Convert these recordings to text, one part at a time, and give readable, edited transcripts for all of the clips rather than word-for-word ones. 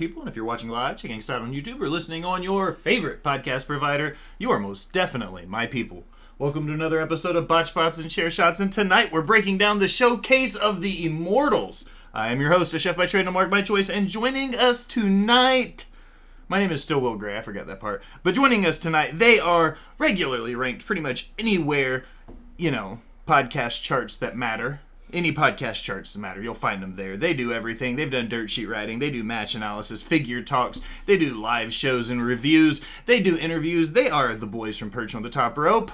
people. And if you're watching live, checking us out on YouTube, or listening on your favorite podcast provider, you are most definitely my people. Welcome to another episode of Botched, Spots, and Share Shots. And tonight we're breaking down the showcase of the Immortals. I am your host, a chef by trade and a mark by choice. And joining us tonight... My name is still Will Gray, I forgot that part. But joining us tonight, they are regularly ranked pretty much anywhere, podcast charts that matter. Any podcast charts that matter, you'll find them there. They do everything. They've done dirt sheet writing. They do match analysis, figure talks. They do live shows and reviews. They do interviews. They are the boys from Perched on the Top Rope.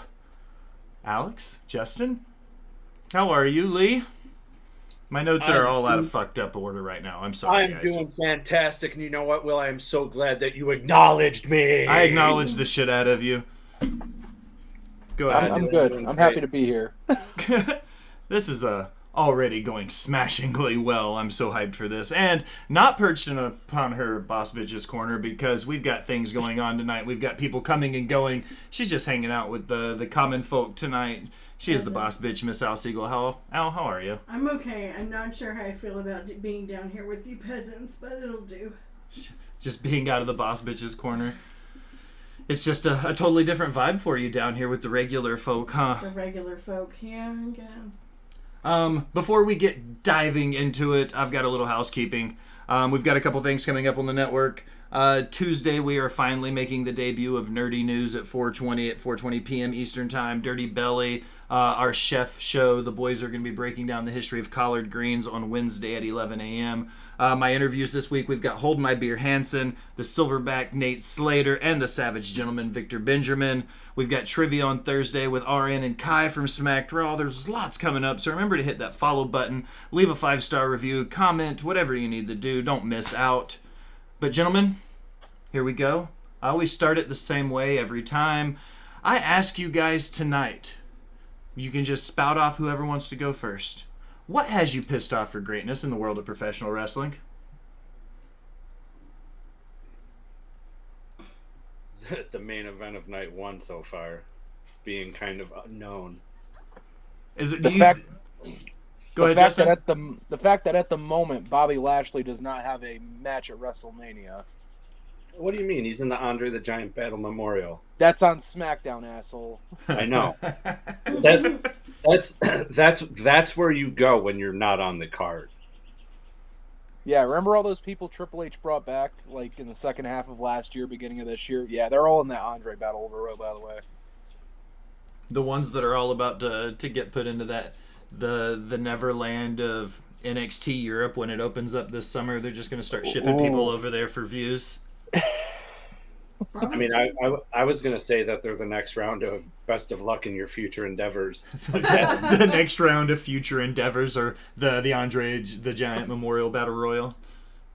Alex, Justin, how are you, Lee? My notes are all out of fucked up order right now. I'm sorry, guys. I'm doing fantastic, and you know what, Will? I am so glad that you acknowledged me. I acknowledge the shit out of you. Go ahead. I'm good. I'm happy to be here. This is already going smashingly well. I'm so hyped for this. And not perched upon her boss bitch's corner because we've got things going on tonight. We've got people coming and going. She's just hanging out with the common folk tonight. She is the boss bitch, Miss Al Siegel. Al, how are you? I'm okay. I'm not sure how I feel about being down here with you peasants, but it'll do. Just being out of the boss bitch's corner. It's just a totally different vibe for you down here with the regular folk, huh? The regular folk, yeah, I guess. Before we get diving into it, I've got a little housekeeping. We've got a couple things coming up on the network. Tuesday, we are finally making the debut of Nerdy News at 4:20 p.m. Eastern Time. Dirty Belly, our chef show. The boys are going to be breaking down the history of collard greens on Wednesday at 11 a.m. My interviews this week, we've got Hold My Beer Hansen, the Silverback Nate Slater, and the Savage Gentleman Victor Benjamin. We've got trivia on Thursday with RN and Kai from Smacked Raw. There's lots coming up, so remember to hit that follow button, leave a 5-star review, comment, whatever you need to do. Don't miss out. But gentlemen, here we go. I always start it the same way every time. I ask you guys tonight, you can just spout off whoever wants to go first. What has you pissed off for greatness in the world of professional wrestling? The main event of night one so far being kind of unknown. Is it the fact? Go ahead, Justin. The fact that at the moment Bobby Lashley does not have a match at WrestleMania. What do you mean? He's in the Andre the Giant Battle Memorial. That's on SmackDown, asshole. I know. That's where you go when you're not on the card. Yeah, remember all those people Triple H brought back, like in the second half of last year, beginning of this year? Yeah, they're all in that Andre Battle Royal, by the way. The ones that are all about to get put into that the Neverland of NXT Europe when it opens up this summer. They're just going to start shipping people over there for views. I mean, I was going to say that they're the next round of best of luck in your future endeavors. The next round of future endeavors are the Andre the Giant Memorial Battle Royal.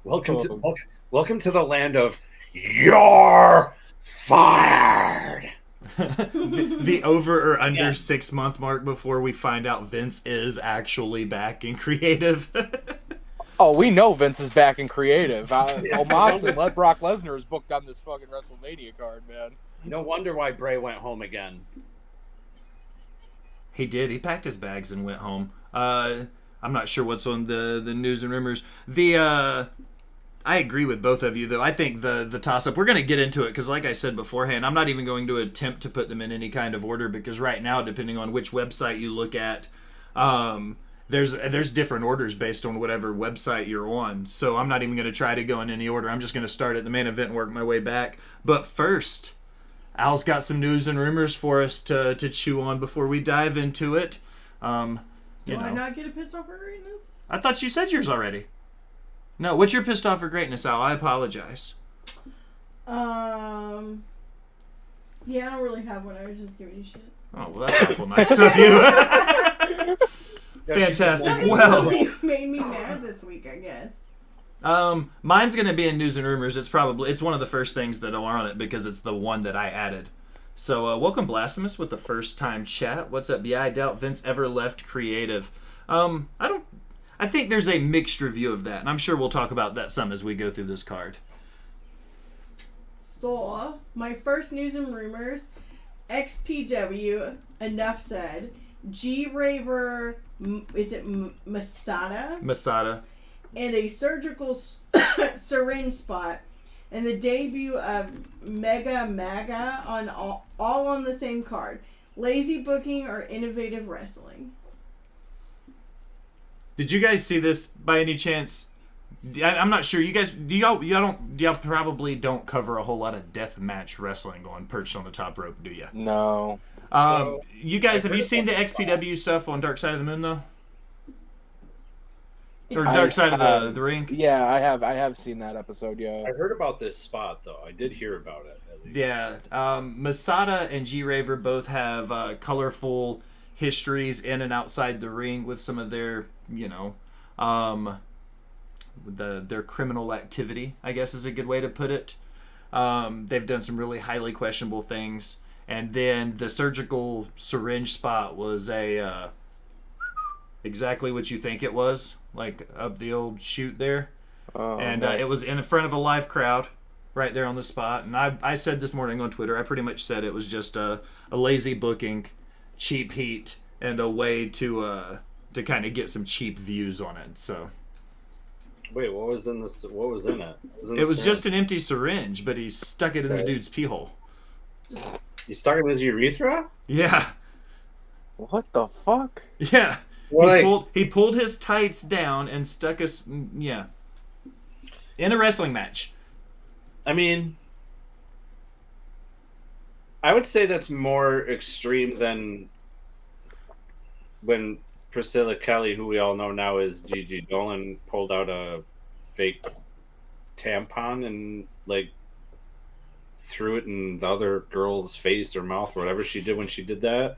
Welcome to the land of you're fired. The over or under 6 month mark before we find out Vince is actually back in creative. Oh, we know Vince is back in creative. Omos let Brock Lesnar is booked on this fucking WrestleMania card, man. No wonder why Bray went home again. He did. He packed his bags and went home. I'm not sure what's on the news and rumors. I agree with both of you, though. I think the toss-up, we're going to get into it because, like I said beforehand, I'm not even going to attempt to put them in any kind of order because right now, depending on which website you look at, there's different orders based on whatever website you're on. So I'm not even going to try to go in any order. I'm just going to start at the main event and work my way back. But first, Al's got some news and rumors for us to chew on before we dive into it. Do I not get a pissed off for greatness? I thought you said yours already. No, what's your pissed off for greatness, Al? I apologize. Yeah, I don't really have one. I was just giving you shit. Oh, well, that's awful nice of you. Fantastic. Well, made me mad this week, I guess. Mine's going to be in news and rumors. It's one of the first things that are on it because it's the one that I added. So, welcome Blasphemous with the first time chat. What's up? Yeah, I doubt Vince ever left creative. I think there's a mixed review of that, and I'm sure we'll talk about that some as we go through this card. So, my first news and rumors, XPW, enough said, G-Raver, is it Masada? Masada. and a surgical syringe spot, and the debut of Mega Maga on all on the same card. Lazy booking or innovative wrestling? Did you guys see this by any chance? I'm not sure. You guys, y'all probably don't cover a whole lot of death match wrestling on Perched on the Top Rope, do you? No. You guys, have you seen the XPW stuff on Dark Side of the Moon though? Or Dark Side of the Ring? Yeah, I have seen that episode. Yeah. I heard about this spot though. I did hear about it at least. Yeah, Masada and G Raver both have colorful histories in and outside the ring with some of their, their criminal activity, I guess is a good way to put it. They've done some really highly questionable things, and then the surgical syringe spot was exactly what you think it was, like up the old chute there, and it was in front of a live crowd. Right there on the spot, and I said this morning on Twitter, I pretty much said it was just a lazy booking, cheap heat, and a way to kind of get some cheap views on it. So, wait, what was in this? What was in it? It was just an empty syringe, but he stuck it in the dude's pee hole. He stuck it in his urethra? Yeah. What the fuck? Yeah. Well, he pulled his tights down and stuck us. Yeah. In a wrestling match. I mean, I would say that's more extreme than when Priscilla Kelly, who we all know now is Gigi Dolan, pulled out a fake tampon and like threw it in the other girl's face or mouth or whatever she did when she did that.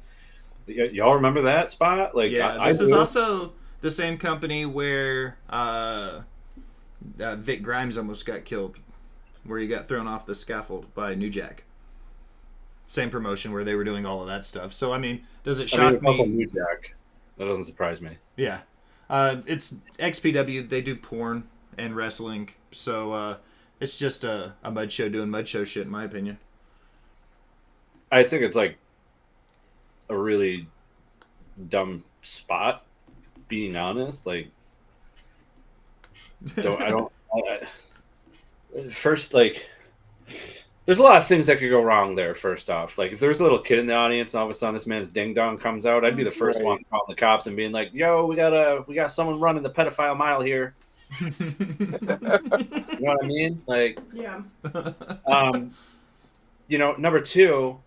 Y'all remember that spot? Like, yeah, this is also the same company where Vic Grimes almost got killed, where he got thrown off the scaffold by New Jack. Same promotion where they were doing all of that stuff. So, I mean, does it shock me? New Jack. That doesn't surprise me. Yeah. It's XPW. They do porn and wrestling. So, it's just a mud show doing mud show shit, in my opinion. I think it's like a really dumb spot, being honest. Like, first, like, there's a lot of things that could go wrong there. First off, like if there was a little kid in the audience and all of a sudden this man's ding dong comes out, I'd be the first one calling the cops and being like, "Yo, we got someone running the pedophile mile here." You know what I mean? Like, yeah. Number two,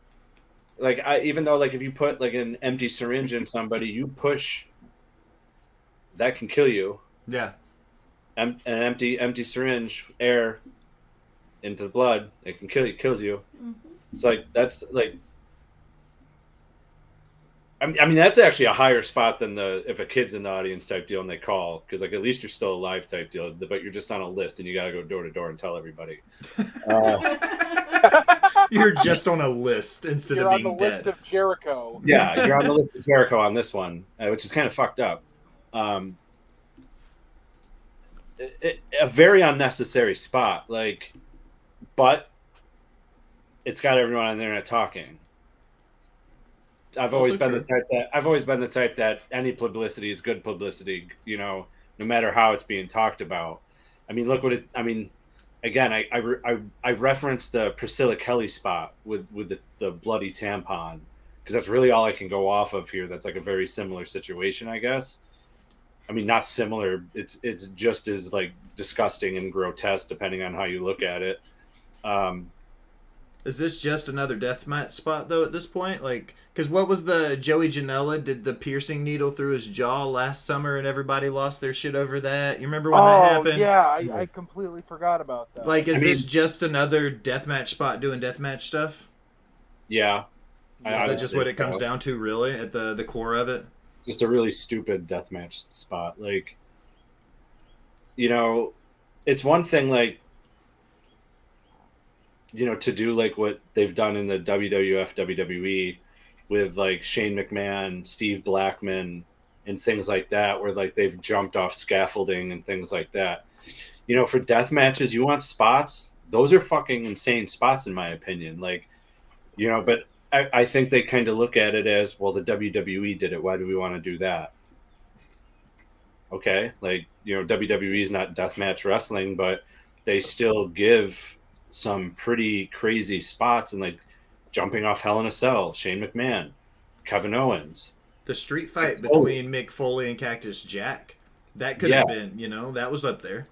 like even though like if you put like an empty syringe in somebody, you push, that can kill you. Yeah. An empty syringe, air into the blood, it can kill you, kills you. Mm-hmm. It's like that's like, I mean that's actually a higher spot than if a kid's in the audience type deal and they call, because like at least you're still alive type deal, but you're just on a list and you got to go door to door and tell everybody. You're just on a list instead of being dead. You're on the list of Jericho. Yeah, you're on the list of Jericho on this one, which is kind of fucked up. A very unnecessary spot, like, but it's got everyone on the internet talking. I've always been the type that any publicity is good publicity, no matter how it's being talked about. I mean, look what it. I mean, again, I referenced the Priscilla Kelly spot with the bloody tampon because that's really all I can go off of here. That's like a very similar situation, I guess. I mean, not similar. It's just as like disgusting and grotesque depending on how you look at it. Is this just another deathmatch spot though at this point? Like, because what was the Joey Janela did the piercing needle through his jaw last summer and everybody lost their shit over that? You remember when that happened? Yeah, I completely forgot about that. Like, is this just another deathmatch spot doing deathmatch stuff? Yeah. Is that just what it comes down to, really, at the core of it? Just a really stupid deathmatch spot. Like, it's one thing, like, to do like what they've done in the WWF, WWE with like Shane McMahon, Steve Blackman, and things like that, where like they've jumped off scaffolding and things like that. For death matches, you want spots. Those are fucking insane spots, in my opinion. Like, but I think they kind of look at it as, well, the WWE did it. Why do we want to do that? Okay, like, WWE is not deathmatch wrestling, but they still give some pretty crazy spots, and like jumping off Hell in a Cell, Shane McMahon, Kevin Owens. The street fight Foley. between Mick Foley and Cactus Jack. That could Yeah. have been, that was up there.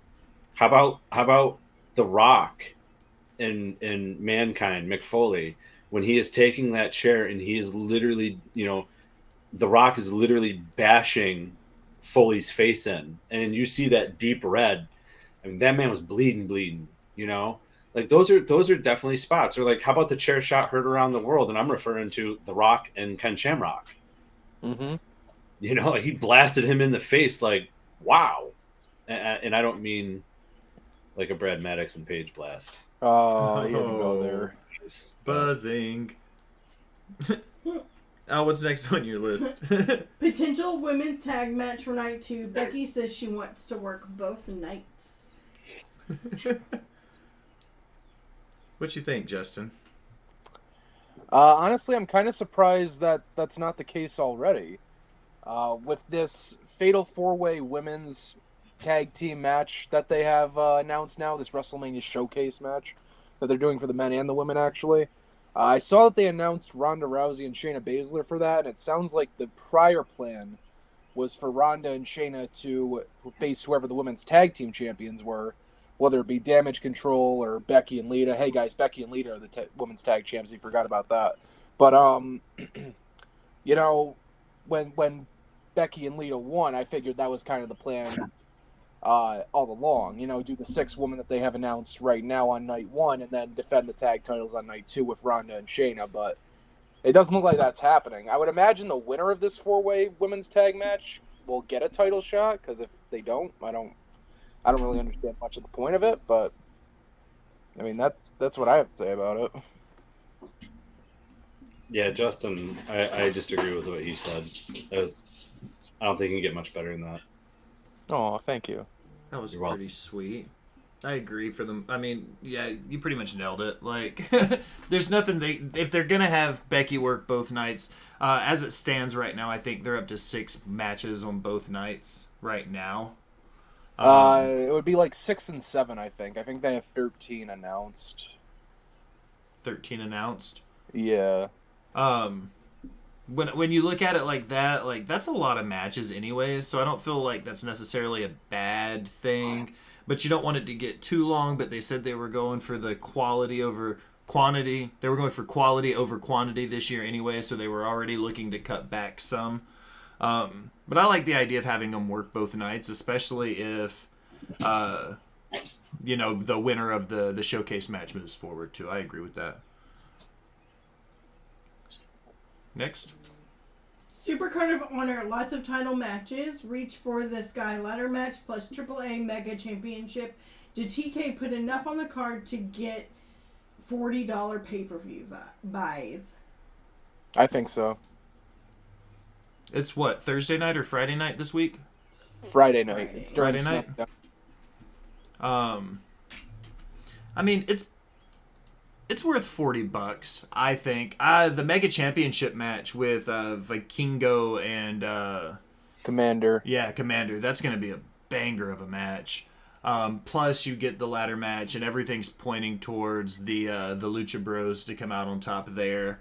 How about The Rock in Mankind, Mick Foley, when he is taking that chair and he is literally, The Rock is literally bashing Foley's face in, and you see that deep red. I mean, that man was bleeding. Like those are definitely spots. Or like, how about the chair shot heard around the world? And I'm referring to The Rock and Ken Shamrock. Mm-hmm. Like he blasted him in the face, like wow. And I don't mean like a Brad Maddox and Page blast. Oh, he had to go there. Buzzing. What's next on your list? Potential women's tag match for night 2. Becky says she wants to work both nights. What you think, Justin? Honestly, I'm kind of surprised that that's not the case already. With this Fatal 4-Way women's tag team match that they have announced now, this WrestleMania showcase match that they're doing for the men and the women, actually. I saw that they announced Ronda Rousey and Shayna Baszler for that, and it sounds like the prior plan was for Ronda and Shayna to face whoever the women's tag team champions were, whether it be Damage Control or Becky and Lita. Hey guys, Becky and Lita are the women's tag champs. You forgot about that. But when Becky and Lita won, I figured that was kind of the plan all along. Do the 6 women that they have announced right now on night 1, and then defend the tag titles on night 2 with Ronda and Shayna. But it doesn't look like that's happening. I would imagine the winner of this 4-way women's tag match will get a title shot, because if they don't, I don't really understand much of the point of it. But I mean, that's what I have to say about it. Yeah, Justin, I just agree with what he said. I don't think you can get much better than that. Oh, thank you. That was You're pretty welcome. sweet. I agree for them. I mean, yeah, you pretty much nailed it. Like, there's nothing if they're gonna have Becky work both nights. As it stands right now, I think they're up to 6 matches on both nights right now. It would be like 6 and 7, I think. I think they have 13 announced. 13 announced. Yeah. When you look at it like that, like that's a lot of matches anyways, so I don't feel like that's necessarily a bad thing. But you don't want it to get too long, but they said they were going for the quality over quantity. They were going for quality over quantity this year anyway, so they were already looking to cut back some. But I like the idea of having them work both nights, especially if the winner of the showcase match moves forward too. I agree with that. Next. Supercard of Honor, lots of title matches. Reach for the Sky Ladder match plus AAA Mega Championship. Did TK put enough on the card to get $40 pay-per-view buys? I think so. It's what, Thursday night or Friday night this week? Friday night. It's Friday night? I mean, it's worth $40, I think. The Mega Championship match with Vikingo and Commander. Yeah, Commander. That's going to be a banger of a match. Plus, you get the ladder match, and everything's pointing towards the Lucha Bros to come out on top there.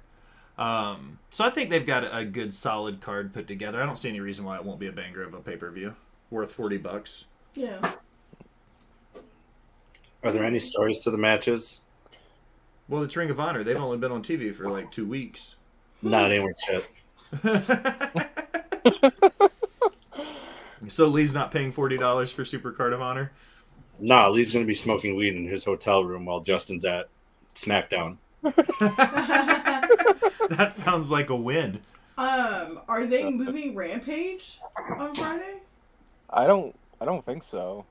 So I think they've got a good, solid card put together. I don't see any reason why it won't be a banger of a pay-per-view worth $40. Yeah. Are there any stories to the matches? Well, it's Ring of Honor. They've only been on TV for like 2 weeks. Not anywhere shit. So Lee's not paying $40 for Supercard of Honor? Nah, Lee's going to be smoking weed in his hotel room while Justin's at SmackDown. That sounds like a win. Are they moving Rampage on Friday? I don't think so.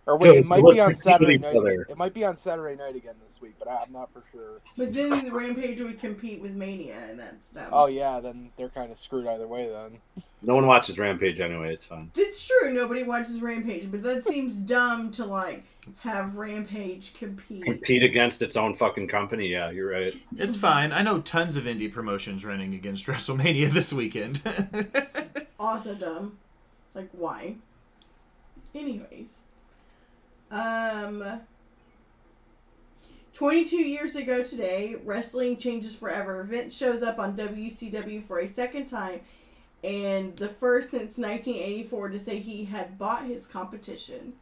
Or wait, it might be on Saturday night. It might be on Saturday night again this week, but I'm not for sure. But then the Rampage would compete with Mania, and that's dumb. Oh yeah, then they're kind of screwed either way then. No one watches Rampage anyway. It's fun. It's true. Nobody watches Rampage, but that seems dumb to like have Rampage compete against its own fucking company. Yeah, you're right. It's fine. I know tons of indie promotions running against WrestleMania this weekend. Also dumb. Like, why? Anyways. 22 years ago today, wrestling changes forever. Vince shows up on WCW for a second time, and the first since 1984 to say he had bought his competition.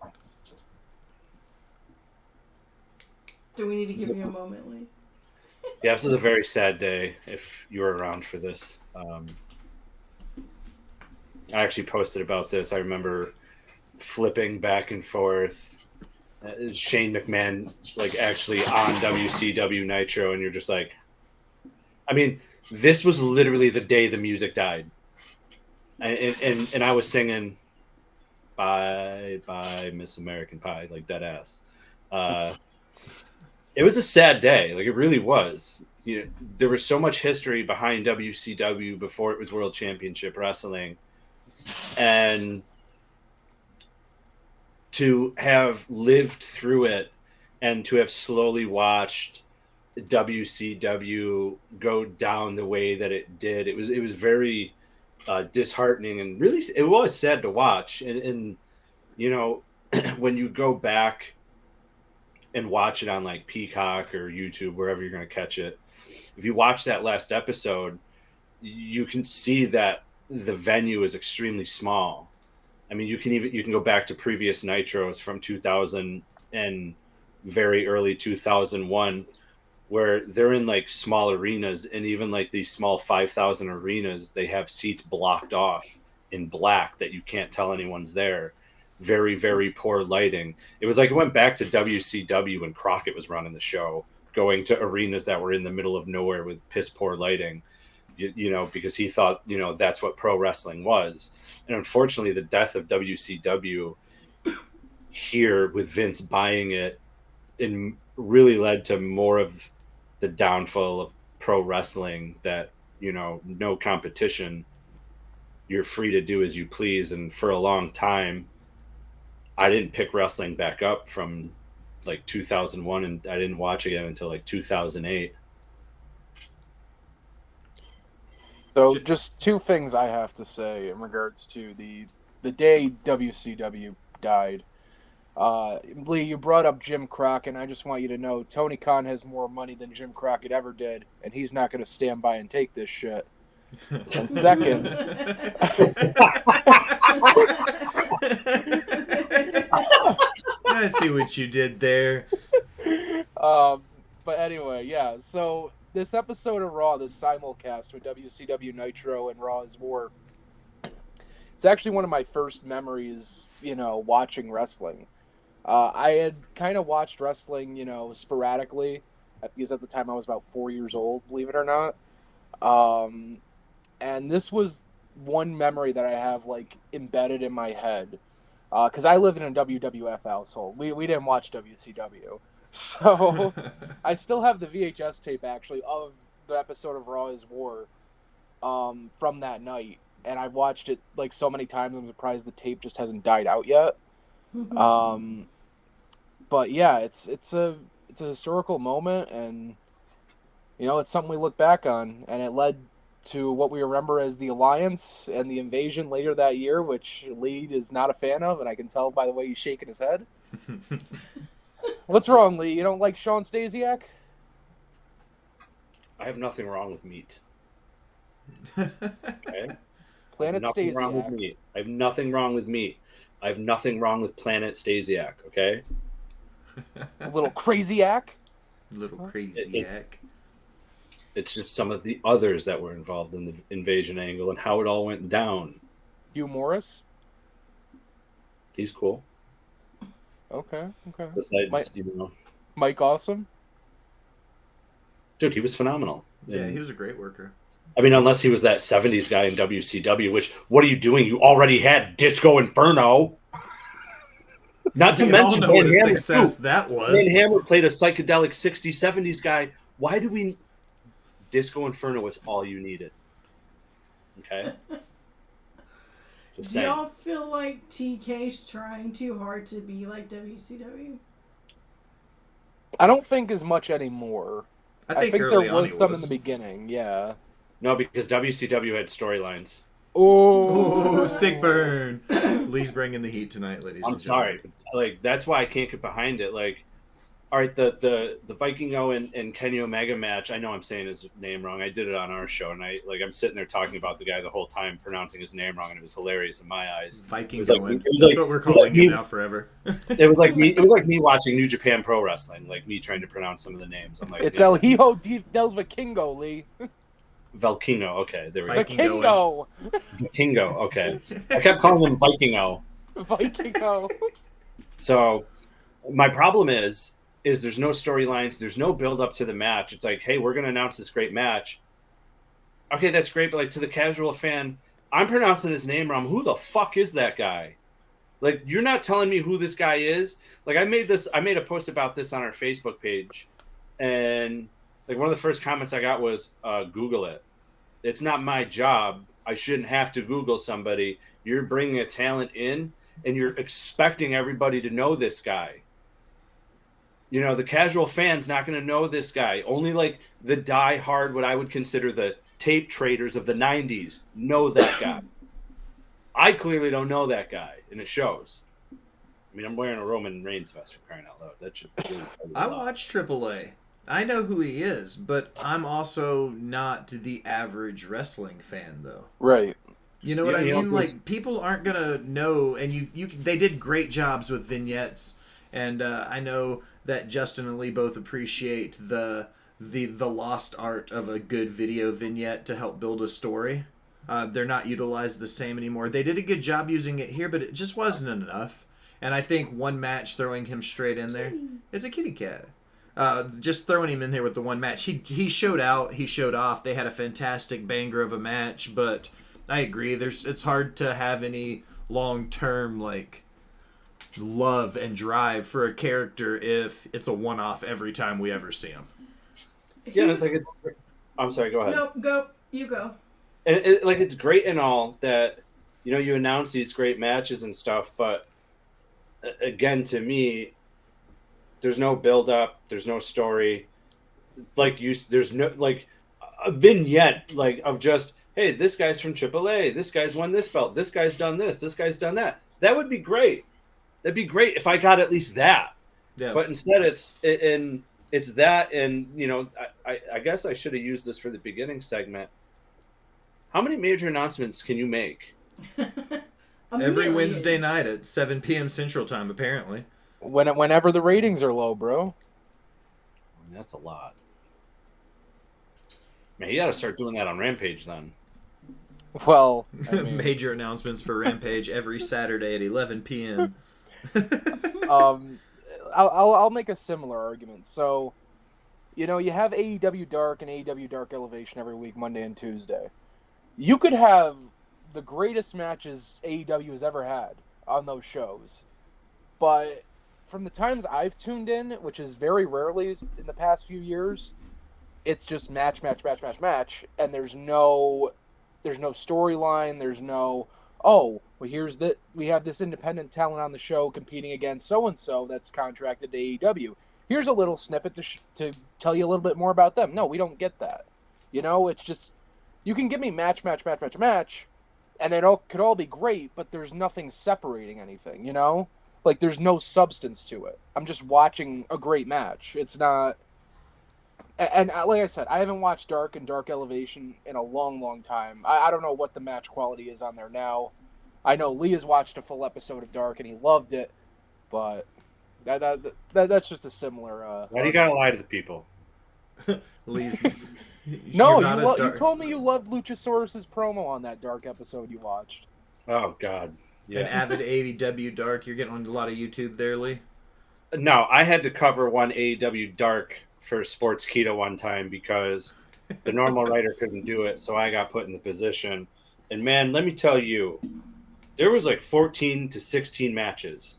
Do we need to give you a moment, Lee? Yeah, this is a very sad day if you were around for this. I actually posted about this. I remember flipping back and forth. Shane McMahon, like, actually on WCW Nitro, and you're just like, I mean, this was literally the day the music died. And I was singing Bye Bye Miss American Pie, like dead ass. It was a sad day. Like, it really was. You know, there was so much history behind WCW before it was World Championship Wrestling. And to have lived through it and to have slowly watched WCW go down the way that it did, it was very disheartening, and really it was sad to watch. And you know, when you go back and watch it on like Peacock or YouTube, wherever you're going to catch it, if you watch that last episode, you can see that the venue is extremely small. I mean, you can go back to previous Nitros from 2000 and very early 2001, where they're in like small arenas, and even like these small 5,000 arenas, they have seats blocked off in black that you can't tell anyone's there. Very, very poor lighting. It was like it went back to WCW when Crockett was running the show, going to arenas that were in the middle of nowhere with piss poor lighting. You know, because he thought, you know, that's what pro wrestling was. And unfortunately, the death of WCW here with Vince buying it, and really led to more of the downfall of pro wrestling, that, you know, no competition, you're free to do as you please. And for a long time, I didn't pick wrestling back up from like 2001, and I didn't watch again until like 2008. So just two things I have to say in regards to the day WCW died. Lee, you brought up Jim Crockett, and I just want you to know Tony Khan has more money than Jim Crockett ever did, and he's not going to stand by and take this shit. And second, I see what you did there. But anyway, yeah, so this episode of Raw, this simulcast with WCW Nitro and Raw is War, it's actually one of my first memories, you know, watching wrestling. I had kind of watched wrestling, you know, sporadically, because at the time I was about 4 years old, believe it or not. And this was one memory that I have, like, embedded in my head. Because I lived in a WWF household. We didn't watch WCW. So I still have the VHS tape, actually, of the episode of Raw is War from that night. And I've watched it, like, so many times, I'm surprised the tape just hasn't died out yet. But yeah, it's a historical moment, and, you know, it's something we look back on, and it led to what we remember as the Alliance and the Invasion later that year, which Lee is not a fan of, and I can tell by the way he's shaking his head. What's wrong, Lee? You don't like Sean Stasiak? I have nothing wrong with meat. Okay? Planet nothing wrong with Stasiak. meat. I have nothing wrong with meat. I have nothing wrong with Planet Stasiak, okay? A little crazy-ack? Little crazy act. It's just some of the others that were involved in the invasion angle and how it all went down. Hugh Morris? He's cool. Okay. Besides, you know, Mike Awesome? dude, he was phenomenal. Yeah, he was a great worker. I mean, unless he was that 70s guy in WCW, which, what are you doing? You already had Disco Inferno. Not to mention what a Van success Hammer, that was. Van Hammer played a psychedelic 60s, 70s guy. Why do we... Disco Inferno was all you needed. Okay? Just Do saying. y'all feel like TK's trying too hard to be like WCW? I don't think as much anymore. I think there early on was he some in the beginning, yeah. No, because WCW had storylines. Oh, sick burn. Lee's bringing the heat tonight, ladies. I'm sorry, but, like that's why I can't get behind it. Like, all right, the Vikingo and Kenny Omega match. I know I'm saying his name wrong. I did it on our show, and I'm sitting there talking about the guy the whole time, pronouncing his name wrong, and it was hilarious in my eyes. Viking That's what we're calling it now forever. It was like me. It was like me watching New Japan Pro Wrestling, like me trying to pronounce some of the names. I'm like, it's El Hijo del Vikingo, Lee. Valkingo. Okay, there we go. Vikingo. Vikingo. Okay, I kept calling him Vikingo. Vikingo. So my problem is there's no storylines, there's no build up to the match. It's like, hey, we're going to announce this great match. Okay, that's great, but like to the casual fan, I'm pronouncing his name wrong. Who the fuck is that guy? Like, you're not telling me who this guy is. Like, I made a post about this on our Facebook page, and like one of the first comments I got was, Google it. It's not my job. I shouldn't have to Google somebody. You're bringing a talent in, and you're expecting everybody to know this guy. You know, the casual fan's not going to know this guy. Only like the die-hard, what I would consider the tape traders of the 90s, know that guy. I clearly don't know that guy, and it shows. I mean, I'm wearing a Roman Reigns vest for crying out loud. That should really I watch AAA. I know who he is, but I'm also not the average wrestling fan, though. Right. You know what I mean? Like, people aren't going to know, and they did great jobs with vignettes, and I know that Justin and Lee both appreciate the lost art of a good video vignette to help build a story. They're not utilized the same anymore. They did a good job using it here, but it just wasn't enough. And I think one match throwing him straight in there, it's a kitty cat. Just throwing him in there with the one match, he showed out, he showed off. They had a fantastic banger of a match, but I agree. It's hard to have any long-term like love and drive for a character if it's a one-off every time we ever see him. Yeah, it's like I'm sorry. Go ahead. No, go. You go. And it's great and all that you announce these great matches and stuff, but again, to me, there's no build-up. There's no story. There's no like a vignette of just, hey, this guy's from AAA. This guy's won this belt. This guy's done this. This guy's done that. That would be great. That'd be great if I got at least that. Yeah. But instead, it's that, and I guess I should have used this for the beginning segment. How many major announcements can you make? Every Wednesday night at 7 p.m. Central Time, apparently. Whenever the ratings are low, bro. That's a lot. Man, you got to start doing that on Rampage then. Well, I mean... major announcements for Rampage every Saturday at 11 p.m. I'll make a similar argument. So, you have AEW Dark and AEW Dark Elevation every week, Monday and Tuesday. You could have the greatest matches AEW has ever had on those shows, but from the times I've tuned in, which is very rarely in the past few years, it's just match, and there's no storyline. There's no, oh, well, we have this independent talent on the show competing against so-and-so that's contracted to AEW. Here's a little snippet to tell you a little bit more about them. No, we don't get that. It's just, you can give me match, and it could all be great, but there's nothing separating anything, Like, there's no substance to it. I'm just watching a great match. It's not... And like I said, I haven't watched Dark and Dark Elevation in a long, long time. I don't know what the match quality is on there now. I know Lee has watched a full episode of Dark and he loved it, but that's just a similar. Why do you gotta lie to the people? Lee's. No, you told me you loved Luchasaurus's promo on that Dark episode you watched. Oh God, yeah. An avid AEW Dark. You're getting on a lot of YouTube there, Lee. No, I had to cover one AEW Dark for Sports Keto one time because the normal writer couldn't do it, so I got put in the position. And man, let me tell you, there was like 14 to 16 matches.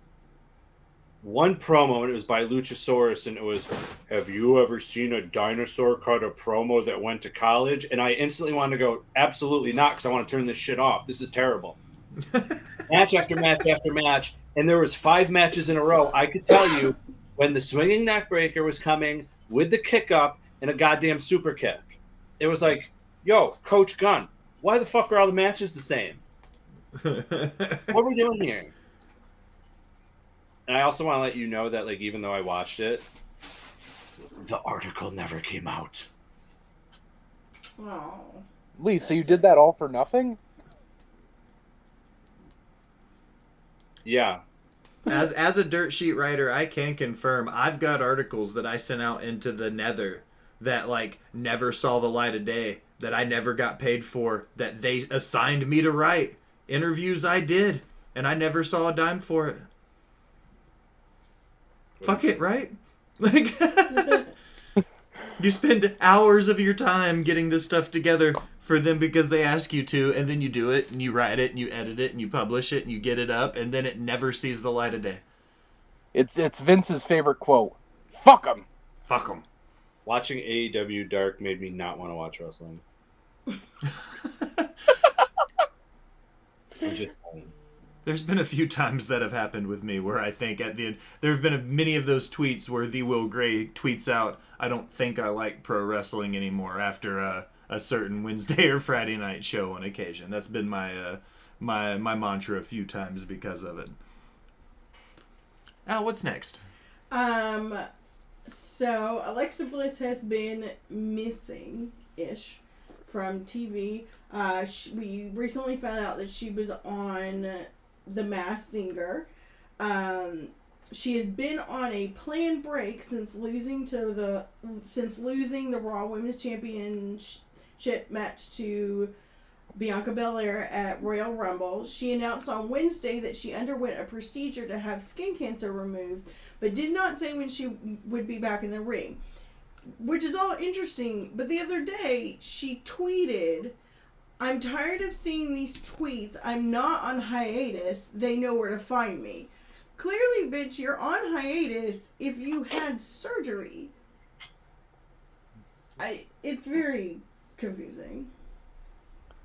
One promo, and it was by Luchasaurus, and it was, have you ever seen a dinosaur cut a promo that went to college? And I instantly wanted to go, absolutely not, because I want to turn this shit off. This is terrible. Match after match after match, and there was 5 matches in a row. I could tell you when the swinging neckbreaker was coming with the kick up and a goddamn super kick. It was like, yo, Coach Gunn, Why the fuck are all the matches the same? What are we doing here? And I also want to let you know that, like, even though I watched it, the article never came out. Oh. Lee, so you did that all for nothing? Yeah. As a dirt sheet writer, I can confirm I've got articles that I sent out into the nether that like never saw the light of day, that I never got paid for, that they assigned me to write. Interviews I did, and I never saw a dime for it. Fuck it, right? Like, you spend hours of your time getting this stuff together for them because they ask you to, and then you do it, and you write it, and you edit it, and you publish it, and you get it up, and then it never sees the light of day. It's Vince's favorite quote. Fuck him. Fuck them. Watching AEW Dark made me not want to watch wrestling. I'm just saying. There's been a few times that have happened with me where I think at the end, there have been many of those tweets where the Will Gray tweets out, I don't think I like pro wrestling anymore after a certain Wednesday or Friday night show on occasion. That's been my mantra a few times because of it. Al, what's next? So Alexa Bliss has been missing-ish from TV. We recently found out that she was on The Masked Singer. She has been on a planned break since losing the Raw Women's Championship match to Bianca Belair at Royal Rumble. She announced on Wednesday that she underwent a procedure to have skin cancer removed, but did not say when she would be back in the ring, which is all interesting. But the other day, she tweeted, "I'm tired of seeing these tweets. I'm not on hiatus. They know where to find me." Clearly, bitch, you're on hiatus if you had surgery. It's very confusing.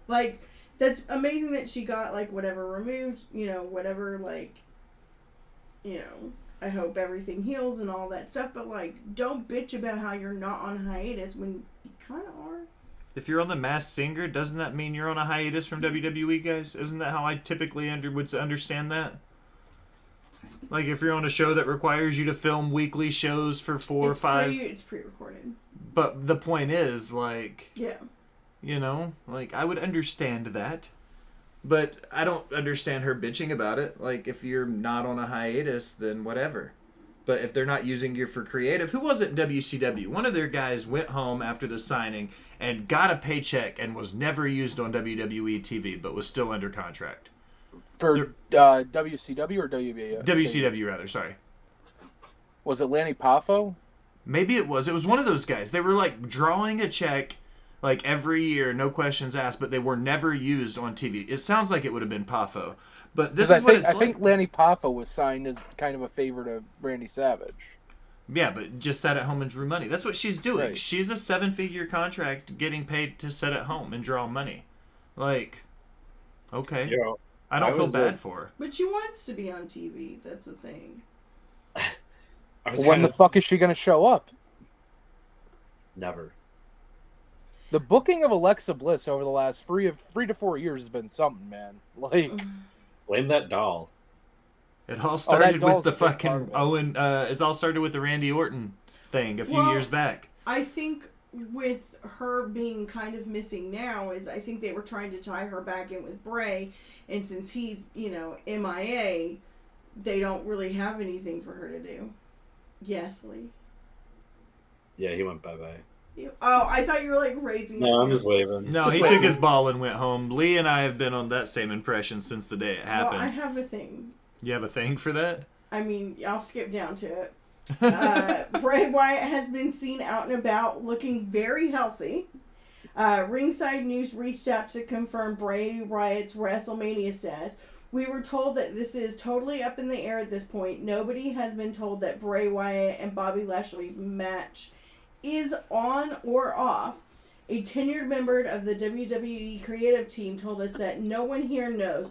Like, that's amazing that she got, like, whatever removed, whatever, like, I hope everything heals and all that stuff, but, like, don't bitch about how you're not on hiatus when you kind of are. If you're on The Masked Singer, doesn't that mean you're on a hiatus from WWE, guys? Isn't that how I typically would understand that? Like, if you're on a show that requires you to film weekly shows for 4 or 5... It's pre-recorded. But the point is, like... Yeah. I would understand that. But I don't understand her bitching about it. Like, if you're not on a hiatus, then whatever. But if they're not using you for creative... Who was it in WCW? One of their guys went home after the signing and got a paycheck and was never used on WWE TV, but was still under contract. For WCW or WBA? WCW, rather, sorry. Was it Lanny Poffo? Maybe it was. It was one of those guys. They were, like, drawing a check... like every year, no questions asked, but they were never used on TV. It sounds like it would have been Poffo, but this is what it's like. I think Lanny Poffo was signed as kind of a favor to Randy Savage. Yeah, but just sat at home and drew money. That's what she's doing. Right. She's a 7-figure contract getting paid to sit at home and draw money. Like, okay. I don't feel bad for her. But she wants to be on TV. That's the thing. When the fuck is she going to show up? Never. The booking of Alexa Bliss over the last 3 to 4 years has been something, man. Like, blame that doll. It all started with the fucking Owen. It all started with the Randy Orton thing a few years back. I think with her being kind of missing now is I think they were trying to tie her back in with Bray, and since he's MIA, they don't really have anything for her to do. Yes, Lee. Yeah, he went bye-bye. Oh, I thought you were like raising. No, I'm just waving. No, he took his ball and went home. Lee and I have been on that same impression since the day it happened. Well, I have a thing. You have a thing for that? I mean, I'll skip down to it. Bray Wyatt has been seen out and about looking very healthy. Ringside News reached out to confirm Bray Wyatt's WrestleMania status. We were told that this is totally up in the air at this point. Nobody has been told that Bray Wyatt and Bobby Lashley's match is on or off. A tenured member of the WWE creative team told us that no one here knows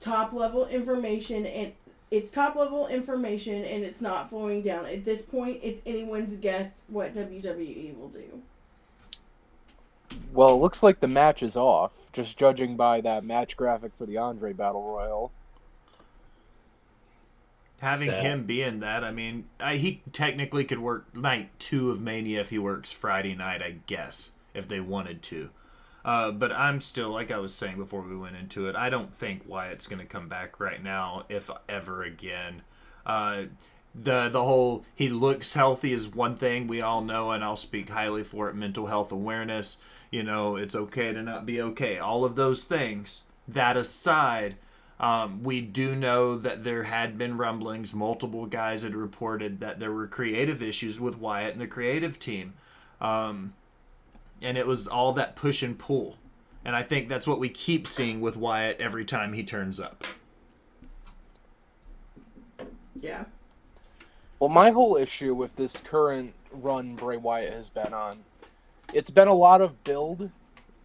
top-level information, and it's top-level information, and it's not flowing down. At this point, it's anyone's guess what WWE will do. Well, it looks like the match is off, just judging by that match graphic for the Andre Battle Royal. Having Sad. him be in that, I mean, he technically could work night 2 of Mania if he works Friday night, I guess, if they wanted to. But I'm still, like I was saying before we went into it, I don't think Wyatt's going to come back right now, if ever again. The whole he looks healthy is one thing we all know, and I'll speak highly for it. Mental health awareness, it's okay to not be okay. All of those things. That aside, we do know that there had been rumblings. Multiple guys had reported that there were creative issues with Wyatt and the creative team. And it was all that push and pull. And I think that's what we keep seeing with Wyatt every time he turns up. Yeah. Well, my whole issue with this current run Bray Wyatt has been on, it's been a lot of build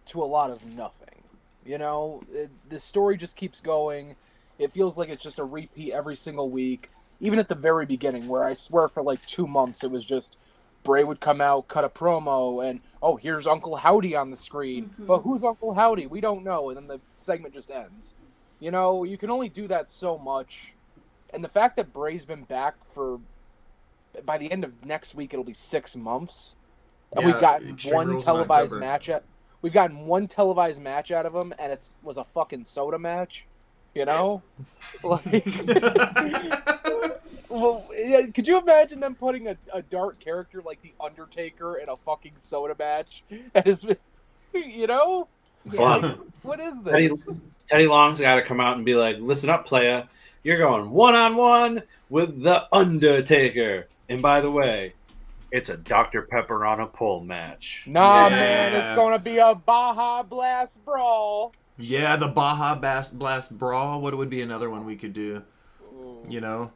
to a lot of nothing. The story just keeps going. It feels like it's just a repeat every single week. Even at the very beginning, where I swear for like 2 months, it was just Bray would come out, cut a promo, and, oh, here's Uncle Howdy on the screen. Mm-hmm. But who's Uncle Howdy? We don't know. And then the segment just ends. You can only do that so much. And the fact that Bray's been back by the end of next week, it'll be 6 months. And we've gotten one televised match We've gotten one televised match out of him, and it was a fucking soda match. Like, well, yeah, could you imagine them putting a dark character like the Undertaker in a fucking soda match? Yeah. Like, what is this? Teddy Long's got to come out and be like, "Listen up, playa. You're going 1-on-1 with the Undertaker. And by the way, it's a Dr. Pepper on a pole match." Nah, man, it's gonna be a Baja Blast brawl. Yeah, the Baja Blast Brawl. What would be another one we could do? Ooh.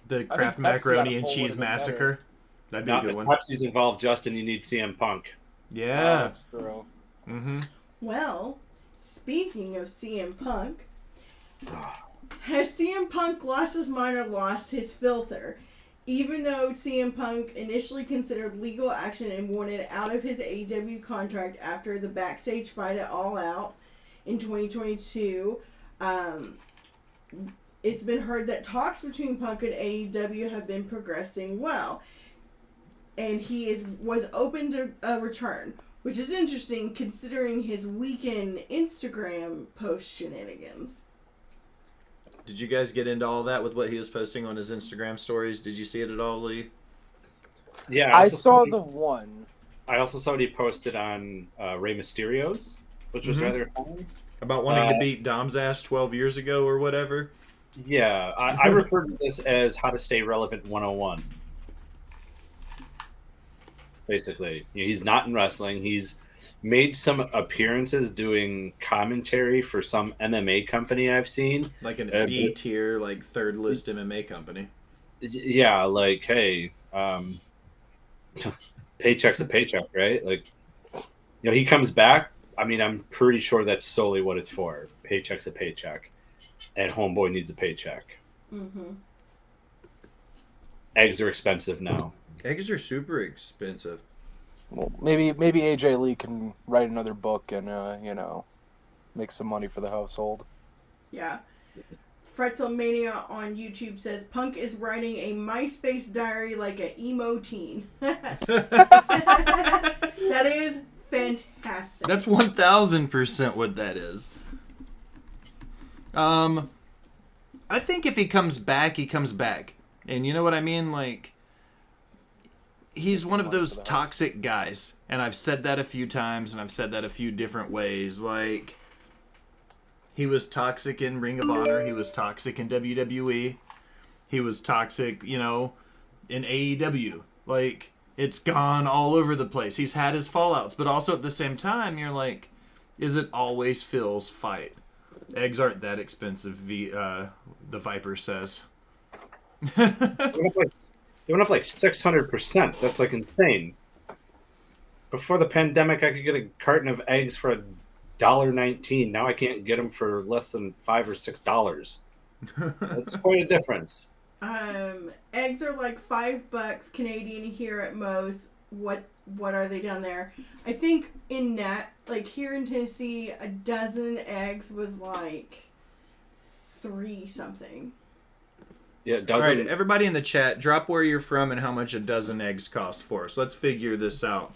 The Kraft Macaroni and Cheese Massacre. That'd be a good one. If Pepsi's involved, Justin, you need CM Punk. Yeah. That's true. Mm-hmm. Well, speaking of CM Punk, has CM Punk lost his mind or lost his filter? Even though CM Punk initially considered legal action and wanted out of his AEW contract after the backstage fight at All Out in 2022, it's been heard that talks between Punk and AEW have been progressing well. And he was open to a return, which is interesting considering his weekend Instagram post shenanigans. Did you guys get into all that with what he was posting on his Instagram stories? Did you see it at all, Lee? Yeah, I saw the one. I also saw what he posted on Rey Mysterio's, which was rather funny. About wanting to beat Dom's ass 12 years ago or whatever? Yeah, I refer to this as how to stay relevant 101. Basically, he's not in wrestling. He's made some appearances doing commentary for some MMA company I've seen. Like an B tier, like third list MMA company. Yeah, like, hey, paycheck's a paycheck, right? Like, he comes back. I mean, I'm pretty sure that's solely what it's for. Paycheck's a paycheck. And homeboy needs a paycheck. Mm-hmm. Eggs are expensive now. Eggs are super expensive. Well, maybe AJ Lee can write another book and make some money for the household. Yeah. Fretzelmania on YouTube says Punk is writing a MySpace diary like an emo teen. That is fantastic. That's 1,000% what that is. I think if he comes back, he comes back. And you know what I mean? Like, he's one of those toxic guys. And I've said that a few times, and I've said that a few different ways. Like, he was toxic in Ring of Honor. He was toxic in WWE. He was toxic, in AEW. Like, it's gone all over the place. He's had his fallouts. But also at the same time, you're like, is it always Phil's fight? Eggs aren't that expensive, the Viper says. They went up like 600%. That's like insane. Before the pandemic, I could get a carton of eggs for $1.19. Now I can't get them for less than $5 or $6. That's quite a difference. Eggs are like $5 Canadian here at most. What what are they down there? I think here in Tennessee, a dozen eggs was like $3 something. Yeah, All right, everybody in the chat, drop where you're from and how much a dozen eggs cost for us. Let's figure this out.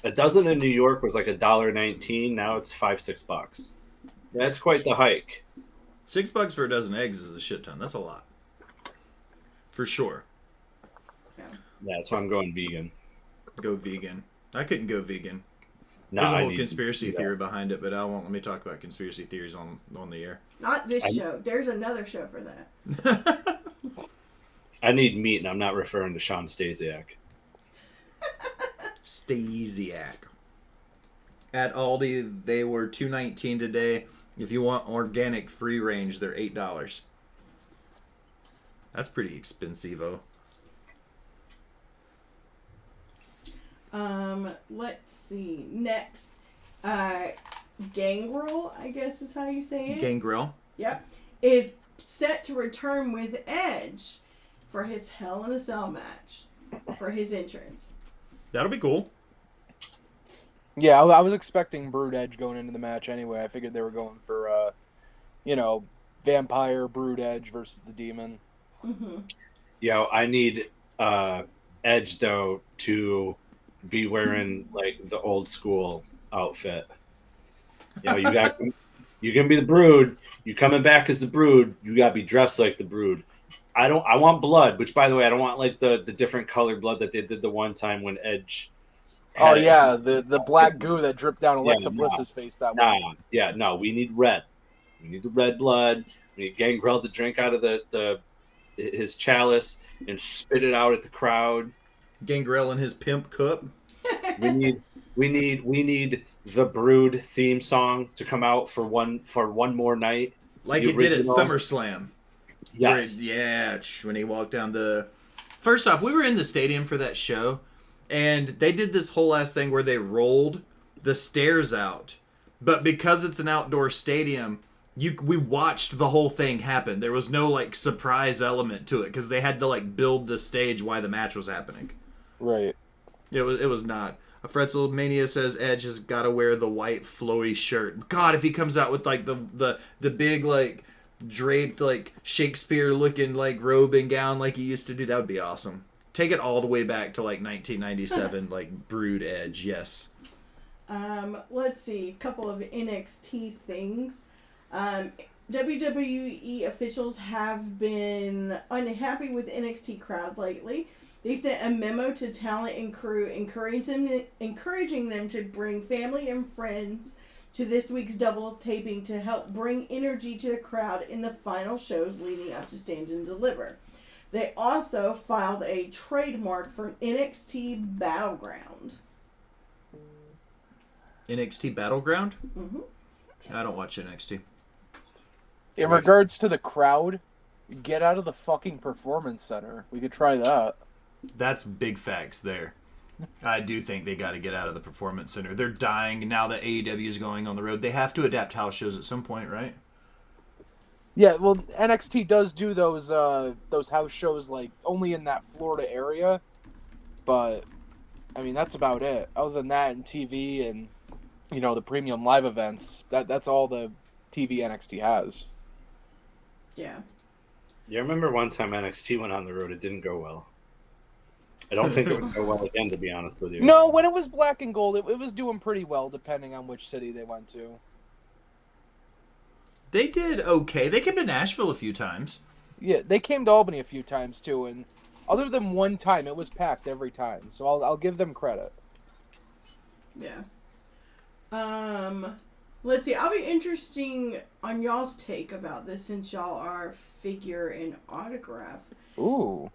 A dozen in New York was like $1.19. Now it's $5-6. That's quite the hike. $6 for a dozen eggs is a shit ton. That's a lot, for sure. Yeah, that's why I'm going vegan. Go vegan. I couldn't go vegan. No, There's a whole conspiracy theory behind it, but I won't let me talk about conspiracy theories on the air. Not this show. There's another show for that. I need meat, and I'm not referring to Sean Stasiak. Stasiak. At Aldi, they were $2.19 today. If you want organic free range, they're $8. That's pretty expensive-o. Let's see. Next, Gangrel, I guess is how you say it. Gangrel. Yep. Is set to return with Edge for his Hell in a Cell match for his entrance. That'll be cool. Yeah, I was expecting Brood Edge going into the match anyway. I figured they were going for, Vampire Brood Edge versus the Demon. Mm-hmm. Yeah, I need Edge, though, to be wearing, like, the old school outfit. You know, you can be the Brood. You coming back as the Brood, you got to be dressed like the Brood. I want blood, which, by the way, I don't want, like, the different colored blood that they did the one time when Edge... Oh, yeah, the black goo that dripped down Alexa Bliss's face that one time. Yeah, no, we need red. We need the red blood. We need Gangrel to drink out of his chalice and spit it out at the crowd. Gangrel and his pimp cup. We need the Brood theme song to come out for one more night. Like it did at SummerSlam. Yes. When he walked down the... First off, we were in the stadium for that show, and they did this whole ass thing where they rolled the stairs out. But because it's an outdoor stadium, we watched the whole thing happen. There was no, like, surprise element to it, because they had to, like, build the stage while the match was happening. Right. It was not. Fretzelmania says Edge has got to wear the white flowy shirt. God, if he comes out with, like, the big, like, draped, like, Shakespeare-looking, like, robe and gown like he used to do, that would be awesome. Take it all the way back to, like, 1997, like, Brood Edge, yes. Let's see, a couple of NXT things. WWE officials have been unhappy with NXT crowds lately. They sent a memo to talent and crew encouraging them to bring family and friends to this week's double taping to help bring energy to the crowd in the final shows leading up to Stand and Deliver. They also filed a trademark for NXT Battleground. NXT Battleground? Mm-hmm. I don't watch NXT. In regards to the crowd, get out of the fucking performance center. We could try that. That's big facts there. I do think they got to get out of the performance center. They're dying now that AEW is going on the road. They have to adapt house shows at some point, right? Yeah, well, NXT does do those house shows, like, only in that Florida area. But, I mean, that's about it. Other than that, and TV and, the premium live events, that's all the TV NXT has. Yeah. Yeah, I remember one time NXT went on the road. It didn't go well. I don't think it would go well again, to be honest with you. No, when it was black and gold, it was doing pretty well, depending on which city they went to. They did okay. They came to Nashville a few times. Yeah, they came to Albany a few times, too, and other than one time, it was packed every time, so I'll give them credit. Yeah. Let's see. I'll be interesting on y'all's take about this since y'all are figure and autograph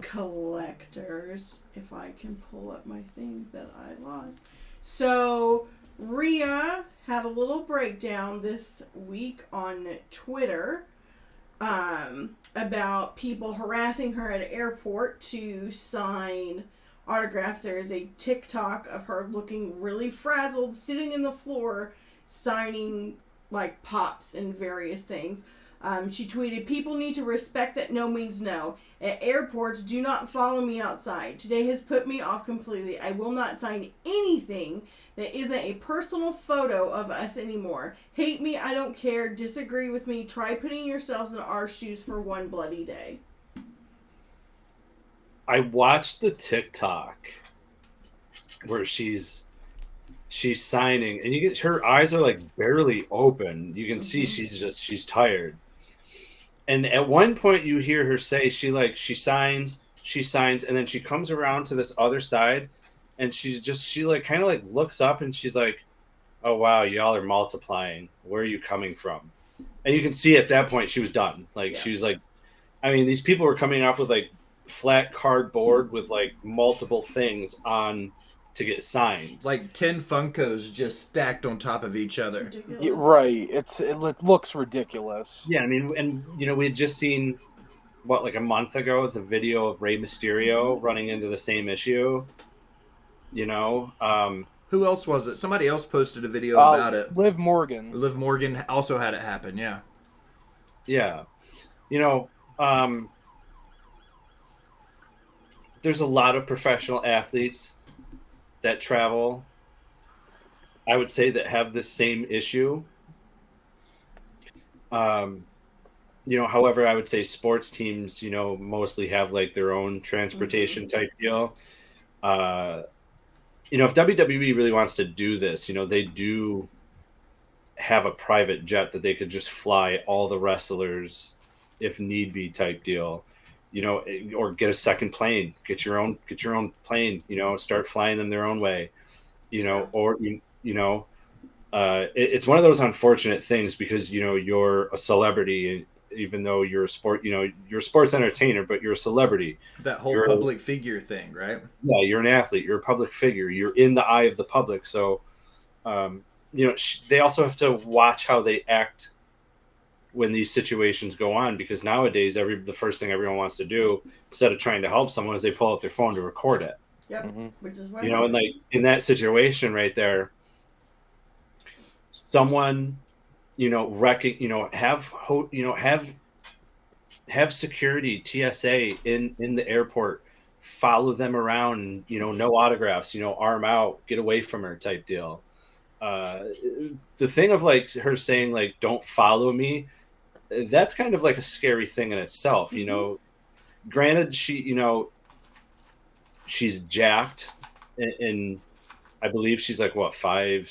collectors. If I can pull up my thing that I lost. So, Rhea had a little breakdown this week on Twitter about people harassing her at an airport to sign autographs. There's a TikTok of her looking really frazzled, sitting in the floor, signing like pops and various things. She tweeted, "People need to respect that no means no. At airports, do not follow me outside. Today has put me off completely. I will not sign anything that isn't a personal photo of us anymore. Hate me, I don't care. Disagree with me. Try putting yourselves in our shoes for one bloody day." I watched the TikTok where she's signing, and you get her eyes are like barely open. You can see she's tired. And at one point, you hear her say she signs, and then she comes around to this other side, and she like kind of like looks up, and she's like, "Oh wow, y'all are multiplying. Where are you coming from?" And you can see at that point she was done. Like she was like, I mean, these people were coming up with like flat cardboard with like multiple things on to get signed, like 10 Funkos just stacked on top of each other. Yeah, right. It looks ridiculous. Yeah, I mean, and we had just seen like a month ago the video of Rey Mysterio running into the same issue. Who else was it? Somebody else posted a video about it. Liv Morgan. Liv Morgan also had it happen. Yeah. There's a lot of professional athletes that travel, I would say, that have this same issue. However, I would say sports teams, mostly have like their own transportation type deal. If WWE really wants to do this, they do have a private jet that they could just fly all the wrestlers if need be type deal. Or get a second plane, get your own plane, start flying them their own way, or, it's one of those unfortunate things because, you're a celebrity, even though you're a you're a sports entertainer, but you're a celebrity. That whole public figure thing, right? Yeah. You're an athlete, you're a public figure, you're in the eye of the public. So, they also have to watch how they act when these situations go on, because nowadays the first thing everyone wants to do instead of trying to help someone is they pull out their phone to record it. Yep. Which is why and like in that situation right there, someone have security, TSA in the airport, follow them around, no autographs, arm out, get away from her type deal. The thing of like her saying like don't follow me, that's kind of like a scary thing in itself. Granted, she's jacked, and I believe she's like 5'6",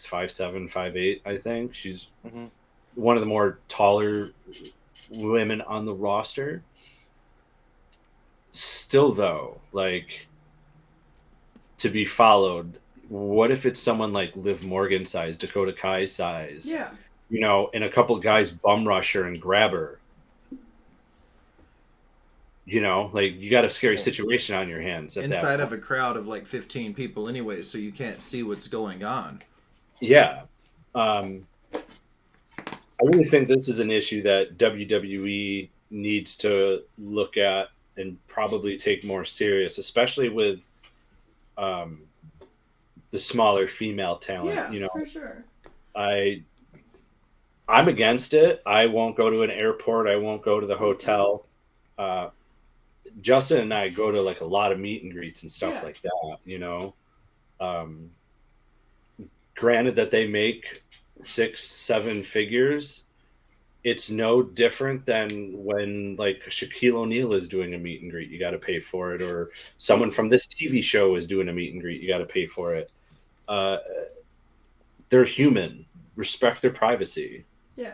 5'7", 5'8". I think she's one of the more taller women on the roster. Still though, like, to be followed, what if it's someone like Liv Morgan size, Dakota Kai size? Yeah. And a couple guys bum rush her and grab her. Like you got a scary situation on your hands. Inside of a crowd of like 15 people anyway, so you can't see what's going on. Yeah. I really think this is an issue that WWE needs to look at and probably take more serious, especially with the smaller female talent. Yeah, for sure. I'm against it. I won't go to an airport. I won't go to the hotel. Justin and I go to like a lot of meet and greets and stuff like that, Granted that they make 6-7 figures, it's no different than when like Shaquille O'Neal is doing a meet and greet, you got to pay for it, or someone from this TV show is doing a meet and greet, you got to pay for it. They're human. Respect their privacy. Yeah.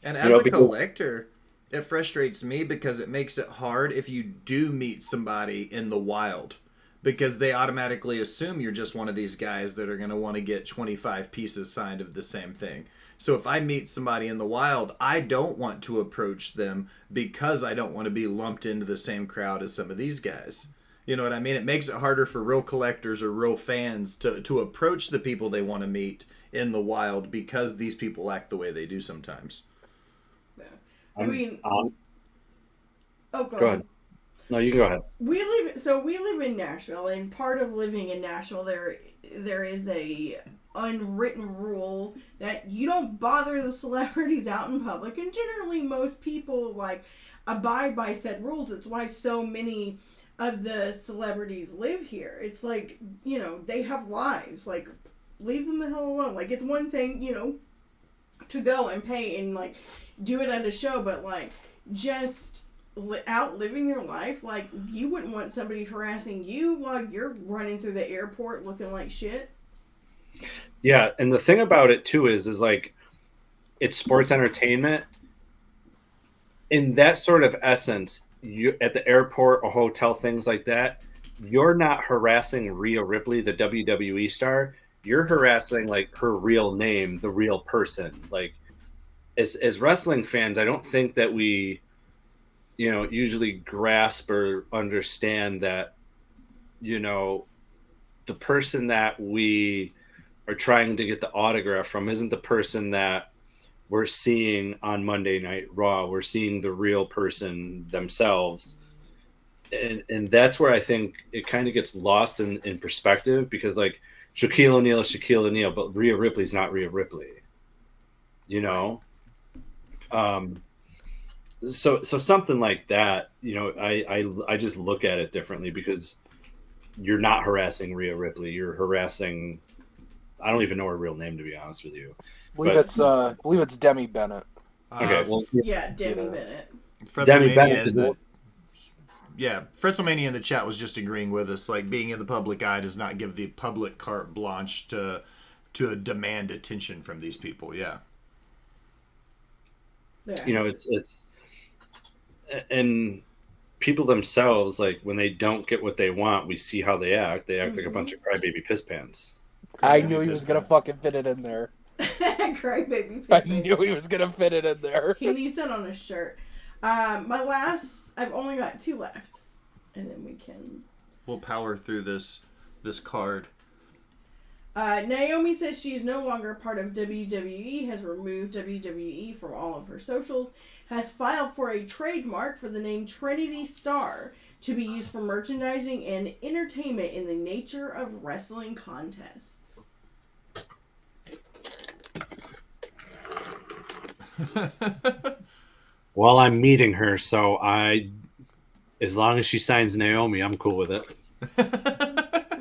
And as a collector, it frustrates me because it makes it hard if you do meet somebody in the wild, because they automatically assume you're just one of these guys that are going to want to get 25 pieces signed of the same thing. So if I meet somebody in the wild, I don't want to approach them because I don't want to be lumped into the same crowd as some of these guys. You know what I mean? It makes it harder for real collectors or real fans to approach the people they want to meet in the wild because these people act the way they do sometimes. Yeah. I mean, go ahead. No, you can go ahead. We live in Nashville, and part of living in Nashville, there is a unwritten rule that you don't bother the celebrities out in public, and generally most people like abide by said rules. It's why so many of the celebrities live here. It's like, you know, they have lives. Like, leave them the hell alone. Like, it's one thing, you know, to go and pay and like do it at a show, but like just out living their life, like you wouldn't want somebody harassing you while you're running through the airport looking like shit. Yeah, and the thing about it too is like it's sports entertainment. In that sort of essence, you at the airport or hotel, things like that, you're not harassing Rhea Ripley, the WWE star. You're harassing like her real name, the real person. Like as wrestling fans, I don't think that we, you know, usually grasp or understand that, you know, the person that we are trying to get the autograph from isn't the person that we're seeing on Monday Night Raw. We're seeing the real person themselves. And that's where I think it kind of gets lost in perspective, because like Shaquille O'Neal is Shaquille O'Neal, but Rhea Ripley's not Rhea Ripley, you know? So something like that, you know, I just look at it differently, because you're not harassing Rhea Ripley. You're harassing, I don't even know her real name, to be honest with you. I believe it's Demi Bennett. Okay, well, Yeah, Demi Bennett. Demi Bennett is yeah, Fritzlemania in the chat was just agreeing with us. Like, being in the public eye does not give the public carte blanche to demand attention from these people. Yeah. You know, it's and people themselves, like when they don't get what they want, we see how they act. They act like a bunch of crybaby piss pants. I knew he was gonna fucking fit it in there. Crybaby. I knew he was gonna fit it in there. He needs that on his shirt. I've only got 2 left, and then we'll power through this card. Naomi says she is no longer part of WWE, has removed WWE from all of her socials, has filed for a trademark for the name Trinity Star to be used for merchandising and entertainment in the nature of wrestling contests. Well, I'm meeting her, so as long as she signs Naomi, I'm cool with it.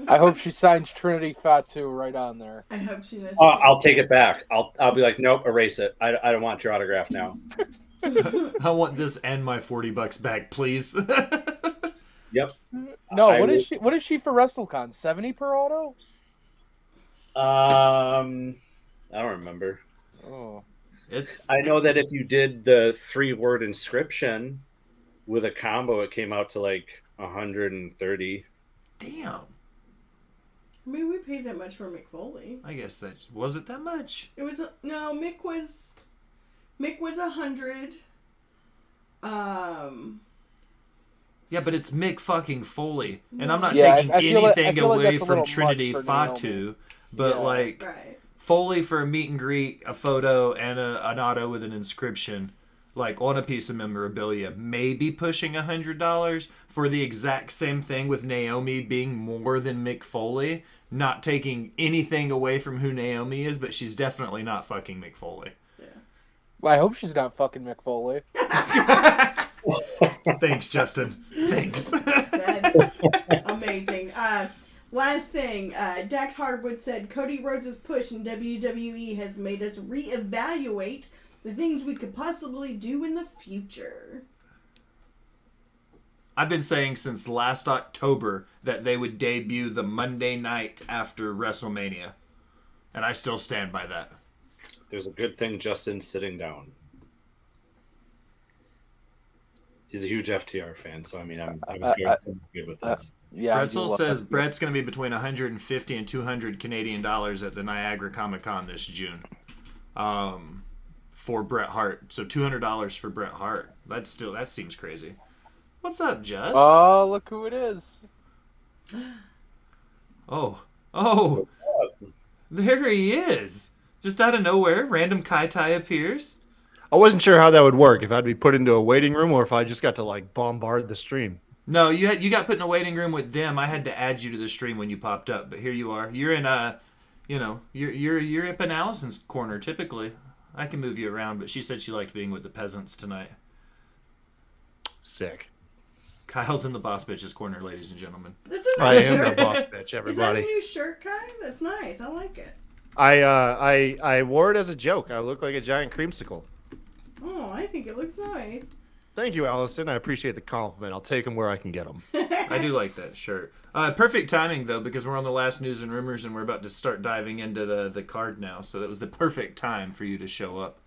I hope she signs Trinity Fatu right on there. I hope she does. I'll take it back. I'll be like, nope, erase it. I don't want your autograph now. I want this and my $40 back, please. Yep. No, what is she for WrestleCon? 70 per auto? I don't remember. Oh. I know that if you did the 3-word inscription with a combo, it came out to like 130. Damn. I mean, we paid that much for Mick Foley. I guess that was it that much. It was no. Mick was 100. Yeah, but it's Mick fucking Foley, and I'm not Yeah, taking I feel anything like away that's a from little Trinity much for Fatu, Naomi. but Yeah. like Right. Foley for a meet and greet, a photo, and an auto with an inscription, like on a piece of memorabilia, maybe pushing $100 for the exact same thing, with Naomi being more than Mick Foley. Not taking anything away from who Naomi is, but she's definitely not fucking Mick Foley. Yeah. Well, I hope she's not fucking Mick Foley. Thanks, Justin. Thanks. That's amazing. Last thing, Dax Hardwood said, Cody Rhodes' push in WWE has made us reevaluate the things we could possibly do in the future. I've been saying since last October that they would debut the Monday night after WrestleMania. And I still stand by that. There's a good thing Justin's sitting down. He's a huge FTR fan, so I mean, I was good with this. Yeah. Pretzel says Brett's going to be between 150 and 200 Canadian dollars at the Niagara Comic Con this June. For Bret Hart. So $200 for Bret Hart. That seems crazy. What's up, Jess? Oh, look who it is. Oh. There he is. Just out of nowhere, random Kai Tai appears. I wasn't sure how that would work, if I'd be put into a waiting room or if I just got to like bombard the stream. No, you got put in a waiting room with them. I had to add you to the stream when you popped up, but here you are. You're in you know, you're up in Allison's corner typically. I can move you around, but she said she liked being with the peasants tonight. Sick. Kyle's in the boss bitch's corner, ladies and gentlemen. That's a I nice am the shirt. boss bitch, Is that a everybody. new shirt, Kai? That's nice. I like it. I wore it as a joke. I look like a giant creamsicle. Oh, I think it looks nice. Thank you, Allison. I appreciate the compliment. I'll take them where I can get them. I do like that shirt. Perfect timing, though, because we're on the last news and rumors, and we're about to start diving into the card now. So that was the perfect time for you to show up.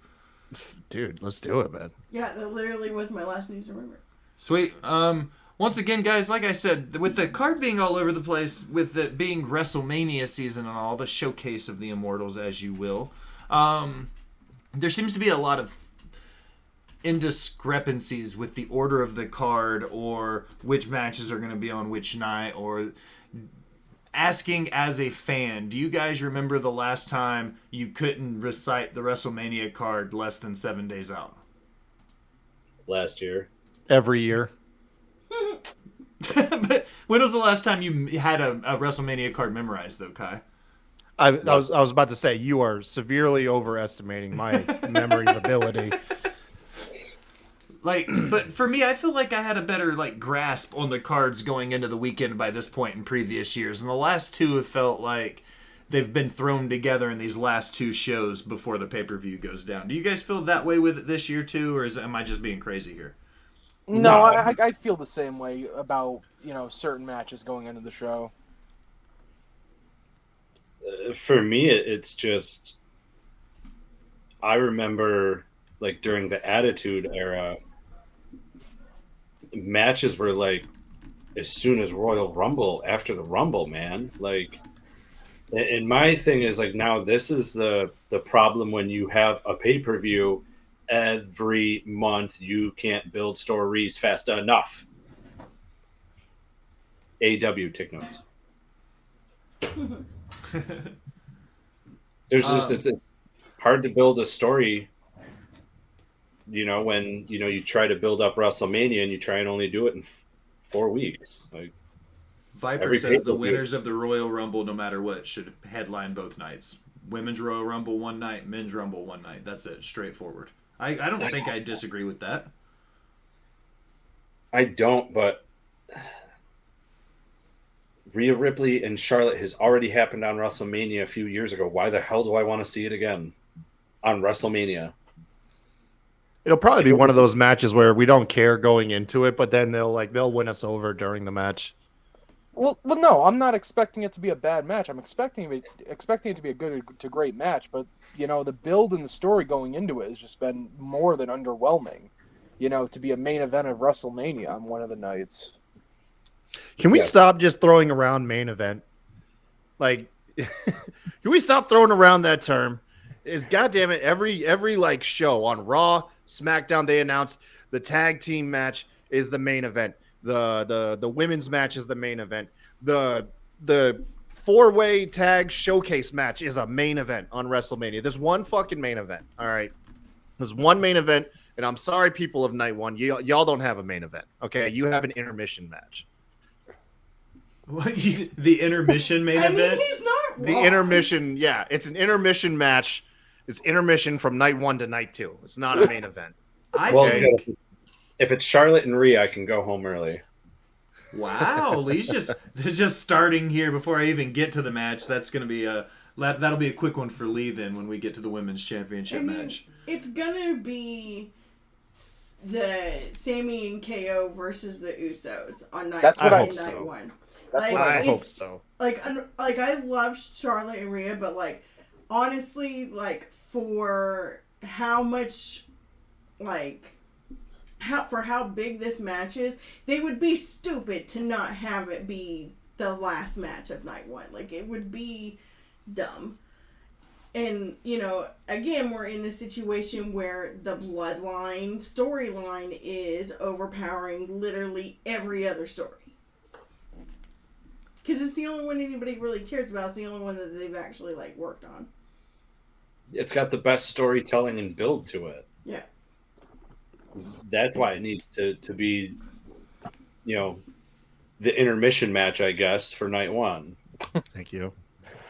Dude, let's do it, man. Yeah, that literally was my last news and rumor. Sweet. Once again, guys, like I said, with the card being all over the place, with it being WrestleMania season and all, the showcase of the Immortals, as you will, there seems to be a lot of indiscrepancies with the order of the card or which matches are going to be on which night, or asking as a fan, do you guys remember the last time you couldn't recite the WrestleMania card less than 7 days out? Last year. Every year. But when was the last time you had a WrestleMania card memorized, though, Kai? I was about to say, you are severely overestimating my memory's ability. But for me, I feel like I had a better grasp on the cards going into the weekend by this point in previous years, and the last two have felt like they've been thrown together in these last two shows before the pay-per-view goes down. Do you guys feel that way with it this year too, or am I just being crazy here? No, I feel the same way about certain matches going into the show. For me, it's just I remember during the Attitude Era, matches were as soon as Royal Rumble, after the Rumble, man. And my thing is now this is the problem when you have a pay-per-view every month. You can't build stories fast enough. AW, take notes. There's just it's hard to build a story when you try to build up WrestleMania and you try and only do it in 4 weeks. Viper says the winners of the Royal Rumble, no matter what, should headline both nights. Women's Royal Rumble one night, Men's Rumble one night. That's it, straightforward. I don't think I disagree with that. I don't, but Rhea Ripley and Charlotte has already happened on WrestleMania a few years ago. Why the hell do I want to see it again on WrestleMania? It'll probably be one of those matches where we don't care going into it, but then they'll win us over during the match. Well, no, I'm not expecting it to be a bad match. I'm expecting it to be a good to great match, but the build and the story going into it has just been more than underwhelming. To be a main event of WrestleMania on one of the nights. Can we stop just throwing around main event? Can we stop throwing around that term? Is goddamn it, every show on Raw, SmackDown, they announce the tag team match is the main event. The women's match is the main event. The 4-way tag showcase match is a main event on WrestleMania. There's one fucking main event. All right. There's one main event, and I'm sorry, people of night one, y'all don't have a main event. Okay, you have an intermission match. What, the intermission main event? I mean, he's not wrong. The intermission, yeah, it's an intermission match. It's intermission from night 1 to night 2. It's not a main event. If it's Charlotte and Rhea, I can go home early. Wow, Lee's just starting here before I even get to the match. That's gonna be that'll be a quick one for Lee then when we get to the women's championship match. It's gonna be the Sami and KO versus the Usos on night. That's what I night so. one. That's what I hope so. I love Charlotte and Rhea, but honestly, for how much how big this match is, they would be stupid to not have it be the last match of night one. It would be dumb. And, again, we're in the situation where the bloodline storyline is overpowering literally every other story. Because it's the only one anybody really cares about. It's the only one that they've actually, worked on. It's got the best storytelling and build to it. Yeah. That's why it needs to be, the intermission match, I guess, for night one. Thank you.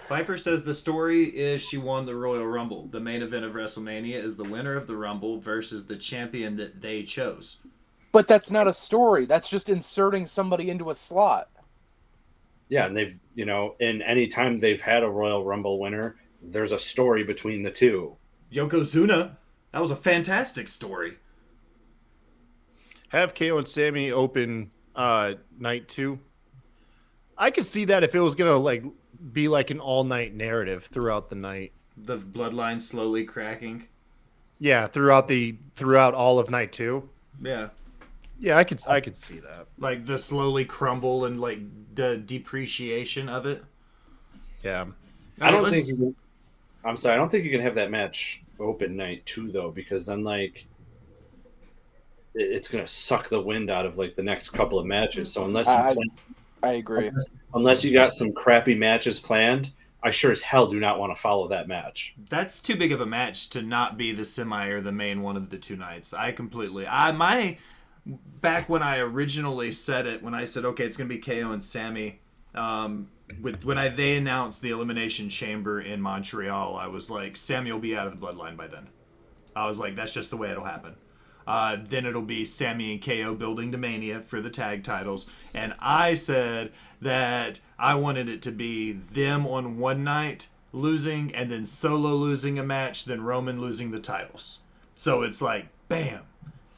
Viper says the story is she won the Royal Rumble. The main event of WrestleMania is the winner of the Rumble versus the champion that they chose. But that's not a story. That's just inserting somebody into a slot. Yeah, and they've, in any time they've had a Royal Rumble winner, there's a story between the two. Yokozuna, that was a fantastic story. Have KO and Sami open night 2. I could see that if it was gonna be like an all night narrative throughout the night. The bloodline slowly cracking. Yeah, throughout all of night 2. Yeah. Yeah, I could see that. Like the slowly crumble and like the depreciation of it. Yeah. I don't think you can have that match open night 2 though, because then it's gonna suck the wind out of the next couple of matches. So unless I agree. Unless you got some crappy matches planned, I sure as hell do not want to follow that match. That's too big of a match to not be the semi or the main one of the 2 nights. Back when I originally said it, when I said, okay, it's going to be KO and Sami, when they announced the Elimination Chamber in Montreal, I was like, Sami will be out of the bloodline by then. I was like, that's just the way it'll happen. Then it'll be Sami and KO building to Mania for the tag titles. And I said that I wanted it to be them on one night losing, and then Solo losing a match, then Roman losing the titles. So it's like, bam,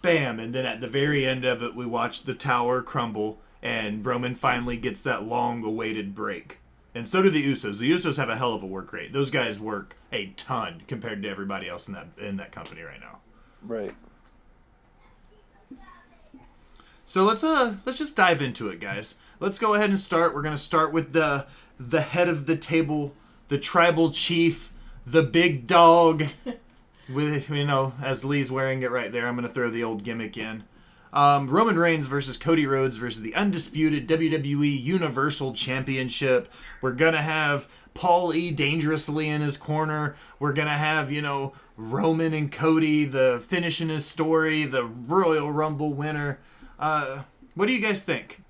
bam. And then at the very end of it, we watch the tower crumble, and Roman finally gets that long-awaited break. And so do the Usos. The Usos have a hell of a work rate. Those guys work a ton compared to everybody else in that company right now. Right. So let's just dive into it, guys. Let's go ahead and start. We're going to start with the head of the table, the tribal chief, the big dog. With, as Lee's wearing it right there, I'm going to throw the old gimmick in. Roman Reigns versus Cody Rhodes versus the undisputed WWE Universal Championship. We're going to have Paul E. dangerously in his corner. We're going to have, Roman and Cody, the finishing his story, the Royal Rumble winner. What do you guys think?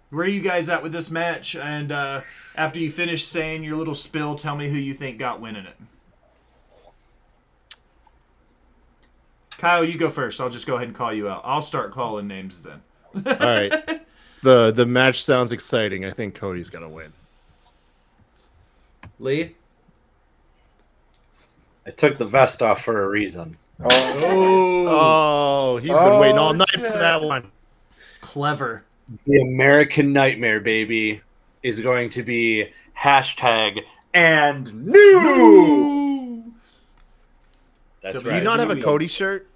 Where are you guys at with this match? And after you finish saying your little spill, tell me who you think got winning it. Kyle, you go first. I'll just go ahead and call you out. I'll start calling names then. All right. The match sounds exciting. I think Cody's going to win. Lee? I took the vest off for a reason. Oh, he's been waiting all night for that one. Clever. The American Nightmare, baby, is going to be #and new. That's right. Do you not have a Cody shirt?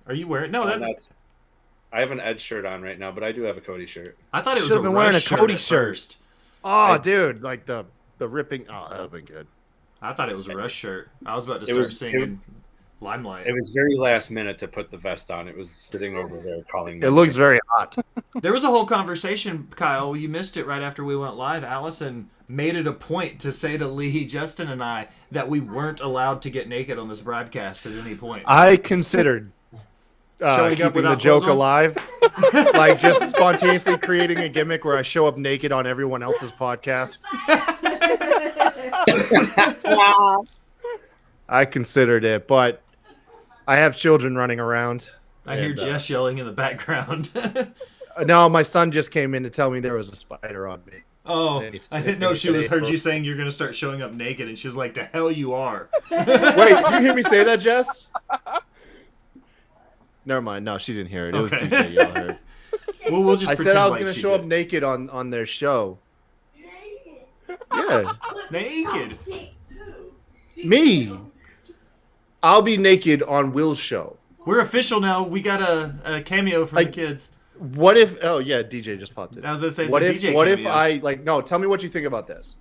Are you wearing? No, I have an Edge shirt on right now, but I do have a Cody shirt. I thought it was Should've been wearing a Cody shirt. First. Oh, dude, like the ripping. Oh, that would have been good. I thought it was a Rush shirt. I was about to start singing Limelight. It was very last minute to put the vest on. It was sitting over there calling me. It looks very hot. There was a whole conversation, Kyle. You missed it right after we went live. Allison made it a point to say to Lee, Justin, and I that we weren't allowed to get naked on this broadcast at any point. I considered keeping the joke alive, like just spontaneously creating a gimmick where I show up naked on everyone else's podcast. I considered it, but I have children running around. I hear Jess yelling in the background. No, my son just came in to tell me there was a spider on me. Oh, I didn't know she heard you saying you're going to start showing up naked, and she was like, "To hell you are." Wait, did you hear me say that, Jess? Never mind. No, she didn't hear it. It was DJ yelling her. Well, we'll just. I said I was going to show up naked on their show. Naked. Yeah. Naked. Me. I'll be naked on Will's show. We're official now. We got a cameo from the kids. What if? Oh yeah, DJ just popped in. I was gonna say, what if? DJ what cameo. if I no? Tell me what you think about this.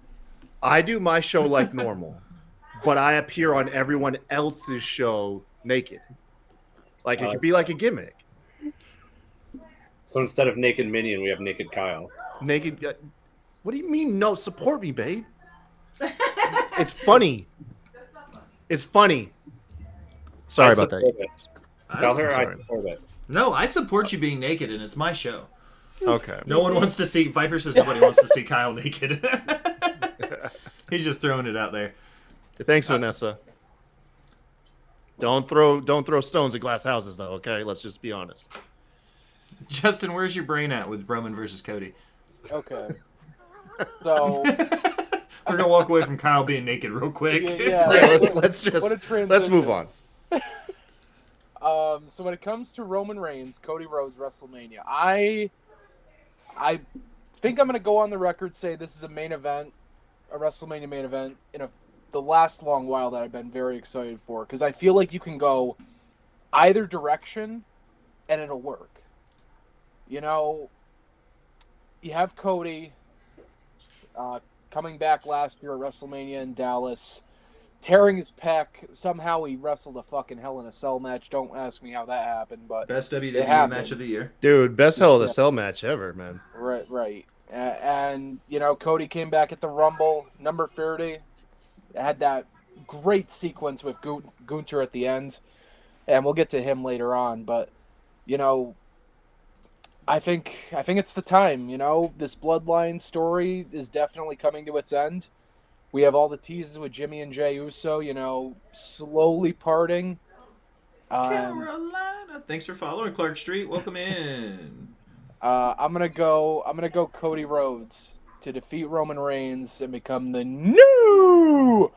I do my show like normal, but I appear on everyone else's show naked. Like it could be like a gimmick. So instead of Naked Minion, we have Naked Kyle. Naked. What do you mean? No, support me, babe. It's funny. It's funny. Sorry about that. Tell her I support it. No, I support you being naked, and it's my show. Okay. No one wants to see. Viper says nobody wants to see Kyle naked. He's just throwing it out there. Thanks, Vanessa. Don't throw stones at glass houses, though. Okay, let's just be honest. Justin, where's your brain at with Roman versus Cody? Okay. So We're gonna walk away from Kyle being naked real quick. yeah, Let's move on. So when it comes to Roman Reigns, Cody Rhodes, WrestleMania, I think I'm gonna go on the record say this is a WrestleMania main event in the last long while that I've been very excited for, because I feel like you can go either direction and it'll work. You know, you have Cody coming back last year at WrestleMania in Dallas, tearing his pec. Somehow he wrestled a fucking Hell in a Cell match. Don't ask me how that happened, but best WWE match of the year. Dude, best Hell in a Cell match ever, man. Right. And, you know, Cody came back at the Rumble, number 30. Had that great sequence with Gunther at the end. And we'll get to him later on. But, you know, I think it's the time. You know, this Bloodline story is definitely coming to its end. We have all the teases with Jimmy and Jey Uso, you know, slowly parting. Carolina. Thanks for following, Clark Street. Welcome in. I'm gonna go Cody Rhodes to defeat Roman Reigns and become the new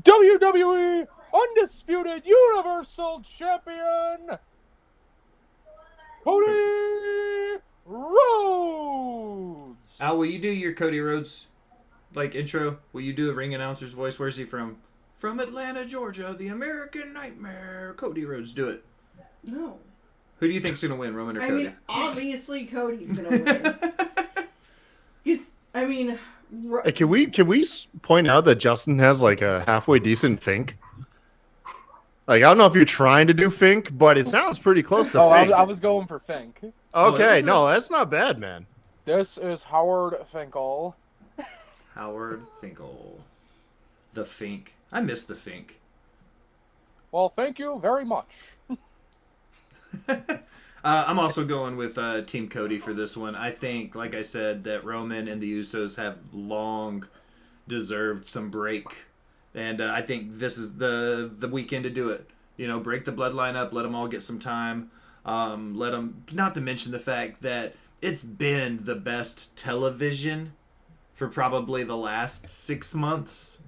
WWE Undisputed Universal Champion, Cody Rhodes. Al, will you do your Cody Rhodes intro? Will you do a ring announcer's voice? Where's he from? From Atlanta, Georgia, the American Nightmare. Cody Rhodes, do it. No. Who do you think's gonna win, Roman or Cody? I mean, obviously Cody's gonna win. Hey, can we point out that Justin has like a halfway decent Fink? Like, I don't know if you're trying to do Fink, but it sounds pretty close to Fink. I was going for Fink. Okay, no, that's not bad, man. This is Howard Finkel. Howard Finkel. The Fink. I miss the Fink. Well, thank you very much. I'm also going with Team Cody for this one. I think, like I said, that Roman and the Usos have long deserved some break. And I think this is the weekend to do it. You know, break the bloodline up, let them all get some time. Let them, not to mention the fact that it's been the best television for probably the last 6 months.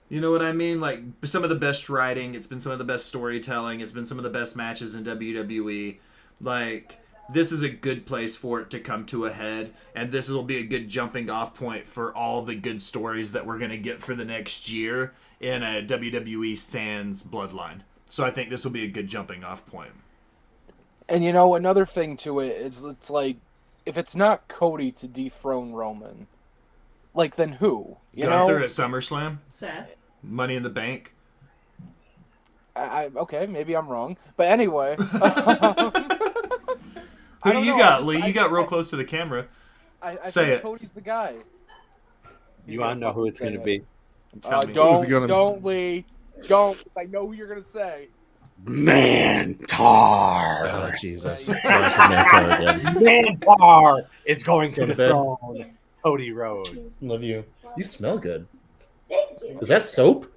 You know what I mean? Like, some of the best writing, it's been some of the best storytelling, it's been some of the best matches in WWE. Like, this is a good place for it to come to a head, and this will be a good jumping off point for all the good stories that we're going to get for the next year in a WWE sans bloodline. So I think this will be a good jumping off point. And, you know, another thing to it is, it's like, if it's not Cody to dethrone Roman, like, then who? You know? Gunther at SummerSlam? Seth. Money in the Bank? Okay, maybe I'm wrong. But anyway. Who do you got, Lee? You got real close to the camera. I Say think it. Cody's the guy. You want to know who it's going to be? Tell me. Don't, Lee. Don't. I know who you're going to say. Mantar. Oh, Jesus. Mantar is going to dethrone Cody Rhodes. Love you. You smell good. Thank you. Is that soap?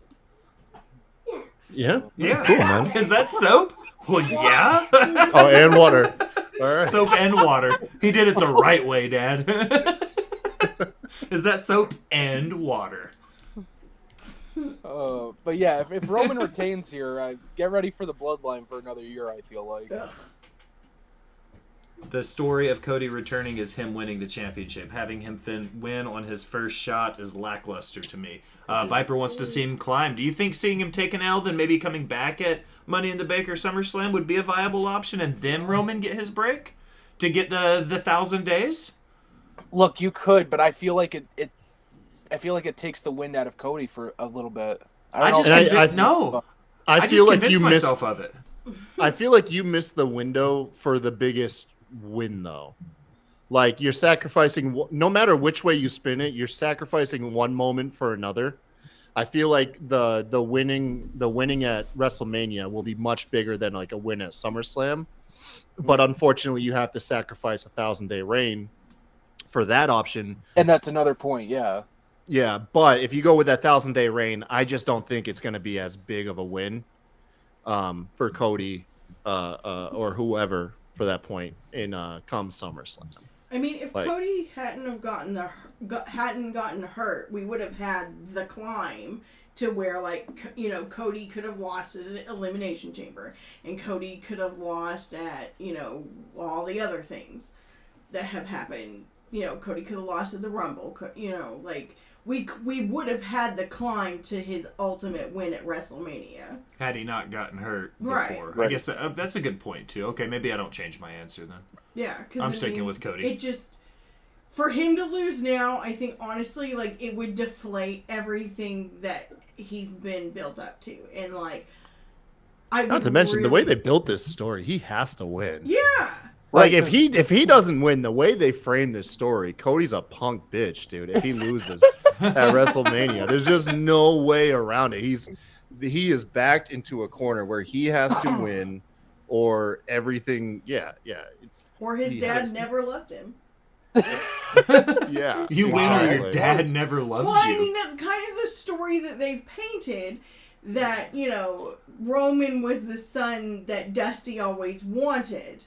Yeah. Yeah. Cool, man. Is that soap? Well, yeah. Oh, and water. All right. Soap and water. He did it the right way, Dad. Is that soap and water? But yeah, if Roman retains here, get ready for the bloodline for another year, I feel like. The story of Cody returning is him winning the championship. Having him win on his first shot is lackluster to me. Viper wants to see him climb. Do you think seeing him take an L, then maybe coming back at Money in the Bank or SummerSlam would be a viable option, and then Roman get his break to get the 1,000 days? Look, you could, but I feel like it takes the wind out of Cody for a little bit. I feel like you missed of it. I feel like you missed the window for the biggest win, though. Like, you're sacrificing, no matter which way you spin it, you're sacrificing one moment for another. I feel like the winning at WrestleMania will be much bigger than like a win at SummerSlam. But unfortunately, you have to sacrifice a 1,000-day reign for that option. And that's another point, yeah. Yeah, but if you go with that 1,000-day reign, I just don't think it's going to be as big of a win for Cody or whoever for that point in come SummerSlam. I mean, if Like- Cody hadn't gotten hurt, we would have had the climb to where, like, you know, Cody could have lost at an Elimination Chamber, and Cody could have lost at, you know, all the other things that have happened. You know, Cody could have lost at the Rumble. You know, like, we would have had the climb to his ultimate win at WrestleMania. Had he not gotten hurt Right. before. I Right. guess that's a good point, too. Okay, maybe I don't change my answer then. Yeah, because I'm sticking with Cody. It just, for him to lose now, I think honestly, like, it would deflate everything that he's been built up to, and like, Not to mention the way they built this story, he has to win. Yeah. Like Right. if he doesn't win, the way they frame this story, Cody's a punk bitch, dude. If he loses at WrestleMania, there's just no way around it. He is backed into a corner where he has to win, or everything. Yeah. Or his He dad has to. never loved him. Yeah. You win or your exactly. dad never loved Well, you. I mean, that's kind of the story that they've painted. That, you know, Roman was the son that Dusty always wanted.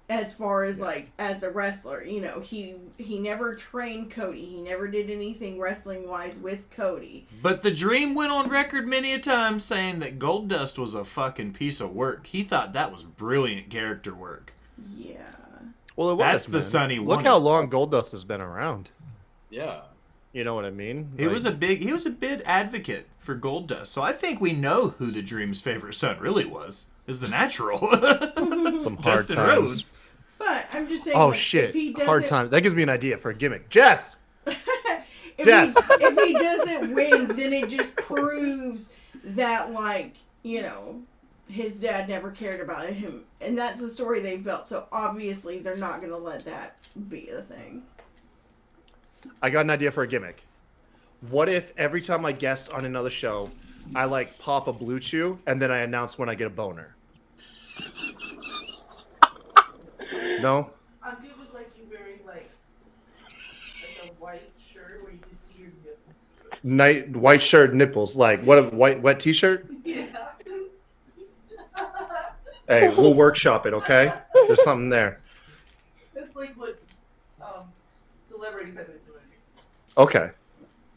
As far as, like, as a wrestler, you know, he never trained Cody. He never did anything wrestling-wise with Cody. But the Dream went on record many a time saying that Goldust was a fucking piece of work. He thought that was brilliant character work. Yeah. Well, it was. That's the man. son he Look wanted. how long Goldust has been around. Yeah. You know what I mean? He was a big advocate for Goldust. So I think we know who the Dream's favorite son really was. Is the natural. some hard Dustin times. Rhodes. But I'm just saying. Oh like, shit! If he doesn't, Hard times. That gives me an idea for a gimmick. Jess. if he doesn't win, then it just proves that, like, you know, his dad never cared about him, and that's the story they've built. So obviously, they're not going to let that be the thing. I got an idea for a gimmick. What if every time I guest on another show, I like pop a blue chew and then I announce when I get a boner? No? I'm good with like you wearing like a white shirt where you can see your nipples. White shirt, nipples. Like what? A wet t-shirt? Yeah. Hey, we'll workshop it. Okay. There's something there. That's like what celebrities have been doing. Okay.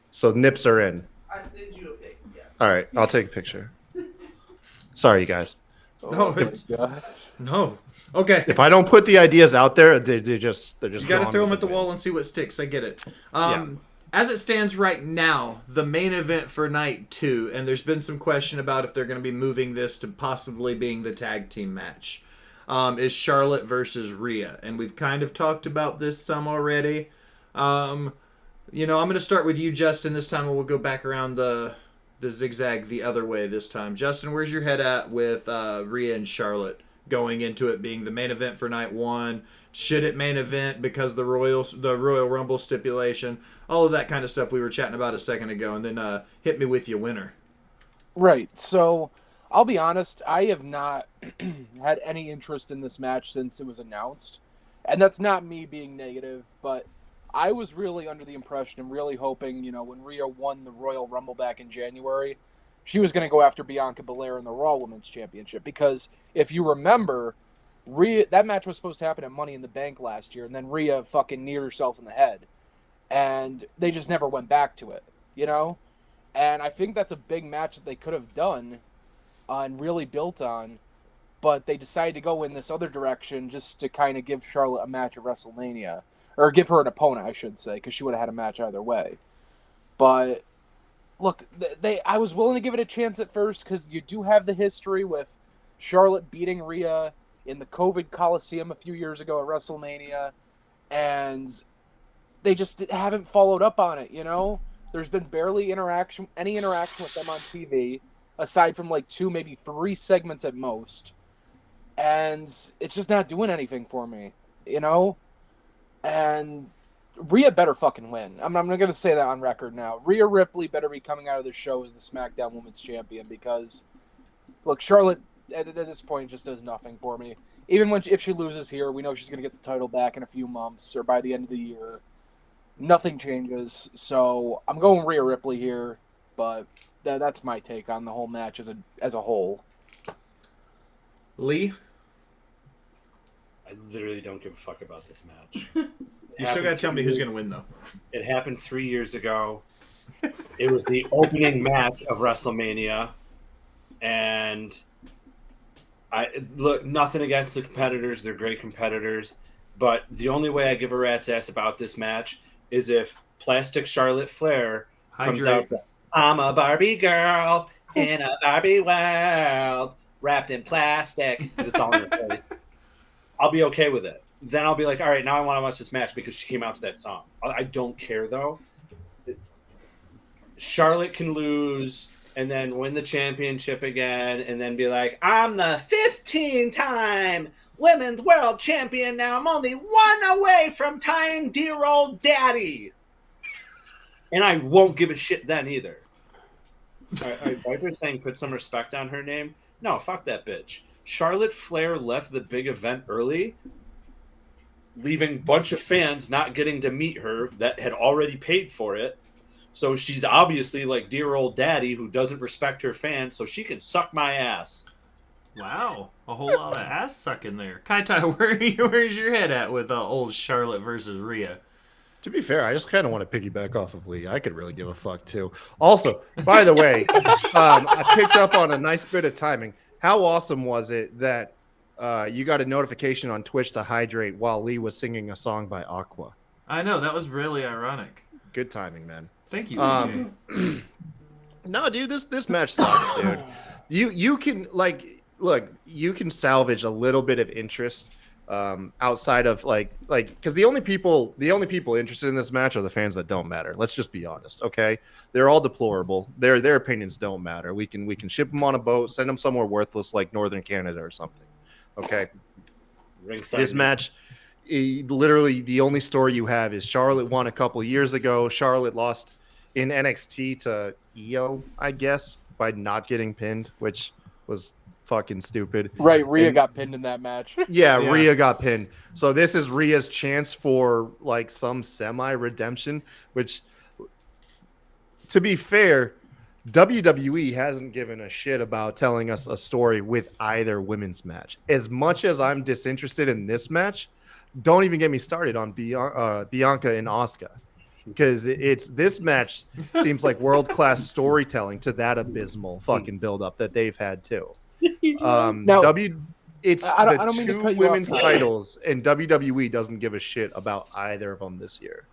So nips are in. I send you a pic. Yeah. All right. I'll take a picture. Sorry, you guys. No, my gosh. No. Okay. If I don't put the ideas out there, they're just. You got to gone throw them as at the a wall and see what sticks. I get it. Yeah. As it stands right now, the main event for night 2, and there's been some question about if they're going to be moving this to possibly being the tag team match, is Charlotte versus Rhea. And we've kind of talked about this some already. You know, I'm going to start with you, Justin, this time, and we'll go back around the zigzag the other way this time. Justin, where's your head at with Rhea and Charlotte going into it being the main event for night 1? Should it main event because the Royal Rumble stipulation? All of that kind of stuff we were chatting about a second ago, and then hit me with your winner. Right. So, I'll be honest. I have not had any interest in this match since it was announced, and that's not me being negative, but I was really under the impression and really hoping, you know, when Rhea won the Royal Rumble back in January, she was going to go after Bianca Belair in the Raw Women's Championship. Because if you remember, that match was supposed to happen at Money in the Bank last year, and then Rhea fucking kneed herself in the head. And they just never went back to it, you know? And I think that's a big match that they could have done and really built on, but they decided to go in this other direction just to kind of give Charlotte a match at WrestleMania. Or give her an opponent, I should say, because she would have had a match either way. But, look, I was willing to give it a chance at first because you do have the history with Charlotte beating Rhea in the COVID Coliseum a few years ago at WrestleMania, and they just haven't followed up on it, you know? There's been barely any interaction with them on TV, aside from like 2, maybe 3 segments at most. And it's just not doing anything for me, you know? And Rhea better fucking win. I'm going to say that on record now. Rhea Ripley better be coming out of the show as the SmackDown Women's Champion because, look, Charlotte at this point just does nothing for me. Even if she loses here, we know she's going to get the title back in a few months or by the end of the year. Nothing changes, so I'm going Rhea Ripley here, but that's my take on the whole match as a whole. Lee, I literally don't give a fuck about this match. you still got to tell me who's going to win, though. It happened 3 years ago. It was the opening match of WrestleMania, and I look, nothing against the competitors; they're great competitors. But the only way I give a rat's ass about this match is if Plastic Charlotte Flair comes out to, I'm a Barbie girl in a Barbie world, wrapped in plastic, because it's all in her face. I'll be okay with it. Then I'll be like, all right, now I want to watch this match because she came out to that song. I don't care, though. Charlotte can lose and then win the championship again and then be like, I'm the 15-time women's world champion now. I'm only one away from tying dear old daddy. And I won't give a shit then either. Are Viper saying put some respect on her name? No, fuck that bitch. Charlotte Flair left the big event early, leaving a bunch of fans not getting to meet her that had already paid for it. So she's obviously like dear old daddy who doesn't respect her fans, so she can suck my ass. Wow, a whole lot of ass sucking there. Kaitai, where's your head at with old Charlotte versus Rhea? To be fair, I just kind of want to piggyback off of Lee. I could really give a fuck too. Also, by the way, I picked up on a nice bit of timing. How awesome was it that you got a notification on Twitch to hydrate while Lee was singing a song by Aqua? I know, that was really ironic. Good timing, man. Thank you, AJ. No, dude, this match sucks, dude. You can look, you can salvage a little bit of interest outside of like because the only people interested in this match are the fans that don't matter. Let's just be honest, okay? They're all deplorable. Their opinions don't matter. We can ship them on a boat, send them somewhere worthless like Northern Canada or something. Okay. This match, literally the only story you have is Charlotte won a couple years ago. Charlotte lost in NXT to Io, I guess, by not getting pinned, which was fucking stupid. Right, Rhea got pinned in that match. Yeah, Rhea got pinned. So this is Rhea's chance for like some semi-redemption, which, to be fair, WWE hasn't given a shit about telling us a story with either women's match. As much as I'm disinterested in this match, don't even get me started on Bianca and Asuka, because this match seems like world-class storytelling to that abysmal fucking build-up that they've had too. Now, it's I don't the mean to two cut you women's off. titles, and WWE doesn't give a shit about either of them this year.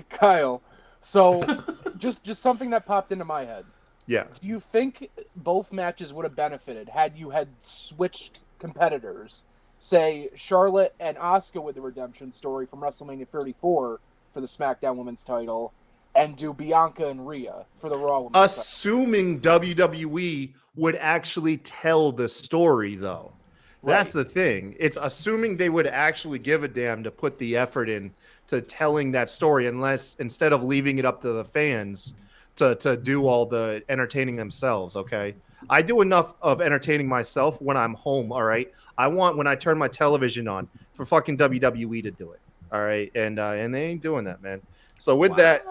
Kyle, so just something that popped into my head. Yeah. Do you think both matches would have benefited had you had switched competitors? Say Charlotte and Asuka with the redemption story from WrestleMania 34 for the SmackDown Women's title, and do Bianca and Rhea for the Raw Women's title. Assuming WWE would actually tell the story, though. Right. That's the thing. It's assuming they would actually give a damn to put the effort in to telling that story, instead of leaving it up to the fans to do all the entertaining themselves, okay? I do enough of entertaining myself when I'm home, all right? I want, when I turn my television on, for fucking WWE to do it, all right? And they ain't doing that, man. So with that,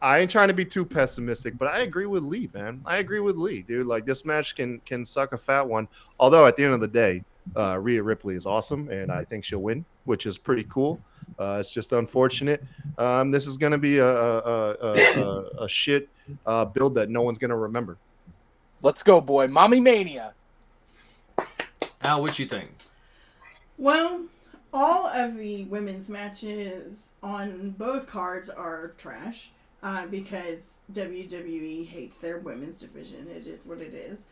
I ain't trying to be too pessimistic, but I agree with Lee, man. I agree with Lee, dude. Like, this match can suck a fat one. Although at the end of the day, Rhea Ripley is awesome, and I think she'll win, which is pretty cool. It's just unfortunate. This is going to be a shit build that no one's going to remember. Let's go, boy. Mommy Mania. Al, what you think? Well, all of the women's matches on both cards are trash because WWE hates their women's division. It is what it is.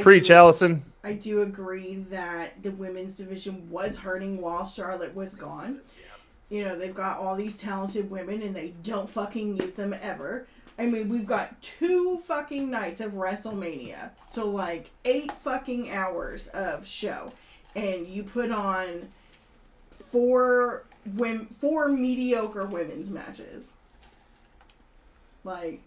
Preach, Allison. I do agree that the women's division was hurting while Charlotte was gone. You know, they've got all these talented women and they don't fucking use them ever. I mean, we've got 2 fucking nights of WrestleMania. So, like, 8 fucking hours of show. And you put on 4 mediocre women's matches. Like,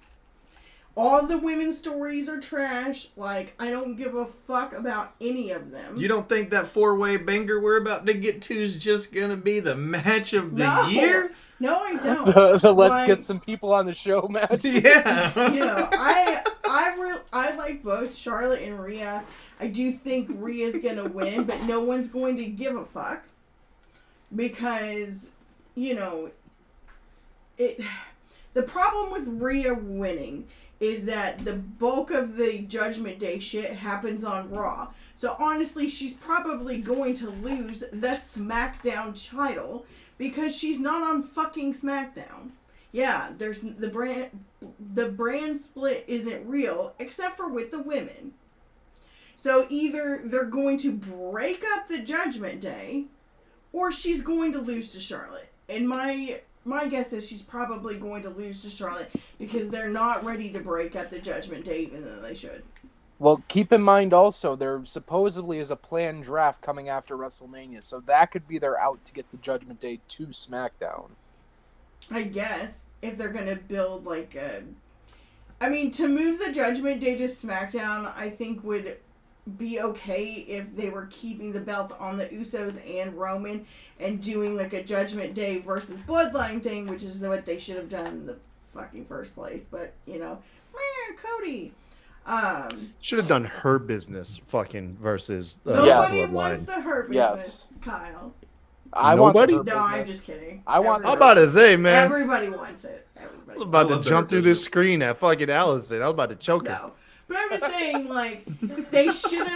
All the women's stories are trash. Like, I don't give a fuck about any of them. You don't think that 4-way banger we're about to get to is just gonna be the match of the year? No, I don't. The let's Like, get some people on the show match. Yeah. You know, I like both Charlotte and Rhea. I do think Rhea's gonna win, but no one's going to give a fuck because, you know, the problem with Rhea winning is that the bulk of the Judgment Day shit happens on Raw. So honestly, she's probably going to lose the SmackDown title because she's not on fucking SmackDown. Yeah, there's the brand split isn't real except for with the women. So either they're going to break up the Judgment Day or she's going to lose to Charlotte. And my guess is she's probably going to lose to Charlotte because they're not ready to break up the Judgment Day even though they should. Well, keep in mind also, there supposedly is a planned draft coming after WrestleMania, so that could be their out to get the Judgment Day to SmackDown. I guess, if they're going to build like a... I mean, to move the Judgment Day to SmackDown, I think would be okay if they were keeping the belt on the Usos and Roman and doing like a Judgment Day versus Bloodline thing, which is what they should have done in the fucking first place. But, you know, Cody... should have done her business fucking versus nobody Bloodline. wants the her business, Kyle. I Nobody? want the No, Her I'm business. just kidding. I want the I'm about to say, man. Everybody wants it. Everybody. I'm about to love jump their through this screen at fucking Allison. I was about to choke her. No. But I'm just saying, like, they should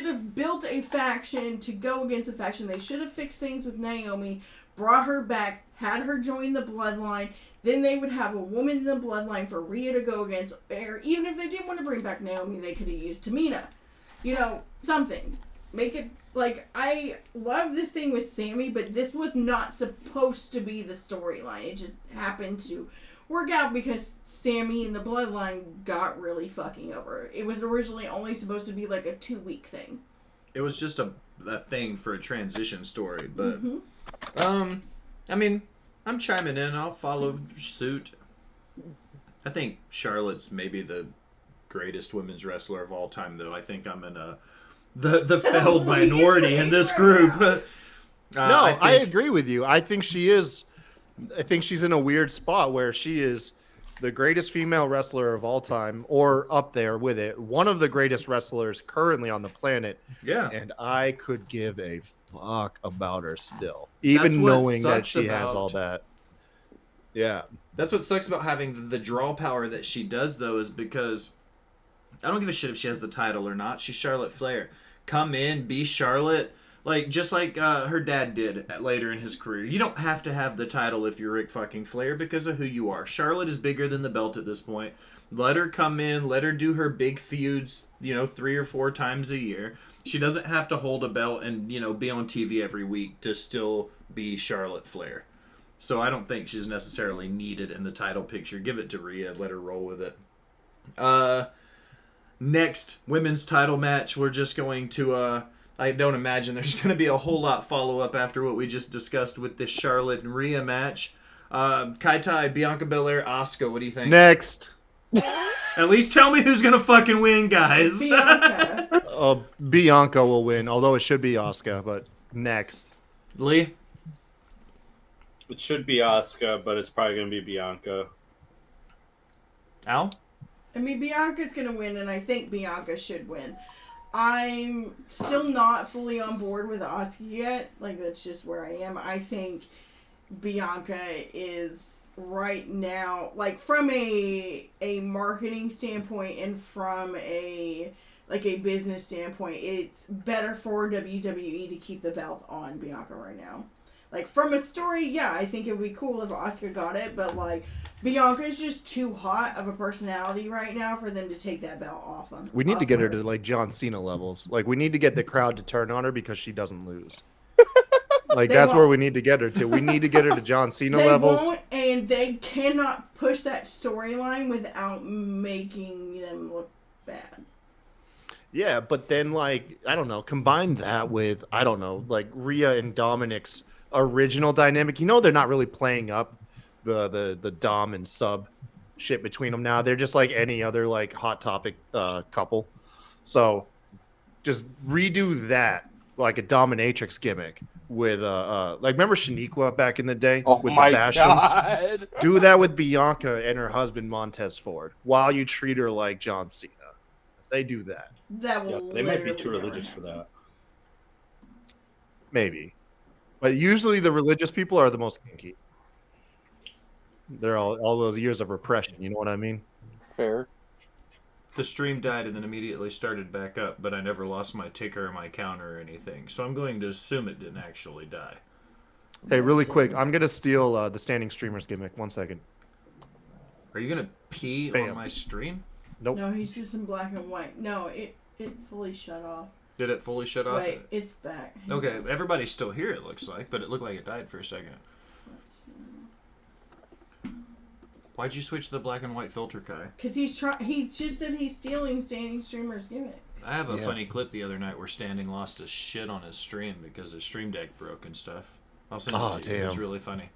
have built a faction to go against a faction. They should have fixed things with Naomi, brought her back, had her join the Bloodline. Then they would have a woman in the Bloodline for Rhea to go against. Or even if they didn't want to bring back Naomi, they could have used Tamina. You know, something. Make it, like, I love this thing with Sami, but this was not supposed to be the storyline. It just happened to work out because Sami and the Bloodline got really fucking over. It was originally only supposed to be like a 2-week thing. It was just a thing for a transition story, but Mm-hmm. I mean, I'm chiming in. I'll follow suit. I think Charlotte's maybe the greatest women's wrestler of all time, though. I think I'm in the failed minority in this group. No, I agree with you. I think she is. I think she's in a weird spot where she is the greatest female wrestler of all time, or up there with it. One of the greatest wrestlers currently on the planet. Yeah. And I could give a fuck about her still, That's even what knowing that sucks she has about- all that. Yeah. That's what sucks about having the draw power that she does, though, is because I don't give a shit if she has the title or not. She's Charlotte Flair. Come in, be Charlotte. Like, just like her dad did later in his career. You don't have to have the title if you're Ric fucking Flair because of who you are. Charlotte is bigger than the belt at this point. Let her come in. Let her do her big feuds, 3 or 4 times a year. She doesn't have to hold a belt and, be on TV every week to still be Charlotte Flair. So I don't think she's necessarily needed in the title picture. Give it to Rhea. Let her roll with it. Next women's title match, we're just going to... I don't imagine there's going to be a whole lot follow-up after what we just discussed with this Charlotte and Rhea match. Kai Tai, Bianca Belair, Asuka, what do you think? Next. At least tell me who's going to fucking win, guys. Bianca. Bianca will win, although it should be Asuka, but next. Lee? It should be Asuka, but it's probably going to be Bianca. Al? I mean, Bianca's going to win, and I think Bianca should win. I'm still not fully on board with Asuka yet. Like, that's just where I am. I think Bianca is right now, like, from a marketing standpoint and from a business standpoint, it's better for WWE to keep the belt on Bianca right now. Like, from a story, yeah, I think it would be cool if Asuka got it, but, like, Bianca's just too hot of a personality right now for them to take that belt off on. We need to get her to, like, John Cena levels. Like, we need to get the crowd to turn on her because she doesn't lose. Like, They that's won't. where we need to get her to. We need to get her to John Cena They levels. won't, and they cannot push that storyline without making them look bad. Yeah, but then, like, I don't know, combine that with, I don't know, like, Rhea and Dominic's original dynamic. They're not really playing up the Dom and sub shit between them now. They're just like any other like hot topic couple. So just redo that like a dominatrix gimmick with like remember Shaniqua back in the day Oh with my the Bastions? god! Do that with Bianca and her husband Montez Ford while you treat her like John Cena. They do that. That will They might be literally too never religious for happen. that. Maybe. But usually the religious people are the most kinky. They're all those years of repression, you know what I mean? Fair. The stream died and then immediately started back up, but I never lost my ticker or my counter or anything. So I'm going to assume it didn't actually die. Hey, really quick, I'm gonna steal the standing streamers gimmick. 1 second. Are you going to pee Bam. on my stream? Nope. No, he's just in black and white. No, it fully shut off. Did it fully shut off? Wait, it's back. Okay, everybody's still here, it looks like, but it looked like it died for a second. Why'd you switch to the black and white filter, Kai? Because he just said he's stealing Standing Streamer's gimmick. I have a funny clip the other night where Standing lost his shit on his stream because his stream deck broke and stuff. I'll send it to you. It was really funny.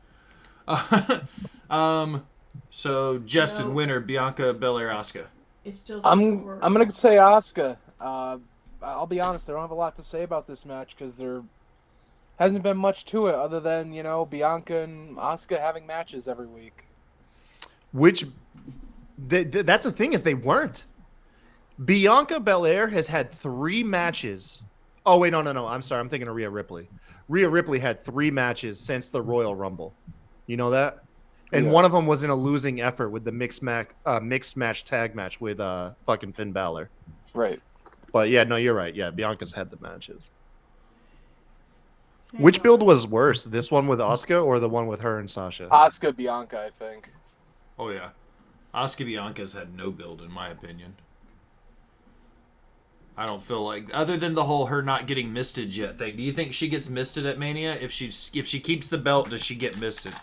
So Justin, winner, Bianca Belair, Asuka. It's still. I'm gonna say Asuka. I'll be honest, I don't have a lot to say about this match because there hasn't been much to it other than Bianca and Asuka having matches every week. Which that's the thing is they weren't. Bianca Belair has had 3 matches. Oh wait, no. I'm sorry, I'm thinking of Rhea Ripley. Rhea Ripley had 3 matches since the Royal Rumble. You know that? And one of them was in a losing effort with the mixed match tag match with fucking Finn Balor. Right. But yeah, no, you're right. Yeah, Bianca's had the matches. Which build was worse, this one with Asuka or the one with her and Sasha? Asuka Bianca, I think. Oh yeah, Asuka Bianca's had no build in my opinion. I don't feel like, other than the whole her not getting misted yet thing. Do you think she gets misted at Mania? If she keeps the belt, does she get misted?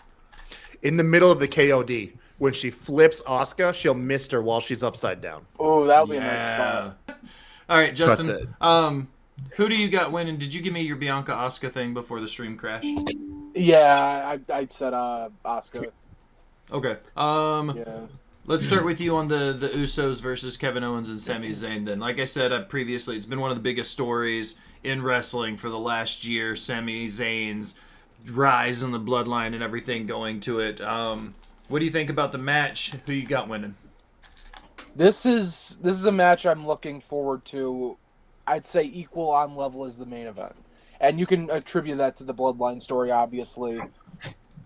In the middle of the KOD, when she flips Asuka, she'll mist her while she's upside down. Oh, that would be a nice spot. All right, Justin. Who do you got winning? Did you give me your Bianca Asuka thing before the stream crashed? Yeah, I said Asuka. Okay. Yeah. Let's start with you on the Usos versus Kevin Owens and Sami Zayn then. Like I said previously, it's been one of the biggest stories in wrestling for the last year. Sami Zayn's rise in the bloodline and everything going to it. What do you think about the match? Who you got winning? This is a match I'm looking forward to. I'd say equal on level as the main event. And you can attribute that to the bloodline story, obviously.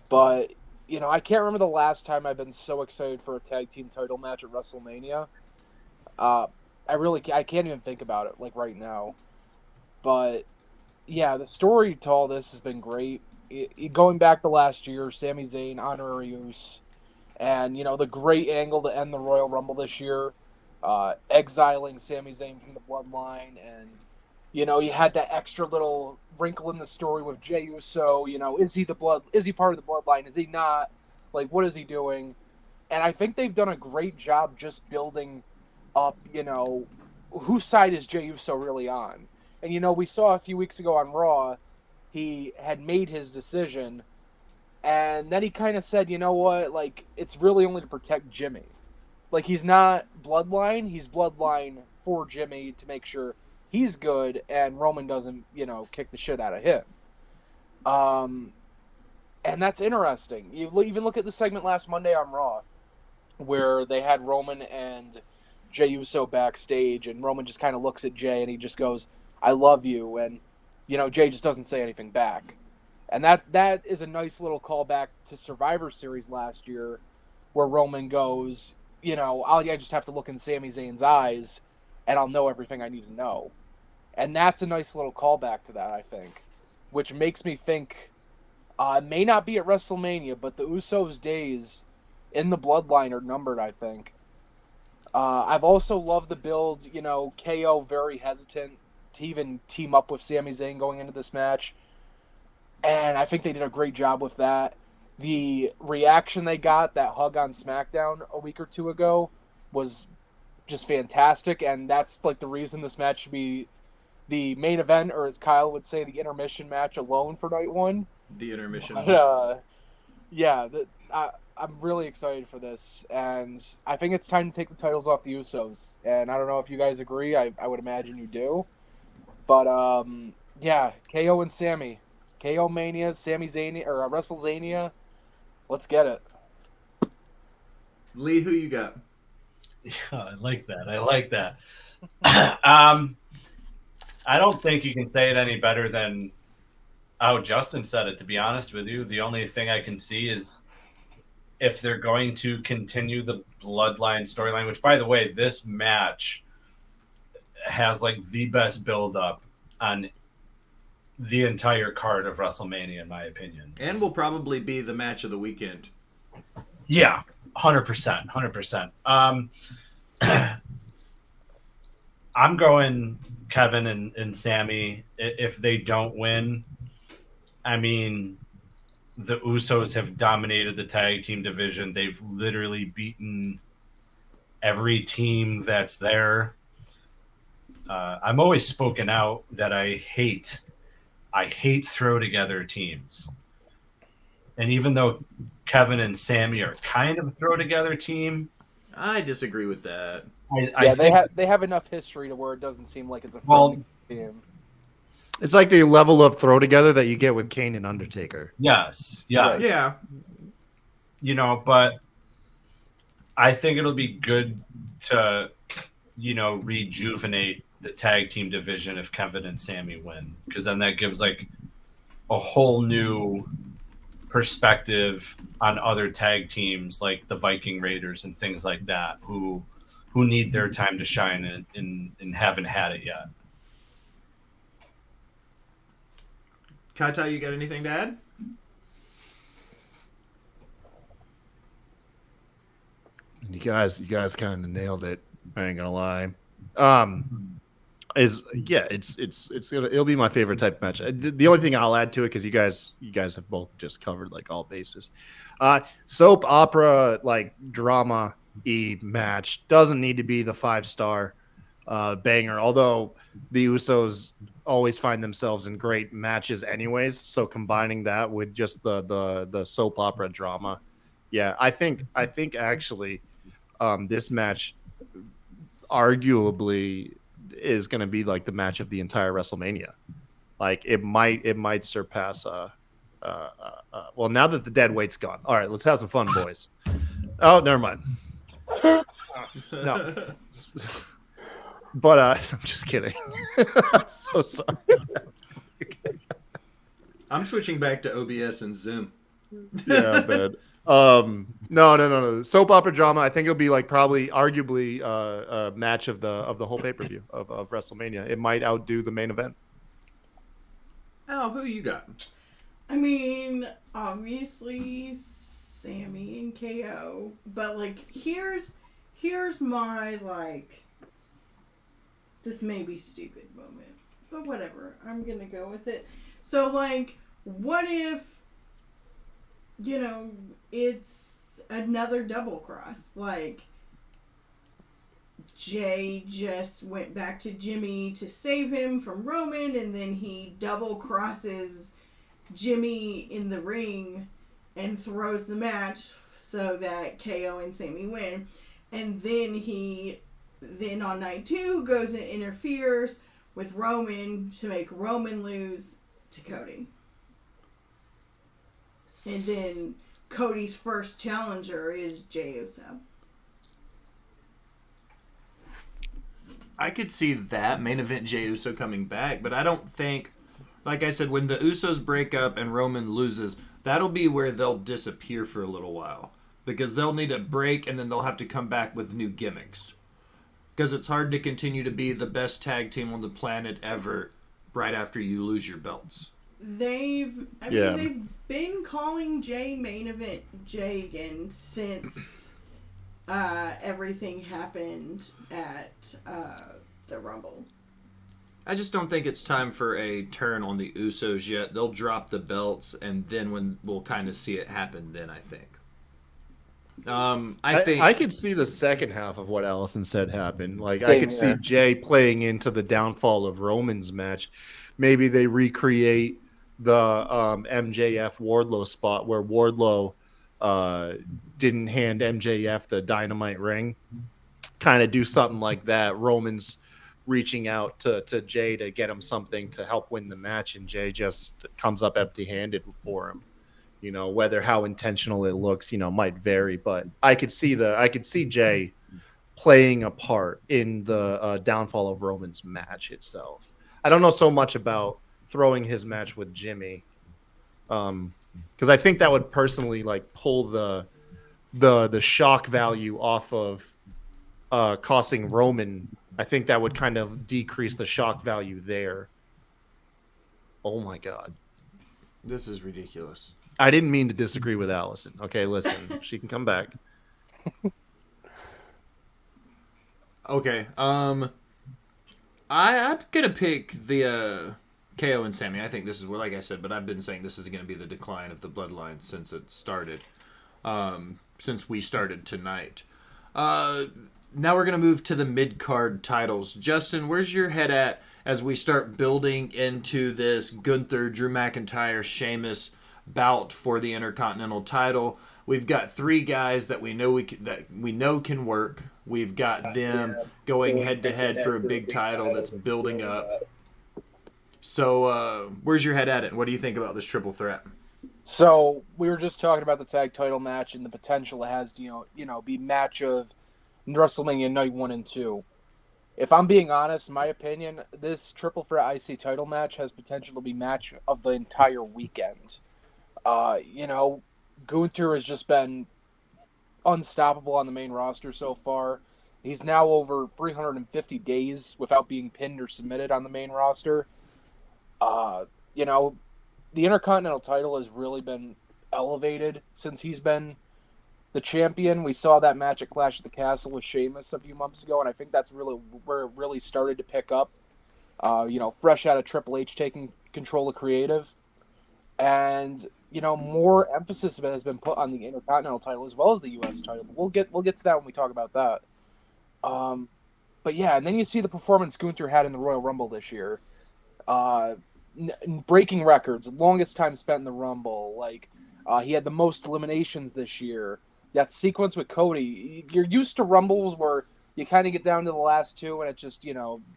But, I can't remember the last time I've been so excited for a tag team title match at WrestleMania. I can't even think about it, like, right now. But, yeah, the story to all this has been great. Going back to last year, Sami Zayn, honorary use. And, the great angle to end the Royal Rumble this year. Exiling Sami Zayn from the bloodline, and you had that extra little wrinkle in the story with Jey Uso. Is he part of the bloodline? Is he not? Like, what is he doing? And I think they've done a great job just building up. Whose side is Jey Uso really on? And we saw a few weeks ago on Raw, he had made his decision, and then he kind of said, you know what? Like, it's really only to protect Jimmy. Like, he's not bloodline. He's bloodline for Jimmy to make sure he's good and Roman doesn't, kick the shit out of him. And that's interesting. You even look at the segment last Monday on Raw where they had Roman and Jey Uso backstage, and Roman just kind of looks at Jey and he just goes, I love you. And, Jey just doesn't say anything back. And that is a nice little callback to Survivor Series last year where Roman goes, I just have to look in Sami Zayn's eyes and I'll know everything I need to know. And that's a nice little callback to that, I think. Which makes me think, it may not be at WrestleMania, but the Usos' days in the bloodline are numbered, I think. I've also loved the build, KO very hesitant to even team up with Sami Zayn going into this match. And I think they did a great job with that. The reaction they got, that hug on SmackDown a week or two ago, was just fantastic, and that's like the reason this match should be the main event, or as Kyle would say, the intermission match alone for night one. The intermission. But, I'm really excited for this, and I think it's time to take the titles off the Usos. And I don't know if you guys agree. I would imagine you do. But yeah, KO and Sami, KO Mania, Sami Zayn or WrestleZania. Let's get it. Lee, who you got? Yeah, I like that. I don't think you can say it any better than how Justin said it, to be honest with you. The only thing I can see is if they're going to continue the bloodline storyline, which, by the way, this match has like the best build-up on the entire card of WrestleMania, in my opinion. And will probably be the match of the weekend. Yeah, 100%. I'm going Kevin and Sami. If they don't win, I mean, the Usos have dominated the tag team division. They've literally beaten every team that's there. I'm always spoken out that I hate throw together teams. And even though Kevin and Sami are kind of a throw together team, I disagree with that. I think they have enough history to where it doesn't seem like it's a friendly team. It's like the level of throw together that you get with Kane and Undertaker. Yes. Right. Yeah. But I think it'll be good to, rejuvenate the tag team division if Kevin and Sami win, because then that gives like a whole new perspective on other tag teams like the Viking Raiders and things like that who need their time to shine and haven't had it yet. Kata, you got anything to add? You guys kind of nailed it. I ain't gonna lie. It'll be my favorite type of match. The only thing I'll add to it, because you guys have both just covered like all bases. Soap opera like drama match doesn't need to be the 5-star banger. Although the Usos always find themselves in great matches anyways, so combining that with just the soap opera drama, yeah, I think actually this match arguably is going to be like the match of the entire WrestleMania. Like it might surpass well, now that the dead weight's gone. All right, let's have some fun, boys. Oh, never mind. No. But I'm just kidding. I'm so sorry. I'm switching back to OBS and Zoom. Yeah, bad. No. Soap opera drama. I think it'll be like probably arguably a match of the whole pay-per-view of WrestleMania. It might outdo the main event. Oh, who you got? I mean, obviously Sami and KO, but like here's my like this may be stupid moment, but whatever. I'm gonna go with it. So like, what if it's another double cross? Like Jay just went back to Jimmy to save him from Roman, and then he double crosses Jimmy in the ring and throws the match so that KO and Sami win. And then on night 2 goes and interferes with Roman to make Roman lose to Cody. And then Cody's first challenger is Jey Uso. I could see that main event Jey Uso coming back, but I don't think, like I said, when the Usos break up and Roman loses, that'll be where they'll disappear for a little while, because they'll need a break and then they'll have to come back with new gimmicks, because it's hard to continue to be the best tag team on the planet ever right after you lose your belts. They've been calling Jay main event Jay again since everything happened at the Rumble. I just don't think it's time for a turn on the Usos yet. They'll drop the belts, and then when we'll kind of see it happen, then I think. I could see the second half of what Allison said happen. Like I could see Jay playing into the downfall of Roman's match. Maybe they recreate the MJF Wardlow spot where Wardlow didn't hand MJF the Dynamite ring. Kind of do something like that. Roman's reaching out to Jay to get him something to help win the match, and Jay just comes up empty-handed for him. You know, whether how intentional it looks, might vary, but I could see Jay playing a part in the downfall of Roman's match itself. I don't know so much about throwing his match with Jimmy, because I think that would personally like pull the shock value off of costing Roman. I think that would kind of decrease the shock value there. Oh my God. This is ridiculous. I didn't mean to disagree with Allison. Okay, listen, she can come back. Okay. I'm gonna pick the KO and Sami. I think this is where, like I said, but I've been saying this is gonna be the decline of the bloodline since it started. Since we started tonight. Now we're gonna move to the mid-card titles. Justin, where's your head at as we start building into this Gunther, Drew McIntyre, Sheamus bout for the Intercontinental title? We've got three guys that we know can work. We've got them going head to head for a big title that's building up. So, where's your head at it? What do you think about this triple threat? So we were just talking about the tag title match and the potential it has to, be match of WrestleMania Night 1 and 2. If I'm being honest, my opinion, this triple threat IC title match has potential to be match of the entire weekend. Gunther has just been unstoppable on the main roster so far. He's now over 350 days without being pinned or submitted on the main roster. The Intercontinental title has really been elevated since he's been the champion. We saw that match at Clash at the Castle with Sheamus a few months ago, and I think that's really where it really started to pick up. Fresh out of Triple H taking control of creative. And, more emphasis has been put on the Intercontinental title as well as the U.S. title. We'll get to that when we talk about that. But yeah, and then you see the performance Gunther had in the Royal Rumble this year. Breaking records, longest time spent in the Rumble. He had the most eliminations this year. That sequence with Cody, you're used to Rumbles where you kind of get down to the last two and it's just,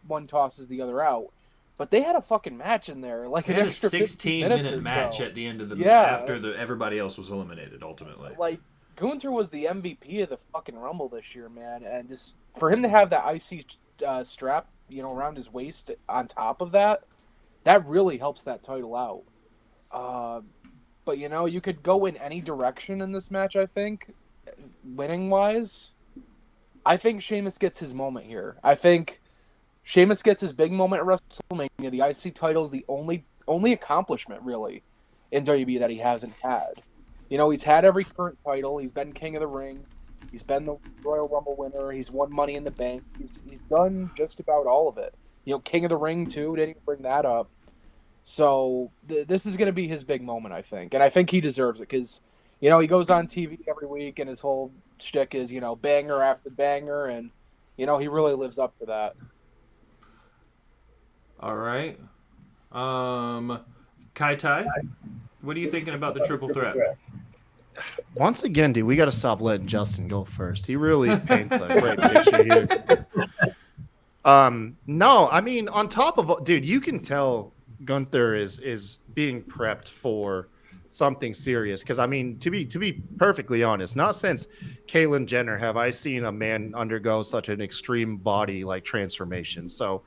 one tosses the other out. But they had a fucking match in there, like an extra 16-minute match so. at the end of the after everybody else was eliminated. Ultimately, Gunther was the MVP of the fucking Rumble this year, man, and just for him to have that IC strap, around his waist on top of that really helps that title out. But you could go in any direction in this match. I think, winning wise, I think Sheamus gets his moment here. I think Sheamus gets his big moment at WrestleMania. The IC title is the only accomplishment, really, in WWE that he hasn't had. He's had every current title. He's been King of the Ring. He's been the Royal Rumble winner. He's won Money in the Bank. He's done just about all of it. King of the Ring, too. Didn't even bring that up. So this is going to be his big moment, I think. And I think he deserves it because, he goes on TV every week and his whole shtick is, banger after banger. And, he really lives up to that. All right. Kai Tai, what are you thinking about the triple threat? Once again, dude, we got to stop letting Justin go first. He really paints a great picture here. No, I mean, on top of, dude, you can tell Gunther is being prepped for something serious. Because I mean, to be perfectly honest, not since Caitlyn Jenner have I seen a man undergo such an extreme body transformation. So,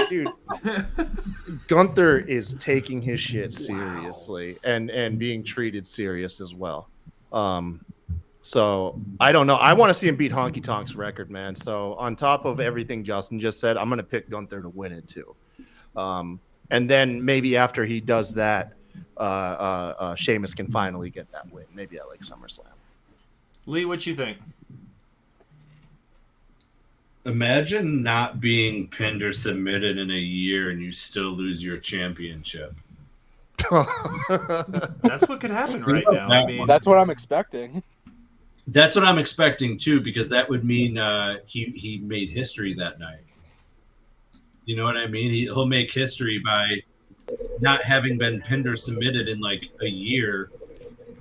dude, Gunther is taking his shit seriously and being treated serious as well. So I don't know. I want to see him beat Honky Tonk's record, man. So on top of everything Justin just said, I'm going to pick Gunther to win it too. And then maybe after he does that, Sheamus can finally get that win. Maybe at SummerSlam. Lee, what you think? Imagine not being pinned or submitted in a year and you still lose your championship. That's what could happen right now. I mean, that's what I'm expecting. That's what I'm expecting too, because that would mean he made history that night. You know what I mean? He'll make history by not having been pinned or submitted in a year,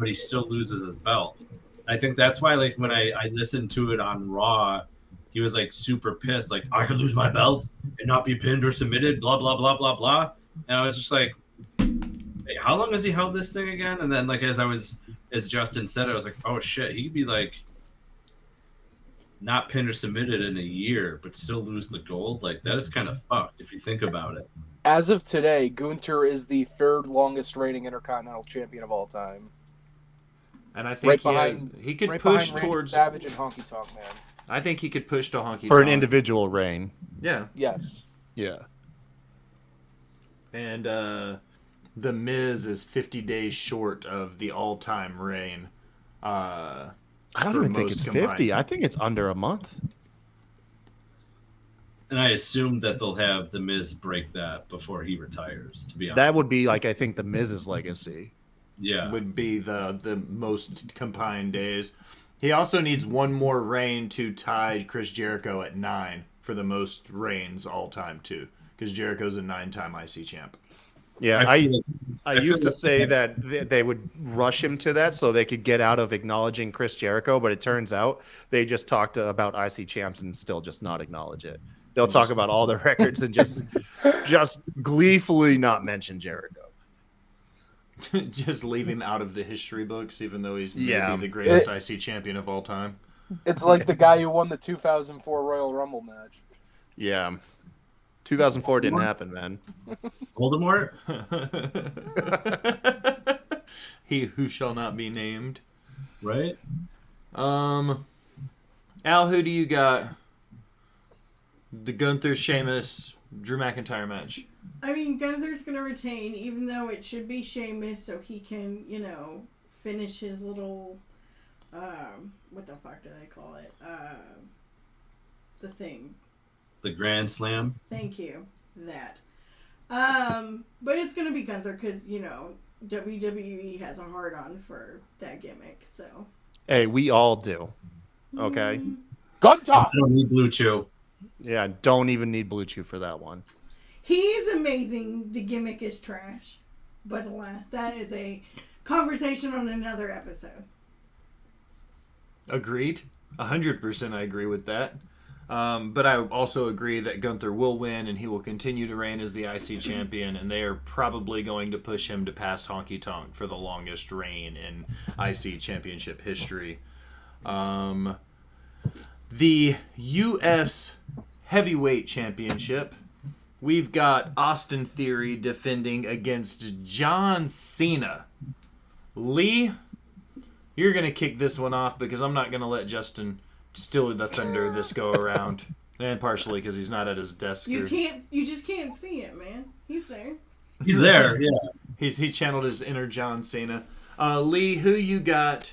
but he still loses his belt. I think that's why, like, when I listened to it on Raw, he was like super pissed, like, I could lose my belt and not be pinned or submitted, blah blah blah blah blah. And I was just like, hey, how long has he held this thing again? And then, like, as Justin said, I was like, oh shit, he could be like not pinned or submitted in a year, but still lose the gold. Like, that is kind of fucked if you think about it. As of today, Gunther is the third longest reigning Intercontinental Champion of all time. And I think he could push behind Randy towards Savage and Honky Tonk Man. I think he could push to Honky For Tonk. an individual reign. Yeah. Yes. Yeah. And The Miz is 50 days short of the all-time reign. I don't even think it's 50. I think it's under a month. And I assume that they'll have The Miz break that before he retires, to be honest. That would be like, I think, the Miz's legacy. Yeah. Would be the most combined days. He also needs one more reign to tie Chris Jericho at 9 for the most reigns all time too, because Jericho's a 9-time IC champ. Yeah, I used to say that they would rush him to that so they could get out of acknowledging Chris Jericho, but it turns out they just talked about IC champs and still just not acknowledge it. They'll talk about all the records and just gleefully not mention Jericho. Just leave him out of the history books, even though he's maybe the greatest IC champion of all time. It's like the guy who won the 2004 Royal Rumble match. Yeah. 2004 didn't happen, man. Voldemort? He who shall not be named. Right? Al, who do you got? The Gunther, Sheamus, Drew McIntyre match. I mean, Gunther's going to retain, even though it should be Sheamus, so he can, finish his little, what the fuck do they call it? The thing. The Grand Slam? Thank you. That. But it's going to be Gunther because, WWE has a hard-on for that gimmick, so. Hey, we all do. Okay? Gunther! I don't need Blue Chew. Yeah, don't even need Blue Chew for that one. He's amazing. The gimmick is trash. But alas, that is a conversation on another episode. Agreed. 100% I agree with that. But I also agree that Gunther will win and he will continue to reign as the IC champion, and they are probably going to push him to pass Honky Tonk for the longest reign in IC championship history. The U.S. Heavyweight Championship, we've got Austin Theory defending against John Cena. Lee, you're going to kick this one off because I'm not going to let Justin steal the thunder this go around. And partially because he's not at his desk. You just can't see it, man. He's there. He's there, yeah. He channeled his inner John Cena. Lee, who you got?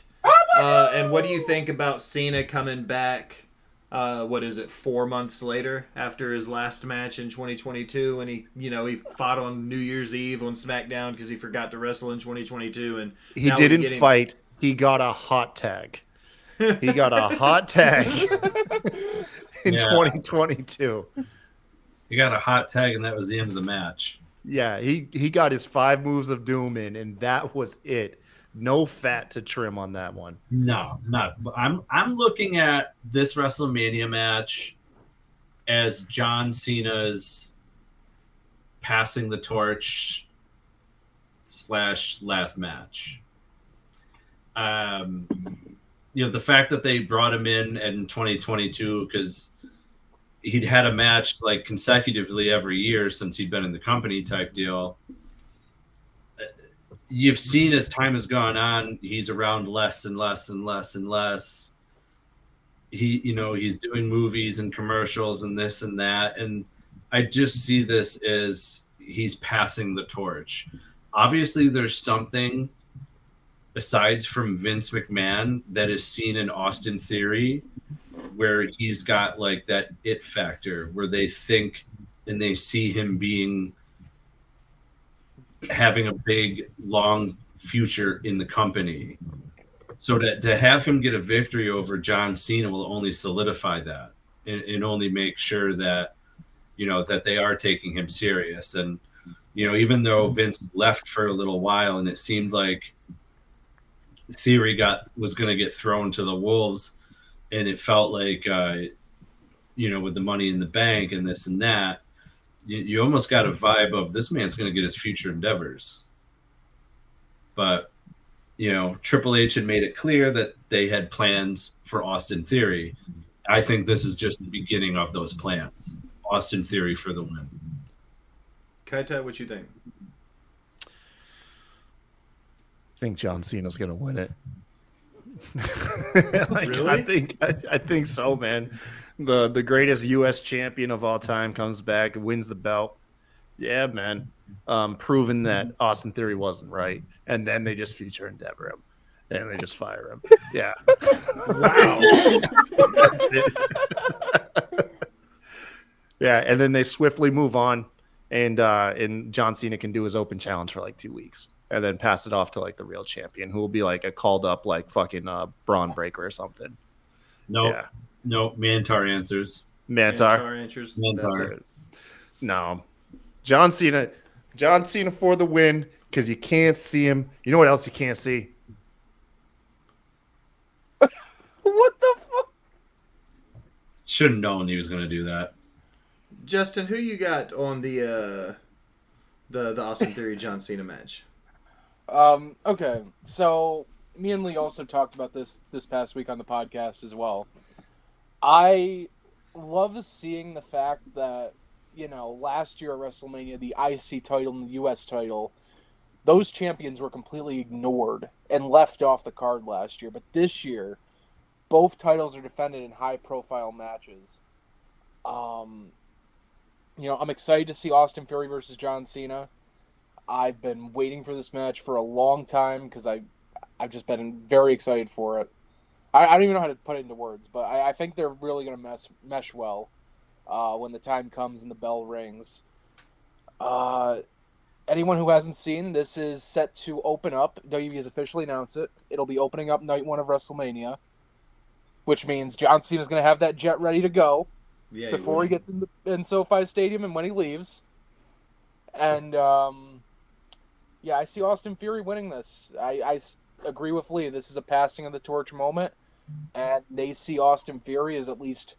And what do you think about Cena coming back? 4 months later after his last match in 2022, when he fought on New Year's Eve on SmackDown because he forgot to wrestle in 2022, and he didn't fight. He got a hot tag. He got a hot tag in 2022. He got a hot tag, and that was the end of the match. Yeah, he got his 5 moves of doom in, and that was it. No fat to trim on that one. No, not. I'm looking at this WrestleMania match as John Cena's passing the torch / last match. The fact that they brought him in 2022 because he'd had a match like consecutively every year since he'd been in the company type deal. You've seen as time has gone on, he's around less and less and less and less. He's doing movies and commercials and this and that. And I just see this as he's passing the torch. Obviously, there's something aside from Vince McMahon that is seen in Austin Theory where he's got like that it factor where they think and they see him having a big, long future in the company. So to have him get a victory over John Cena will only solidify that and only make sure that, that they are taking him serious. And, even though Vince left for a little while and it seemed like Theory was going to get thrown to the wolves, and it felt like with the Money in the Bank and this and that, you almost got a vibe of this man's going to get his future endeavors. But Triple H had made it clear that they had plans for Austin Theory. I think this is just the beginning of those plans. Austin Theory for the win. Kaita, what you think? I think John Cena's gonna win it. Really? I think so, man. The greatest U.S. champion of all time comes back and wins the belt. Yeah, man. Proving that Austin Theory wasn't right, and then they just future endeavor him, and they just fire him. Yeah. Wow. That's it. Yeah, and then they swiftly move on, and John Cena can do his open challenge for like 2 weeks, and then pass it off to like the real champion, who will be like a called up like fucking Braun Breaker or something. No, Yeah. no, Mantar answers. Mantar. Answers. Mantar. No, John Cena for the win, because you can't see him. You know what else you can't see? What the fuck? Should have known he was going to do that. Justin, who you got on the Austin Theory John Cena match? Okay, so me and Lee also talked about this past week on the podcast as well. I love seeing the fact that, last year at WrestleMania, the IC title and the US title, those champions were completely ignored and left off the card last year. But this year, both titles are defended in high-profile matches. I'm excited to see Austin Theory versus John Cena. I've been waiting for this match for a long time because I've just been very excited for it. I don't even know how to put it into words, but I think they're really going to mesh well when the time comes and the bell rings. Anyone who hasn't seen, this is set to open up. WWE has officially announced it. It'll be opening up night 1 of WrestleMania, which means John Cena's going to have that jet ready to go before he gets in SoFi Stadium and when he leaves. And, I see Austin Theory winning this. I agree with Lee. This is a passing of the torch moment, and they see Austin Theory as at least,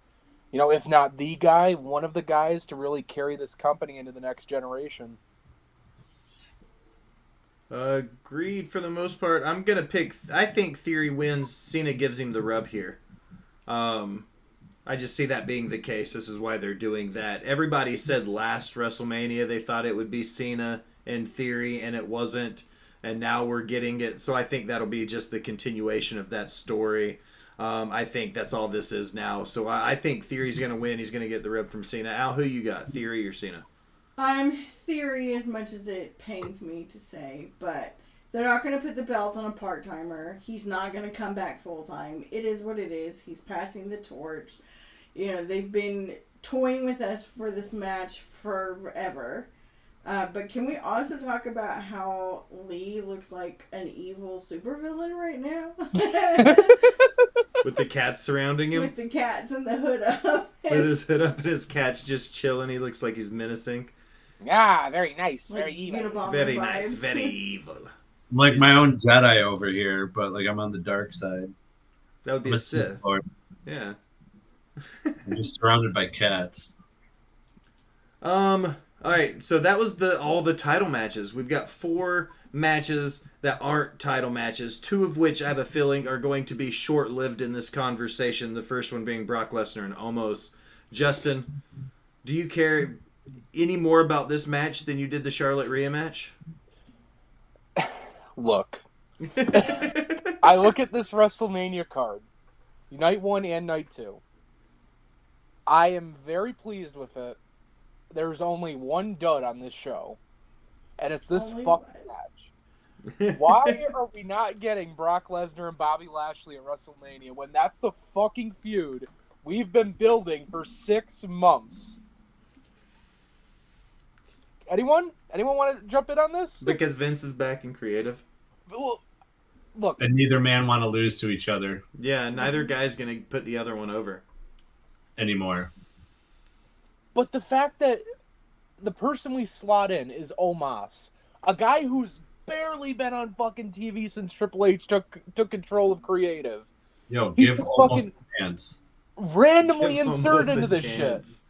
if not the guy, one of the guys to really carry this company into the next generation. Agreed for the most part. I'm going to pick... I think Theory wins. Cena gives him the rub here. I just see that being the case. This is why they're doing that. Everybody said last WrestleMania they thought it would be Cena and Theory, and it wasn't. And now we're getting it. So I think that'll be just the continuation of that story. I think that's all this is now. So I think Theory's going to win. He's going to get the rub from Cena. Al, who you got? Theory or Cena? I'm Theory, as much as it pains me to say, but they're not going to put the belt on a part-timer. He's not going to come back full-time. It is what it is. He's passing the torch. They've been toying with us for this match forever. But can we also talk about how Lee looks like an evil supervillain right now? With the cats surrounding him? With the cats and the hood up. With his hood up and his cat's just chilling. He looks like he's menacing. Ah, very nice, Like very evil. Unabomber Very vibes. nice, very evil. I'm like my own Jedi over here, but like I'm on the dark side. That would be I'm a a Sith Sith. Lord. Yeah. I'm just surrounded by cats. All right, so that was all the title matches. We've got 4 matches that aren't title matches, 2 of which I have a feeling are going to be short-lived in this conversation. The first one being Brock Lesnar and Omos. Justin, do you care any more about this match than you did the Charlotte Rhea match? Look. I look at this WrestleMania card, night 1 and night 2. I am very pleased with it. There's only one dud on this show, and it's this Only fucking match. Why are we not getting Brock Lesnar and Bobby Lashley at WrestleMania when that's the fucking feud we've been building for 6 months? Anyone want to jump in on this? Because Vince is back in creative. Look. And neither man want to lose to each other Yeah, neither guy's going to put the other one over. anymore. But the fact that the person we slot in is Omos, a guy who's barely been on fucking TV since Triple H took control of creative. Yo, He's give just almost fucking a chance. randomly Give inserted almost into a this shit. chance.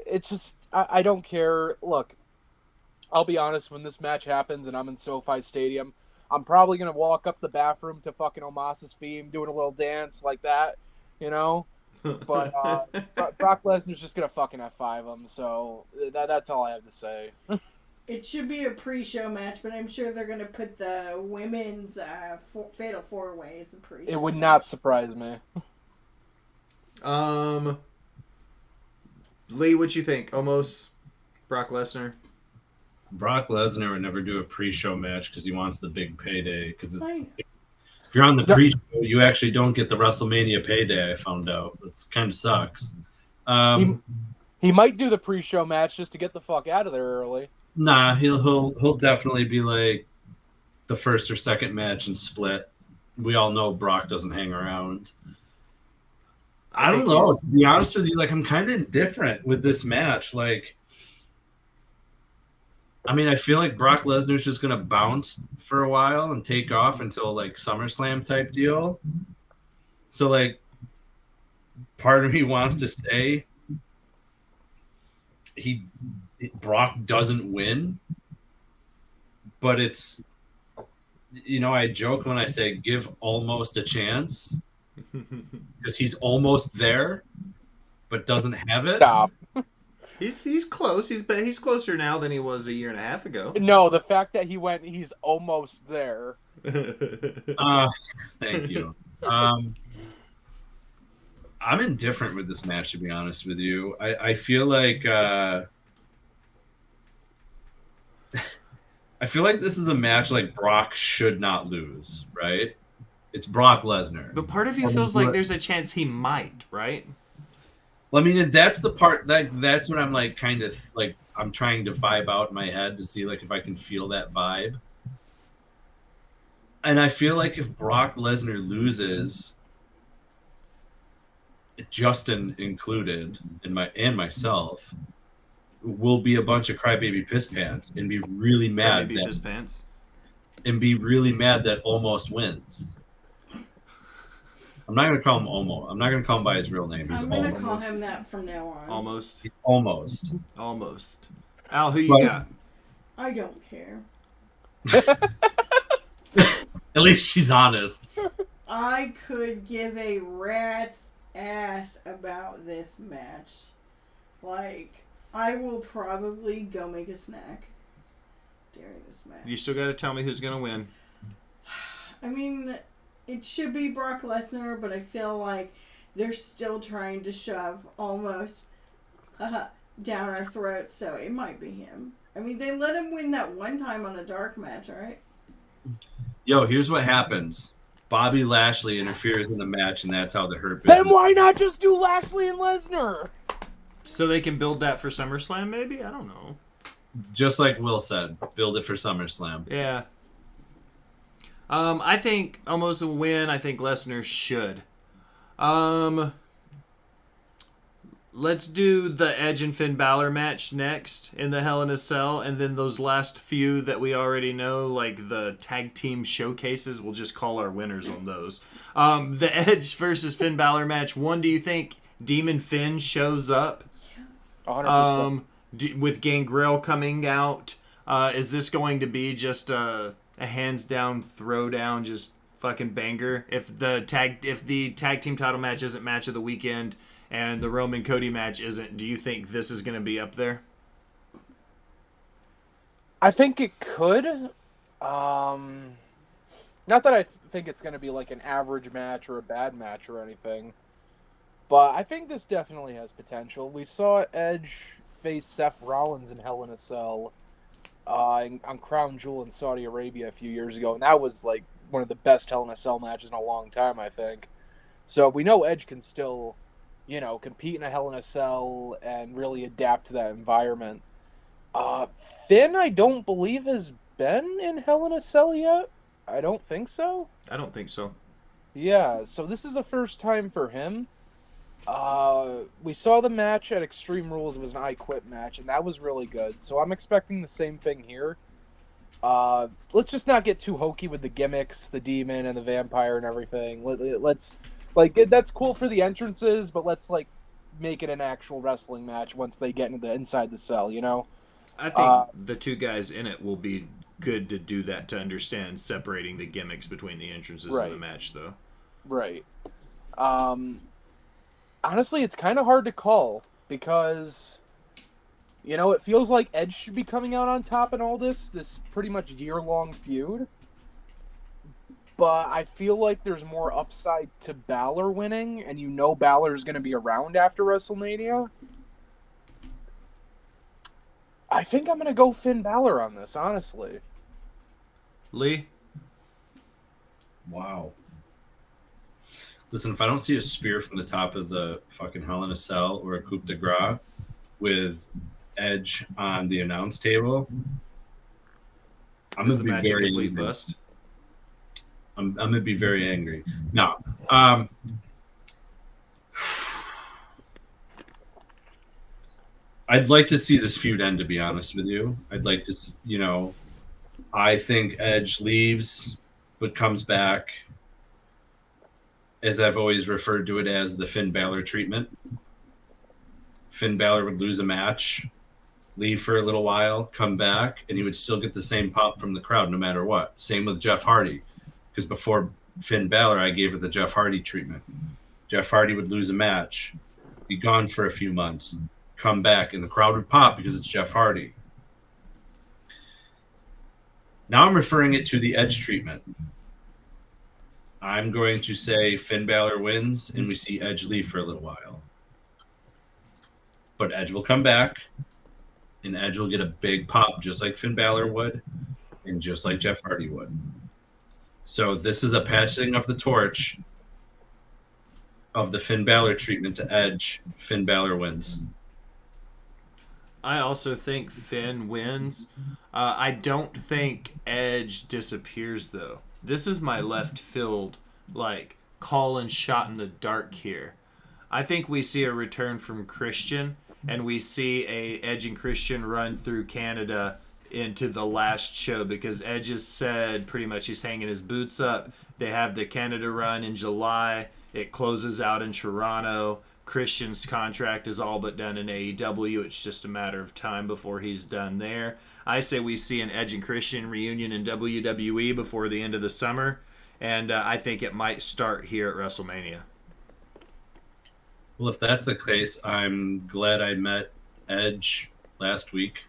It's just I don't care. Look, I'll be honest. When this match happens and I'm in SoFi Stadium, I'm probably gonna walk up the bathroom to fucking Omos's theme, doing a little dance like that, you know. But Brock Lesnar's just gonna fucking F5 him. So that's all I have to say. It should be a pre-show match, but I'm sure they're gonna put the women's fatal 4-way as a pre-show. It would not surprise me. Lee, what you think? Almost Brock Lesnar. Brock Lesnar would never do a pre-show match because he wants the big payday. Because Fine. if you're on the pre-show, you actually don't get the WrestleMania payday. I found out. That's kind of sucks. He might do the pre-show match just to get the fuck out of there early. Nah, he'll definitely be like the first or second match and split. We all know Brock doesn't hang around. I don't know. To be honest with you, like I'm kind of indifferent with this match. Like, I mean, I feel like Brock Lesnar's just gonna bounce for a while and take off until like SummerSlam type deal. So like, part of me wants to say Brock doesn't win, but it's, you know, I joke when I say give almost a chance because he's almost there, but doesn't have it. Stop. He's close. He's closer now than he was a year and a half ago. No, the fact that he's almost there. Thank you. I'm indifferent with this match, to be honest with you. I feel like this is a match like Brock should not lose, right? It's Brock Lesnar. But part of you feels like there's a chance he might, right? Well, I mean, that's the part that's what I'm like, kind of like I'm trying to vibe out in my head to see like if I can feel that vibe. And I feel like if Brock Lesnar loses, Justin included, and myself, will be a bunch of crybaby piss pants and be really mad be really mad that Almost wins. I'm not gonna call him Omo. I'm not gonna call him by his real name. I'm gonna call him that from now on. Almost. He's almost. Al, who you got? I don't care. At least she's honest. I could give a rat's ass about this match. Like, I will probably go make a snack during this match. You still got to tell me who's gonna win. I mean, it should be Brock Lesnar, but I feel like they're still trying to shove Almost down our throats, so it might be him. I mean, they let him win that one time on a dark match, right? Yo, here's what happens. Bobby Lashley interferes in the match, and that's how the Hurt Business. Then why not just do Lashley and Lesnar? So they can build that for SummerSlam, maybe? I don't know. Just like Will said, build it for SummerSlam. Yeah. I think Almost will win. I think Lesnar should. Let's do the Edge and Finn Balor match next in the Hell in a Cell, and then those last few that we already know, like the tag team showcases, we'll just call our winners on those. The Edge versus Finn Balor match. One, do you think Demon Finn shows up? Yes. 100%. With Gangrel coming out, is this going to be just a hands down throwdown, just fucking banger? If the tag team title match isn't match of the weekend and the Roman Cody match isn't, do you think this is going to be up there? I think it could. Not that I think it's going to be like an average match or a bad match or anything, but I think this definitely has potential. We saw Edge face Seth Rollins in Hell in a Cell on Crown Jewel in Saudi Arabia a few years ago, and that was like one of the best Hell in a Cell matches in a long time, I think. So we know Edge can still, compete in a Hell in a Cell and really adapt to that environment. Finn, I don't believe, has been in Hell in a Cell yet. I don't think so. I don't think so. Yeah, so this is the first time for him. we saw the match at Extreme Rules. It was an I Quit match, and that was really good. So I'm expecting the same thing here. Let's just not get too hokey with the gimmicks, the demon and the vampire and everything. Let's that's cool for the entrances, but let's make it an actual wrestling match once they get into inside the cell. I think the two guys in it will be good to do that, to understand separating the gimmicks between the entrances Right. of the match, though. Right. Honestly, it's kind of hard to call because, it feels like Edge should be coming out on top in all this pretty much year-long feud. But I feel like there's more upside to Balor winning, and Balor is going to be around after WrestleMania. I think I'm going to go Finn Balor on this, honestly. Lee? Wow. Listen, if I don't see a spear from the top of the fucking Hell in a Cell or a coup de grace with Edge on the announce table, I'm going to be very angry. Bust? I'm going to be very angry. No. I'd like to see this feud end, to be honest with you. I'd like to, I think Edge leaves but comes back, as I've always referred to it as the Finn Balor treatment. Finn Balor would lose a match, leave for a little while, come back, and he would still get the same pop from the crowd no matter what. Same with Jeff Hardy, because before Finn Balor, I gave it the Jeff Hardy treatment. Jeff Hardy would lose a match, be gone for a few months, come back, and the crowd would pop because it's Jeff Hardy. Now I'm referring it to the Edge treatment. I'm going to say Finn Balor wins, and we see Edge leave for a little while. But Edge will come back, and Edge will get a big pop, just like Finn Balor would, and just like Jeff Hardy would. So this is a passing of the torch of the Finn Balor treatment to Edge. Finn Balor wins. I also think Finn wins. I don't think Edge disappears, though. This is my left field, call-in shot in the dark here. I think we see a return from Christian, and we see a Edge and Christian run through Canada into the last show, because Edge has said pretty much he's hanging his boots up. They have the Canada run in July. It closes out in Toronto. Christian's contract is all but done in AEW. It's just a matter of time before he's done there. I say we see an Edge and Christian reunion in WWE before the end of the summer, and I think it might start here at WrestleMania. Well, if that's the case, I'm glad I met Edge last week.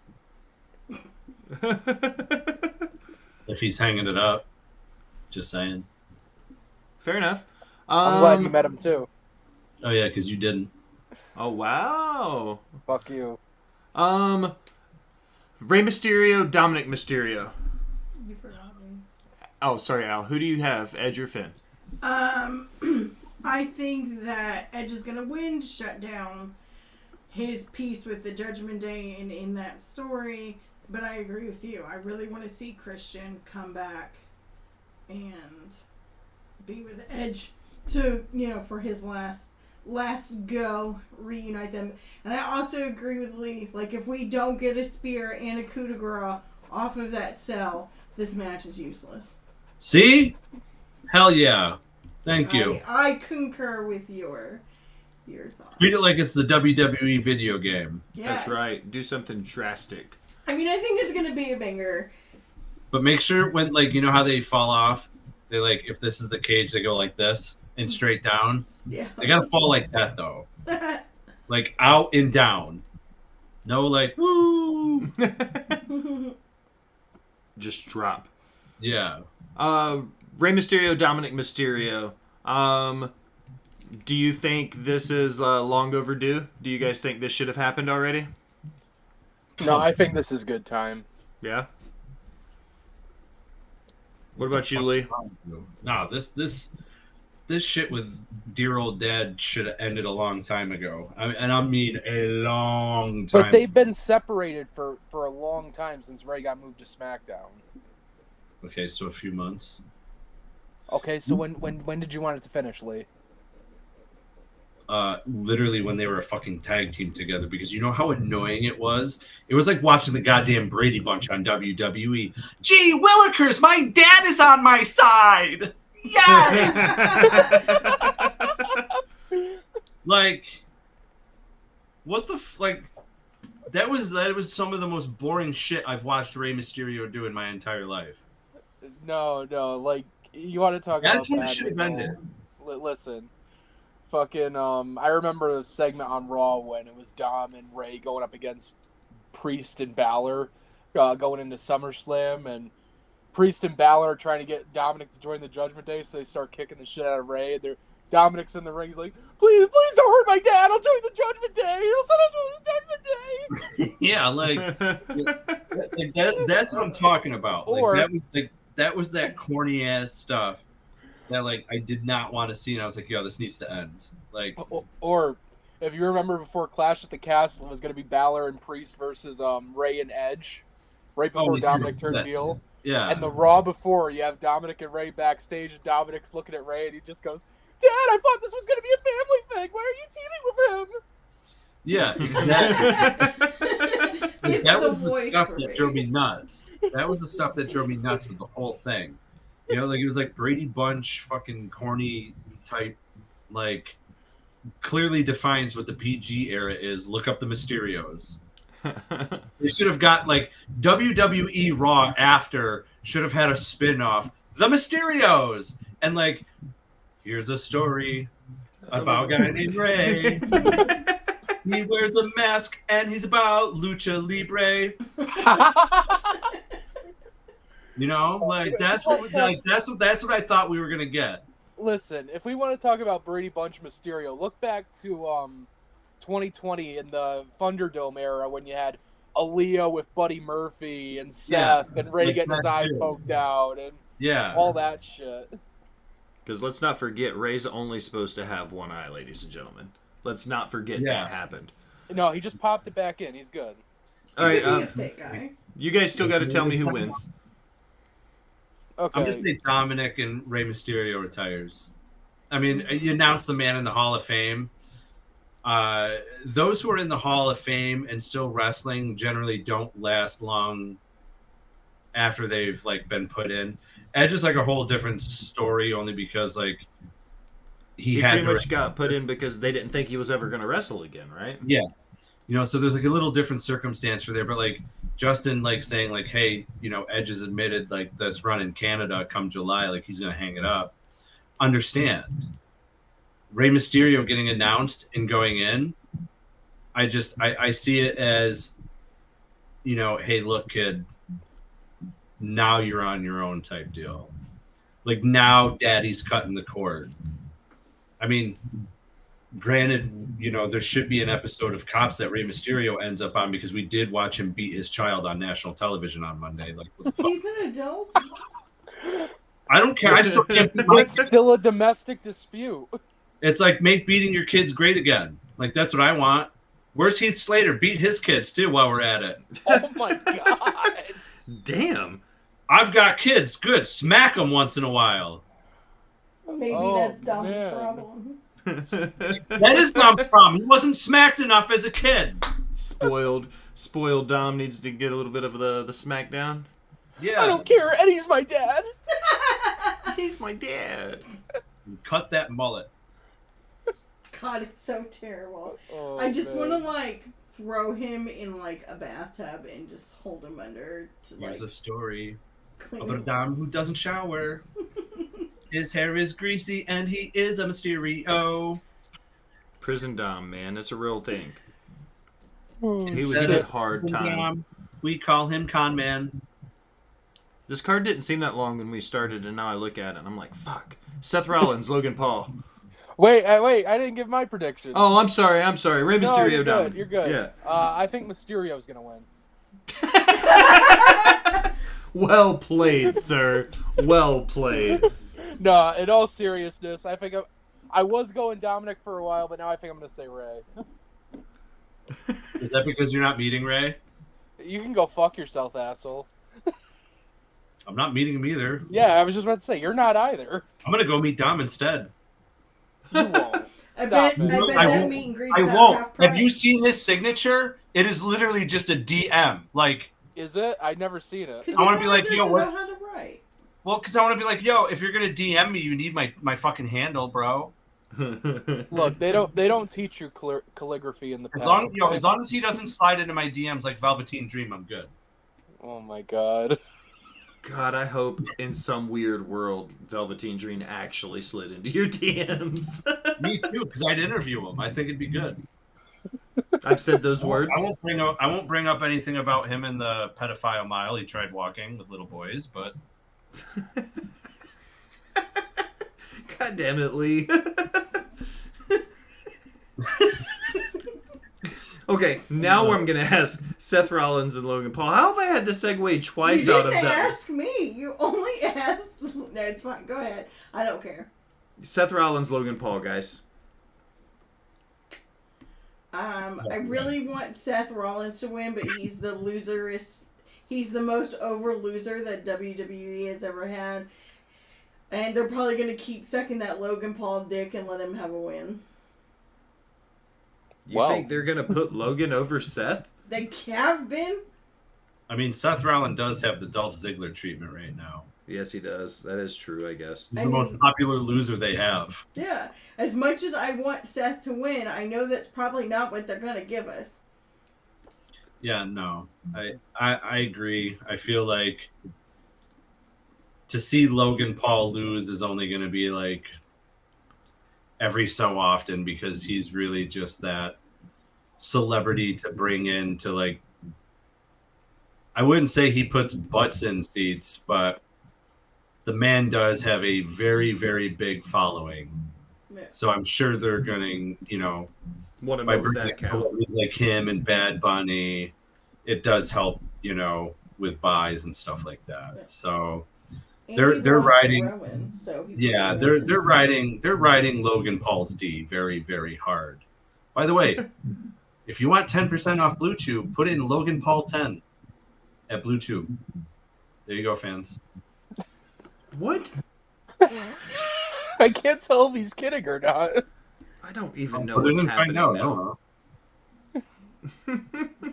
If he's hanging it up, just saying. Fair enough. I'm glad you met him too. Oh yeah, because you didn't. Oh wow. Fuck you. Rey Mysterio, Dominic Mysterio. You forgot me. Oh, sorry, Al. Who do you have, Edge or Finn? I think that Edge is gonna win, shut down his piece with the Judgment Day and in that story. But I agree with you. I really want to see Christian come back and be with Edge to, for his last go, reunite them. And I also agree with Lee. If we don't get a spear and a coup de grace off of that cell, this match is useless. See? Hell yeah. Thank you. I concur with your thoughts. Treat it like it's the WWE video game. Yes. That's right. Do something drastic. I mean, I think it's going to be a banger. But make sure when, you know how they fall off? They, if this is the cage, they go like this and straight down. Yeah. They got to fall like that, though. Out and down. No, woo! Just drop. Yeah. Rey Mysterio, Dominic Mysterio. Do you think this is long overdue? Do you guys think this should have happened already? No, I think this is good time. Yeah. What about you, Lee? No, this shit with dear old dad should have ended a long time ago. I mean a long time. But they've been separated for a long time since Ray got moved to SmackDown. Okay, so a few months. Okay, so when did you want it to finish, Lee? literally when they were a fucking tag team together, because you know how annoying it was? It was like watching the goddamn Brady Bunch on WWE. Gee Willikers, my dad is on my side! Yeah! Like, what the like? That was some of the most boring shit I've watched Rey Mysterio do in my entire life. No, like you want to talk about That's when it bad should have Nicole. ended. Listen, fucking I remember a segment on Raw when it was Dom and Ray going up against Priest and Balor, going into SummerSlam, and Priest and Balor are trying to get Dominic to join the Judgment Day, so they start kicking the shit out of Ray. Dominic's in the ring. He's like, please don't hurt my dad. I'll join the Judgment Day. I'll join the Judgment Day. Yeah, that's what I'm talking about. Or that was that corny ass stuff that I did not want to see, and I was like, yo, this needs to end. Or if you remember before Clash at the Castle, it was going to be Balor and Priest versus Ray and Edge, right before Dominic turned heel. Yeah. And the Raw before, you have Dominic and Ray backstage, and Dominic's looking at Ray, and he just goes, Dad, I thought this was going to be a family thing. Why are you teaming with him? Yeah, exactly. That was the stuff that me. drove me nuts. That was the stuff that drove me nuts with the whole thing. You know, it was like Brady Bunch, fucking corny type, clearly defines what the PG era is. Look up the Mysterios. They should have got WWE Raw after should have had a spin-off, The Mysterios, and here's a story about a guy named Ray. He wears a mask and he's about lucha libre. You know, that's what I thought we were gonna get. Listen, if we want to talk about Brady Bunch Mysterio, look back to 2020 in the Thunderdome era when you had Aaliyah with Buddy Murphy and Seth and Ray getting his eye poked out and all that shit. Because let's not forget, Ray's only supposed to have one eye, ladies and gentlemen. Let's not forget that happened. No, he just popped it back in. He's good. All right, He's a fake guy. you guys still got to tell me who wins. Okay. I'm gonna say Dominic and Rey Mysterio retires. I mean, you announced the man in the Hall of Fame. Those who are in the Hall of Fame and still wrestling generally don't last long after they've been put in. Edge is a whole different story, only because he pretty much got put in because they didn't think he was ever going to wrestle again, right? Yeah, so there's a little different circumstance for there, but Justin saying hey, Edge has admitted this run in Canada come July, he's going to hang it up. Understand, Rey Mysterio getting announced and going in, I see it as, hey, look, kid, now you're on your own type deal. Now daddy's cutting the cord. I mean, granted, there should be an episode of Cops that Rey Mysterio ends up on because we did watch him beat his child on national television on Monday. What the fuck? He's an adult. I don't care. I still can't. It's still a domestic dispute. It's make beating your kids great again. That's what I want. Where's Heath Slater? Beat his kids too while we're at it. Oh my god! Damn. I've got kids. Good. Smack them once in a while. Maybe that's Dom's problem. That is Dom's problem. He wasn't smacked enough as a kid. Spoiled Dom needs to get a little bit of the smackdown. Yeah. I don't care. Eddie's my dad. He's my dad. Cut that mullet. God, it's so terrible. Oh, I just want to throw him in a bathtub and just hold him under to Here's a story clean about a him. Dom who doesn't shower. His hair is greasy and he is a Mysterio. Prison Dom, man, that's a real thing. man. He had a hard time. Dom, we call him Con Man. This card didn't seem that long when we started, and now I look at it and I'm like, fuck. Seth Rollins, Logan Paul. Wait, I didn't give my prediction. Oh, I'm sorry. Rey no, Mysterio, you're Dom. good. You're good. Yeah. I think Mysterio's gonna win. Well played, sir. Well played. No, in all seriousness, I think I was going Dominic for a while, but now I think I'm gonna say Ray. Is that because you're not meeting Ray? You can go fuck yourself, asshole. I'm not meeting him either. Yeah, I was just about to say you're not either. I'm gonna go meet Dom instead. You won't. I Stop bet it. that meet and greet's I about won't. half price. Have you seen his signature? It is literally just a DM. Like, Is it? I've never seen it. I wanna be like, doesn't yo, what- know how to write. well, because I want to be like, yo, if you're gonna DM me, you need my fucking handle, bro. Look, they don't teach you calligraphy in the As past. long as he doesn't slide into my DMs like Velveteen Dream, I'm good. Oh my god. God, I hope in some weird world Velveteen Dream actually slid into your DMs. Me too, because I'd interview him. I think it'd be good. I've said those words. I won't bring up anything about him in the pedophile mile. He tried walking with little boys, but God damn it, Lee. Okay, now I'm gonna ask Seth Rollins and Logan Paul. How have I had to segue twice You out of didn't that? ask me. You only asked. No, it's fine. Go ahead. I don't care. Seth Rollins, Logan Paul, guys. I really want Seth Rollins to win, but he's the loserist. He's the most over loser that WWE has ever had. And they're probably going to keep sucking that Logan Paul dick and let him have a win. You think they're gonna put Logan over Seth? They have been. I mean, Seth Rollins does have the Dolph Ziggler treatment right now. Yes, he does. That is true, I guess. He's the most popular loser they have. Yeah. As much as I want Seth to win, I know that's probably not what they're going to give us. Yeah, no. I agree. I feel like to see Logan Paul lose is only going to be like every so often because he's really just that celebrity to bring in to like, I wouldn't say he puts butts in seats, but the man does have a very, very big following. Yeah. So I'm sure they're going to, Want to by know if bringing that counts? celebrities like him and Bad Bunny, it does help, with buys and stuff like that. So And They're he lost to riding- Rowan, so he's yeah, gonna they're win. riding Logan Paul's D very, very hard. By the way, if you want 10% off Blue Tube, put in Logan Paul 10 at Blue Tube. There you go, fans. What? I can't tell if he's kidding or not. I don't even know Put it what's in, find happening out. now.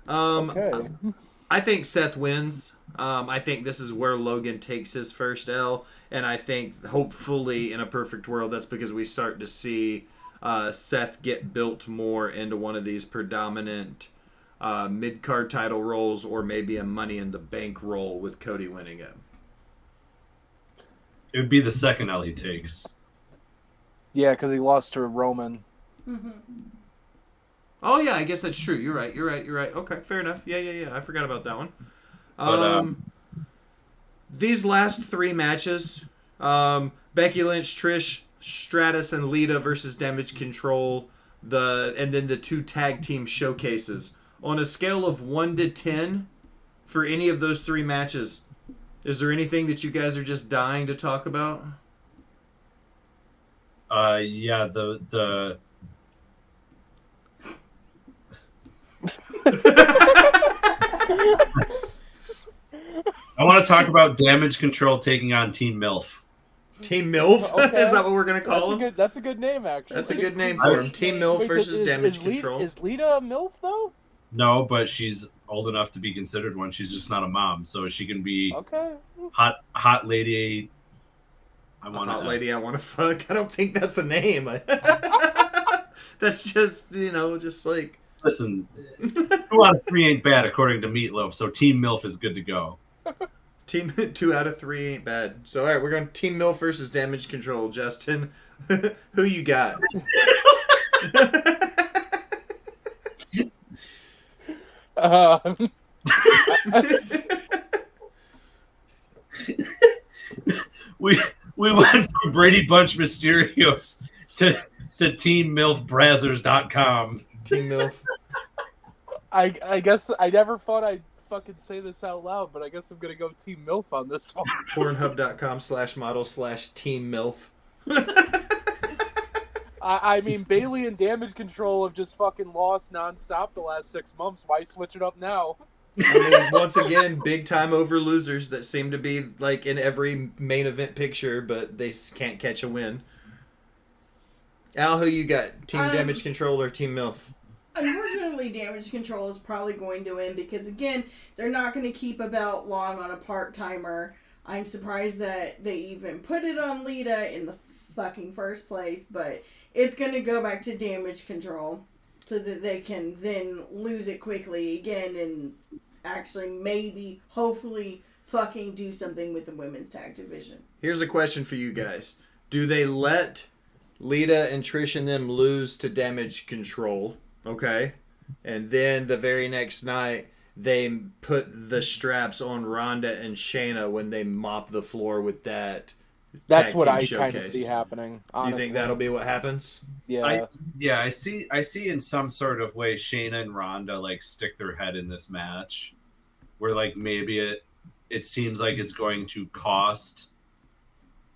Okay. I think Seth wins. I think this is where Logan takes his first L, and I think hopefully in a perfect world that's because we start to see Seth get built more into one of these predominant mid-card title roles or maybe a Money in the Bank role with Cody winning it. It would be the second L he takes. Yeah, because he lost to Roman. Oh yeah, I guess that's true. You're right. Okay, fair enough. Yeah. I forgot about that one. But, These last three matches, Becky Lynch, Trish Stratus, and Lita versus Damage Control, and then the two tag team showcases. On a scale of 1 to 10, for any of those three matches, is there anything that you guys are just dying to talk about? Yeah, the I want to talk about Damage Control taking on Team MILF. Team MILF? Okay. Is that what we're going to call them? That's a good name, actually. That's a good name for him. Team MILF Wait, versus Damage Control. Is Lita a MILF, though? No, but she's old enough to be considered one. She's just not a mom, so she can be Okay. hot lady. I want a hot lady I want to fuck. I don't think that's a name. That's just, just like... Listen, 2 out of 3 ain't bad according to Meatloaf, so Team MILF is good to go. Team 2 out of 3 ain't bad. So, all right, we're going Team MILF versus Damage Control. Justin, who you got? We went from Brady Bunch Mysterios to TeamMilfBrazzers.com. Team MILF. I guess I never thought I'd fucking say this out loud, but I guess I'm gonna go Team MILF on this one. Pornhub.com/model/Team MILF. I mean, Bailey and Damage Control have just fucking lost nonstop the last 6 months. Why switch it up now? I mean, once again, big time over losers that seem to be like in every main event picture, but they can't catch a win. Al, who you got? Team Um, Damage Control or Team MILF? Unfortunately, Damage Control is probably going to win because, again, they're not going to keep a belt long on a part-timer. I'm surprised that they even put it on Lita in the fucking first place, but it's going to go back to Damage Control so that they can then lose it quickly again and actually maybe, hopefully, fucking do something with the women's tag division. Here's a question for you guys. Do they let Lita and Trish and them lose to Damage Control? Okay. And then the very next night, they put the straps on Ronda and Shayna when they mop the floor with that. That's tag what team I showcase. kind of see happening. Honestly. Do you think that'll be what happens? Yeah. I see in some sort of way Shayna and Ronda like stick their head in this match, where like maybe it seems like it's going to cost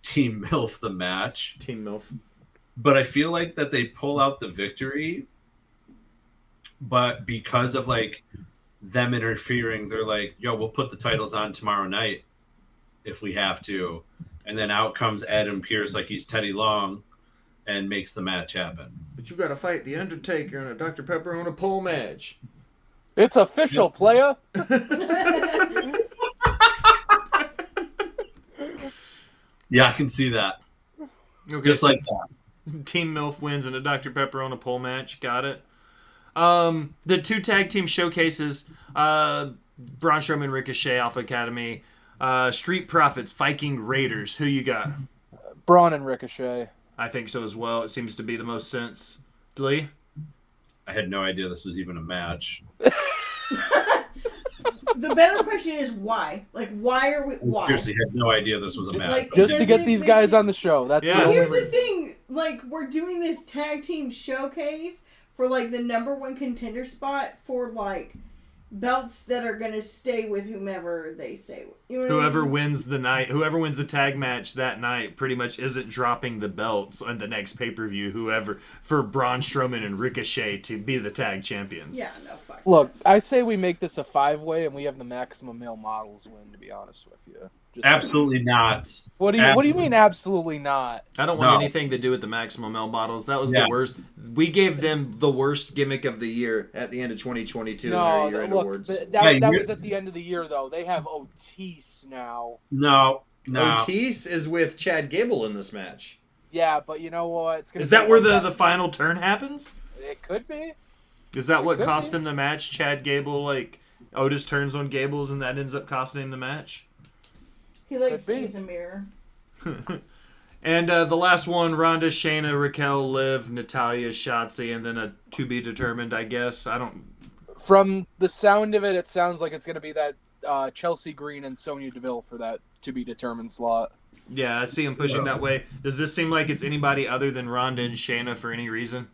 Team MILF the match. Team MILF. But I feel like that they pull out the victory, but because of like them interfering, they're like, yo, we'll put the titles on tomorrow night if we have to. And then out comes Adam Pearce like he's Teddy Long and makes the match happen. But you got to fight The Undertaker and a Dr. Pepper on a pole match. It's official, playa. Yeah, I can see that. Okay, Just so like that. Team MILF wins and a Dr. Pepper on a pole match. Got it. The two tag team showcases, Braun Strowman, Ricochet, Alpha Academy, Street Profits, Viking Raiders. Who you got? Braun and Ricochet. I think so as well. It seems to be the most sense. Lee? I had no idea this was even a match. The better question is why? Like, why are we... Why? Seriously, had no idea this was a match. Like, Just to get these guys on the show. That's Yeah. the only Here's the reason. thing, like, we're doing this tag team showcase for, like, the #1 contender spot for, like, belts that are gonna stay with whomever they stay with. You know what Whoever I mean? wins the tag match that night pretty much isn't dropping the belts on the next pay-per-view, whoever, for Braun Strowman and Ricochet to be the tag champions. Yeah, no, fuck. Look, I say we make this a 5-way and we have the maximum male models win, to be honest with you. Absolutely not. What do you mean absolutely not? I don't want No. anything to do with the Maximum L bottles. That was Yeah. the worst. We gave them the worst gimmick of the year at the end of 2022 in our year-end look, awards. that was at the end of the year, though. They have Otis now. No. Otis is with Chad Gable in this match. Yeah, but you know what? It's gonna Is be that where like the final turn happens? It could be. Is that what could cost be. him the match? Chad Gable, like, Otis turns on Gables and that ends up costing him the match? He, like, Could be. sees a mirror. And the last one, Ronda, Shayna, Raquel, Liv, Natalya, Shotzi, and then a to be determined, I guess. I don't... From the sound of it, it sounds like it's going to be that Chelsea Green and Sonya Deville for that to be determined slot. Yeah, I see him pushing that way. Does this seem like it's anybody other than Ronda and Shayna for any reason?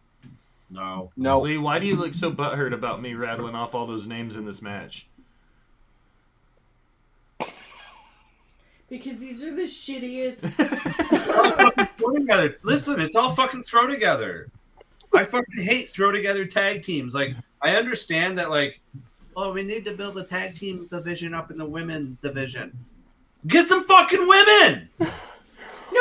No. Lee, why do you look so butthurt about me rattling off all those names in this match? Because these are the shittiest... Throw together. Listen, it's all fucking throw together. I fucking hate throw together tag teams. Like, I understand that, like, oh, we need to build a tag team division up in the women division. Get some fucking women! No,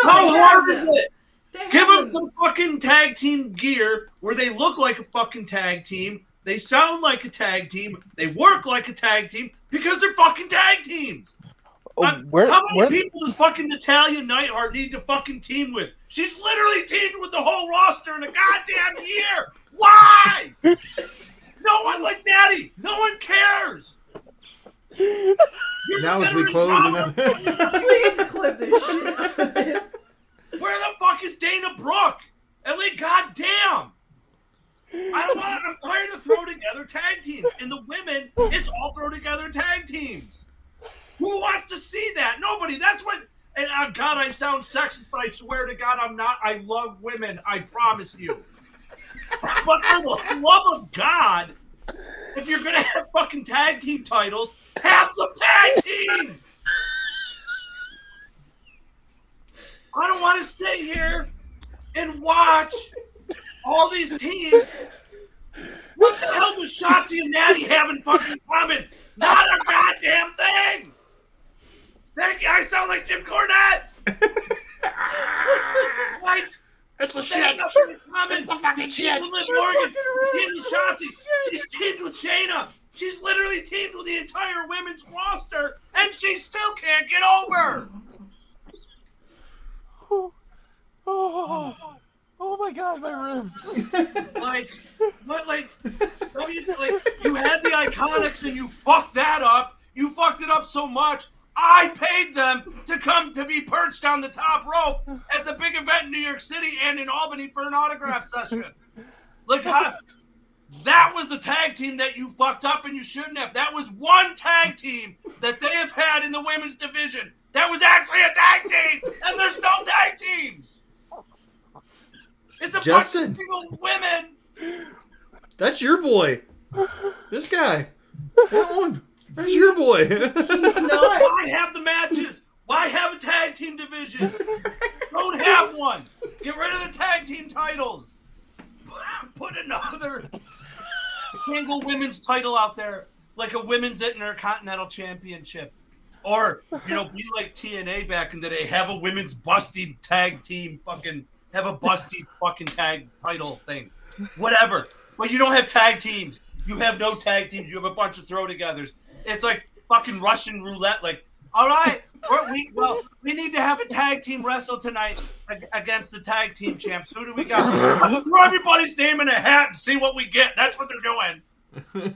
How they hard have is them. it? They have Give them them. some fucking tag team gear where they look like a fucking tag team, they sound like a tag team, they work like a tag team because they're fucking tag teams. How many people does fucking Natalya Neidhart need to fucking team with? She's literally teamed with the whole roster in a goddamn year. Why? No one like Daddy. No one cares. Now as we close another... Please clip this shit out of this. Where the fuck is Dana Brooke? And like, goddamn. I'm tired of throw together tag teams. And the women, it's all throw together tag teams. Who wants to see that? Nobody. That's what. And God, I sound sexist, but I swear to God, I'm not. I love women. I promise you. But for the love of God, if you're gonna have fucking tag team titles, have some tag teams. I don't want to sit here and watch all these teams. What the hell does Shotzi and Natty have in fucking common? Not a goddamn thing. I sound like Jim Cornette. Like, That's a they shit. have nothing in Common. It's the fucking She's teamed with Liv Morgan. She's teamed with Shotzi. She's teamed with Shayna. She's literally teamed with the entire women's roster, and she still can't get over. Oh my god, my ribs. Like, what? Like, you had the Iconics and you fucked that up. You fucked it up so much. I paid them to come to be perched on the top rope at the big event in New York City and in Albany for an autograph session. Like, that was a tag team that you fucked up and you shouldn't have. That was one tag team that they have had in the women's division. That was actually a tag team, and there's no tag teams. It's a Justin. bunch of single women. That's your boy. This guy. That one. That's your boy. He's not. Why have the matches? Why have a tag team division? Don't have one. Get rid of the tag team titles. Put another single women's title out there, like a women's intercontinental championship. Or, be like TNA back in the day. Have a women's busty tag team have a busty fucking tag title thing. Whatever. But you don't have tag teams. You have no tag teams. You have a bunch of throw-togethers. It's like fucking Russian roulette. Like, all right, we need to have a tag team wrestle tonight against the tag team champs. Who do we got? Throw everybody's name in a hat and see what we get. That's what they're doing.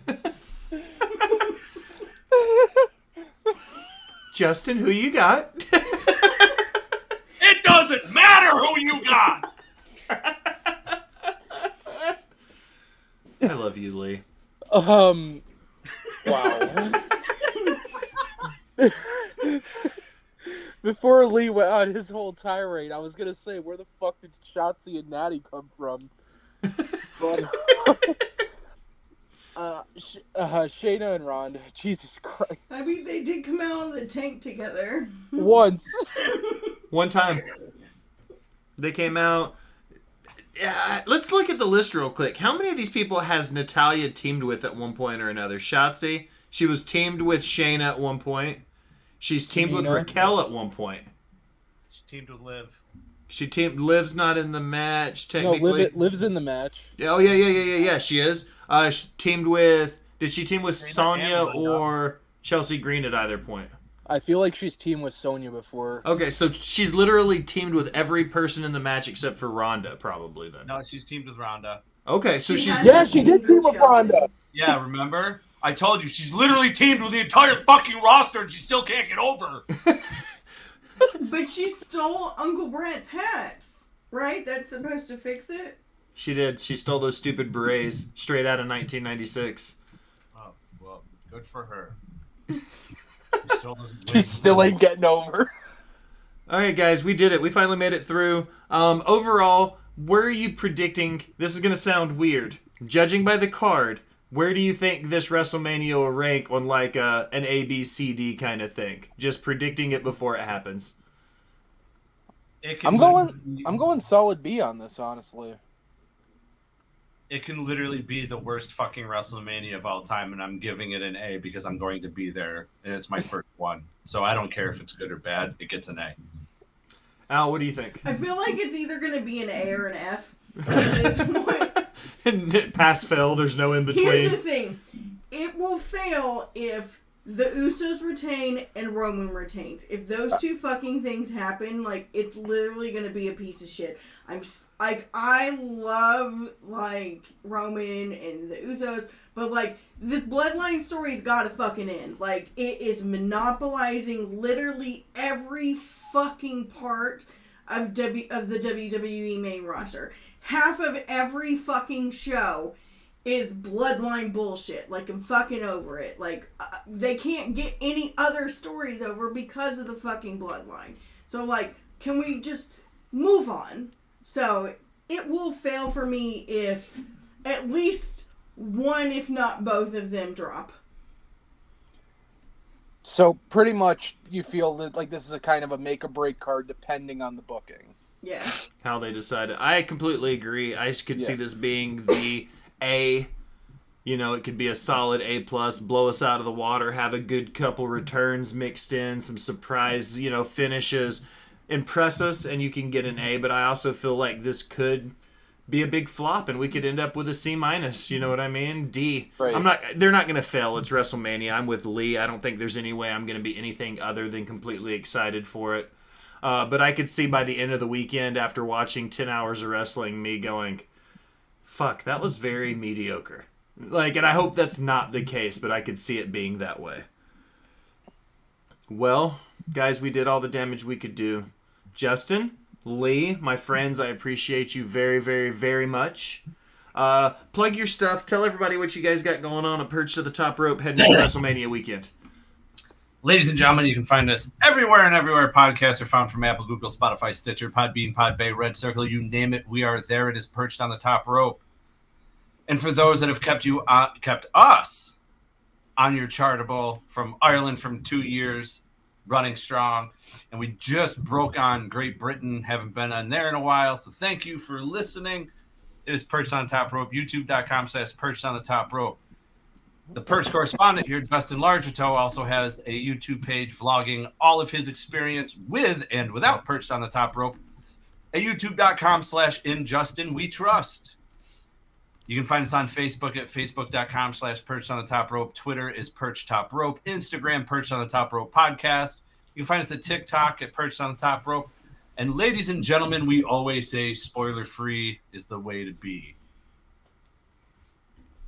Justin, who you got? It doesn't matter who you got. I love you, Lee. Wow. Before Lee went on his whole tirade, I was gonna say, where the fuck did Shotzi and Natty come from? But, Shayna and Ronda, Jesus Christ. I mean, they did come out of the tank together. Once. One time. They came out. Yeah, let's look at the list real quick. How many of these people has Natalya teamed with at one point or another? Shotzi. She was teamed with Shayna at one point. She's teamed with Raquel at one point. She teamed with Liv. Liv's not in the match technically. No, Liv's in the match. Oh yeah. She is. She teamed with. Did she team with Sonya or Chelsea Green at either point? I feel like she's teamed with Sonya before. Okay, so she's literally teamed with every person in the match except for Ronda, probably then. No, she's teamed with Ronda. Okay, so she's. Yeah, she did team with Ronda. Yeah, remember? I told you, she's literally teamed with the entire fucking roster and she still can't get over. But she stole Uncle Brad's hats, right? That's supposed to fix it? She did. She stole those stupid berets straight out of 1996. Oh, well, good for her. She still ain't getting over. All right, guys, we did it. We finally made it through. Overall, where are you predicting? This is going to sound weird. Judging by the card, where do you think this WrestleMania will rank on like an A, B, C, D kind of thing? Just predicting it before it happens. I'm going solid B on this, honestly. It can literally be the worst fucking WrestleMania of all time, and I'm giving it an A because I'm going to be there, and it's my first one. So I don't care if it's good or bad. It gets an A. Al, what do you think? I feel like it's either going to be an A or an F at this point. And pass fail, there's no in between. Here's the thing. It will fail if the Usos retain and Roman retains. If those two fucking things happen, like, it's literally going to be a piece of shit. I love, like, Roman and the Usos, but, like, this bloodline story's gotta fucking end. Like, it is monopolizing literally every fucking part of the WWE main roster. Half of every fucking show is bloodline bullshit. Like, I'm fucking over it. Like, they can't get any other stories over because of the fucking bloodline. So, like, can we just move on? So, it will fail for me if at least one, if not both of them, drop. So, pretty much, you feel that, like, this is a kind of a make-or-break card depending on the booking. Yeah. How they decided. I completely agree. I could see this being the A. You know, it could be a solid A+, blow us out of the water, have a good couple returns mixed in, some surprise, finishes, impress us, and you can get an A. But I also feel like this could be a big flop and we could end up with a C-. You know what I mean? D. Right. They're not going to fail. It's WrestleMania. I'm with Lee. I don't think there's any way I'm going to be anything other than completely excited for it. But I could see by the end of the weekend, after watching 10 hours of wrestling, me going, fuck, that was very mediocre. Like, and I hope that's not the case, but I could see it being that way. Well, guys, we did all the damage we could do. Justin, Lee, my friends, I appreciate you very, very, very much. Plug your stuff. Tell everybody what you guys got going on. A Perched to the Top Rope heading into WrestleMania weekend. Ladies and gentlemen, you can find us everywhere and everywhere podcasts are found, from Apple, Google, Spotify, Stitcher, Podbean, Podbay, Red Circle, you name it, we are there. It is Perched on the Top Rope. And for those that have kept us on your chartable from Ireland from 2 years, running strong, and we just broke on Great Britain, haven't been on there in a while, so thank you for listening. It is Perched on the Top Rope, youtube.com/Perched on the Top Rope. The Perched correspondent here, Dustin Largetoe, also has a YouTube page vlogging all of his experience with and without Perched on the Top Rope at youtube.com/InJustinWeTrust. You can find us on Facebook at facebook.com/Perched on the Top Rope. Twitter is Perched Top Rope. Instagram, Perched on the Top Rope Podcast. You can find us at TikTok at Perched on the Top Rope. And ladies and gentlemen, we always say spoiler-free is the way to be.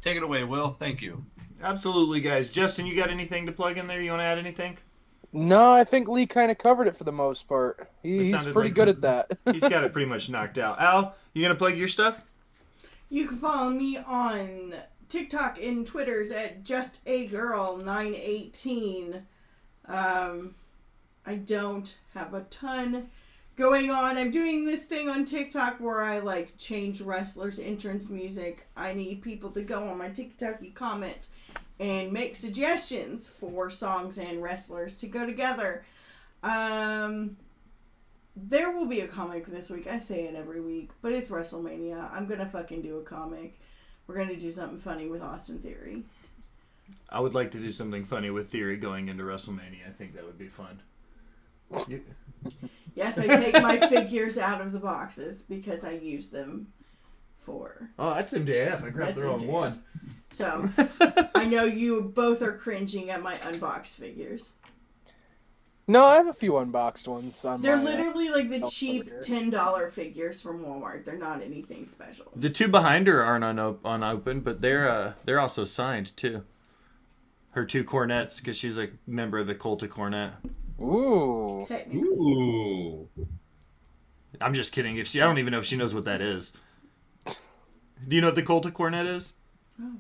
Take it away, Will. Thank you. Absolutely, guys. Justin, you got anything to plug in there? You want to add anything? No, I think Lee kind of covered it for the most part. He's pretty good at that. He's got it pretty much knocked out. Al, you going to plug your stuff? You can follow me on TikTok and Twitters at justagirl918. I don't have a ton going on. I'm doing this thing on TikTok where I like change wrestlers' entrance music. I need people to go on my TikTok, comment, and make suggestions for songs and wrestlers to go together. There will be a comic this week. I say it every week, but it's WrestleMania. I'm gonna fucking do a comic. We're gonna do something funny with Austin Theory. I would like to do something funny with Theory going into WrestleMania. I think that would be fun. Yes, I take my figures out of the boxes because I use them for... Oh, that's MJF. I grabbed the wrong MJF. one. So, I know you both are cringing at my unboxed figures. No, I have a few unboxed ones. On They're my, literally like the over cheap here. $10 figures from Walmart. They're not anything special. The two behind her aren't unopened, but they're also signed too. Her two cornets, because she's a member of the Cult of Cornet. Ooh. Technically. Ooh. I'm just kidding. I don't even know if she knows what that is. Do you know what the Cult of Cornet is? Oh,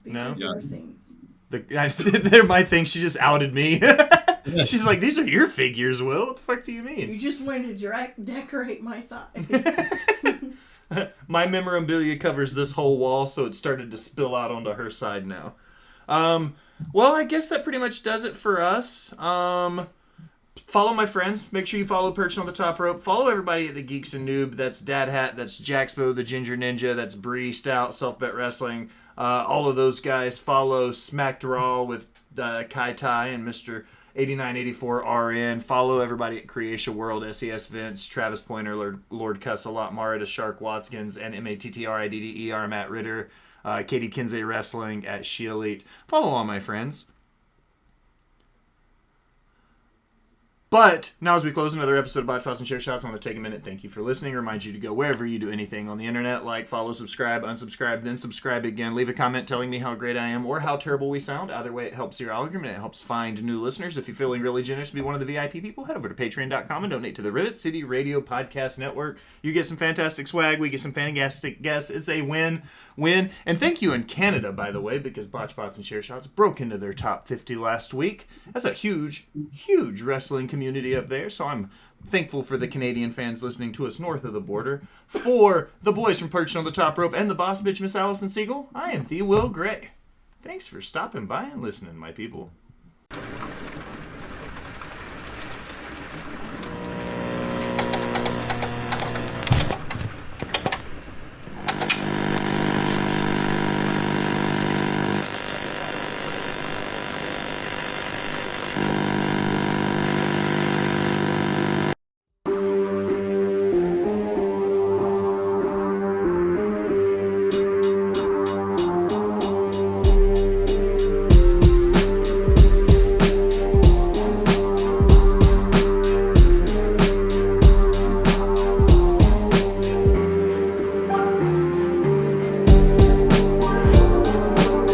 these No? are your Yes. things. They're my thing. She just outed me. She's like, these are your figures, Will. What the fuck do you mean? You just wanted to decorate my side. My memorabilia covers this whole wall, so it started to spill out onto her side now. Well, I guess that pretty much does it for us. Follow my friends. Make sure you follow Perched on the Top Rope. Follow everybody at the Geeks and Noob. That's Dad Hat. That's Jaxpo, the Ginger Ninja. That's Bree Stout, Self Bet Wrestling. All of those guys. Follow Smacked Raw with Kai Tai and Mr. 8984 RN. Follow everybody at Creation World, SES Vince, Travis Pointer, Lord Cuss-a-Lot, Marita Shark Watkins, and MATTRIDDER, Matt Ritter, Katie Kinsey Wrestling at She Elite. Follow all my friends. But now, as we close another episode of Botched, Toss, and Chair Shots, I want to take a minute. Thank you for listening. Remind you to go wherever you do anything on the internet. Like, follow, subscribe, unsubscribe, then subscribe again. Leave a comment telling me how great I am or how terrible we sound. Either way, it helps your algorithm and it helps find new listeners. If you're feeling really generous to be one of the VIP people, head over to patreon.com and donate to the Rivet City Radio Podcast Network. You get some fantastic swag. We get some fantastic guests. It's a win-win. And thank you in Canada, by the way, because Botched, Bots, and Chair Shots broke into their top 50 last week. That's a huge, huge wrestling community up there, so I'm thankful for the Canadian fans listening to us north of the border. For the boys from Perched on the Top Rope and the boss bitch, Miss Allison Siegel, I am the Will Gray. Thanks for stopping by and listening, my people.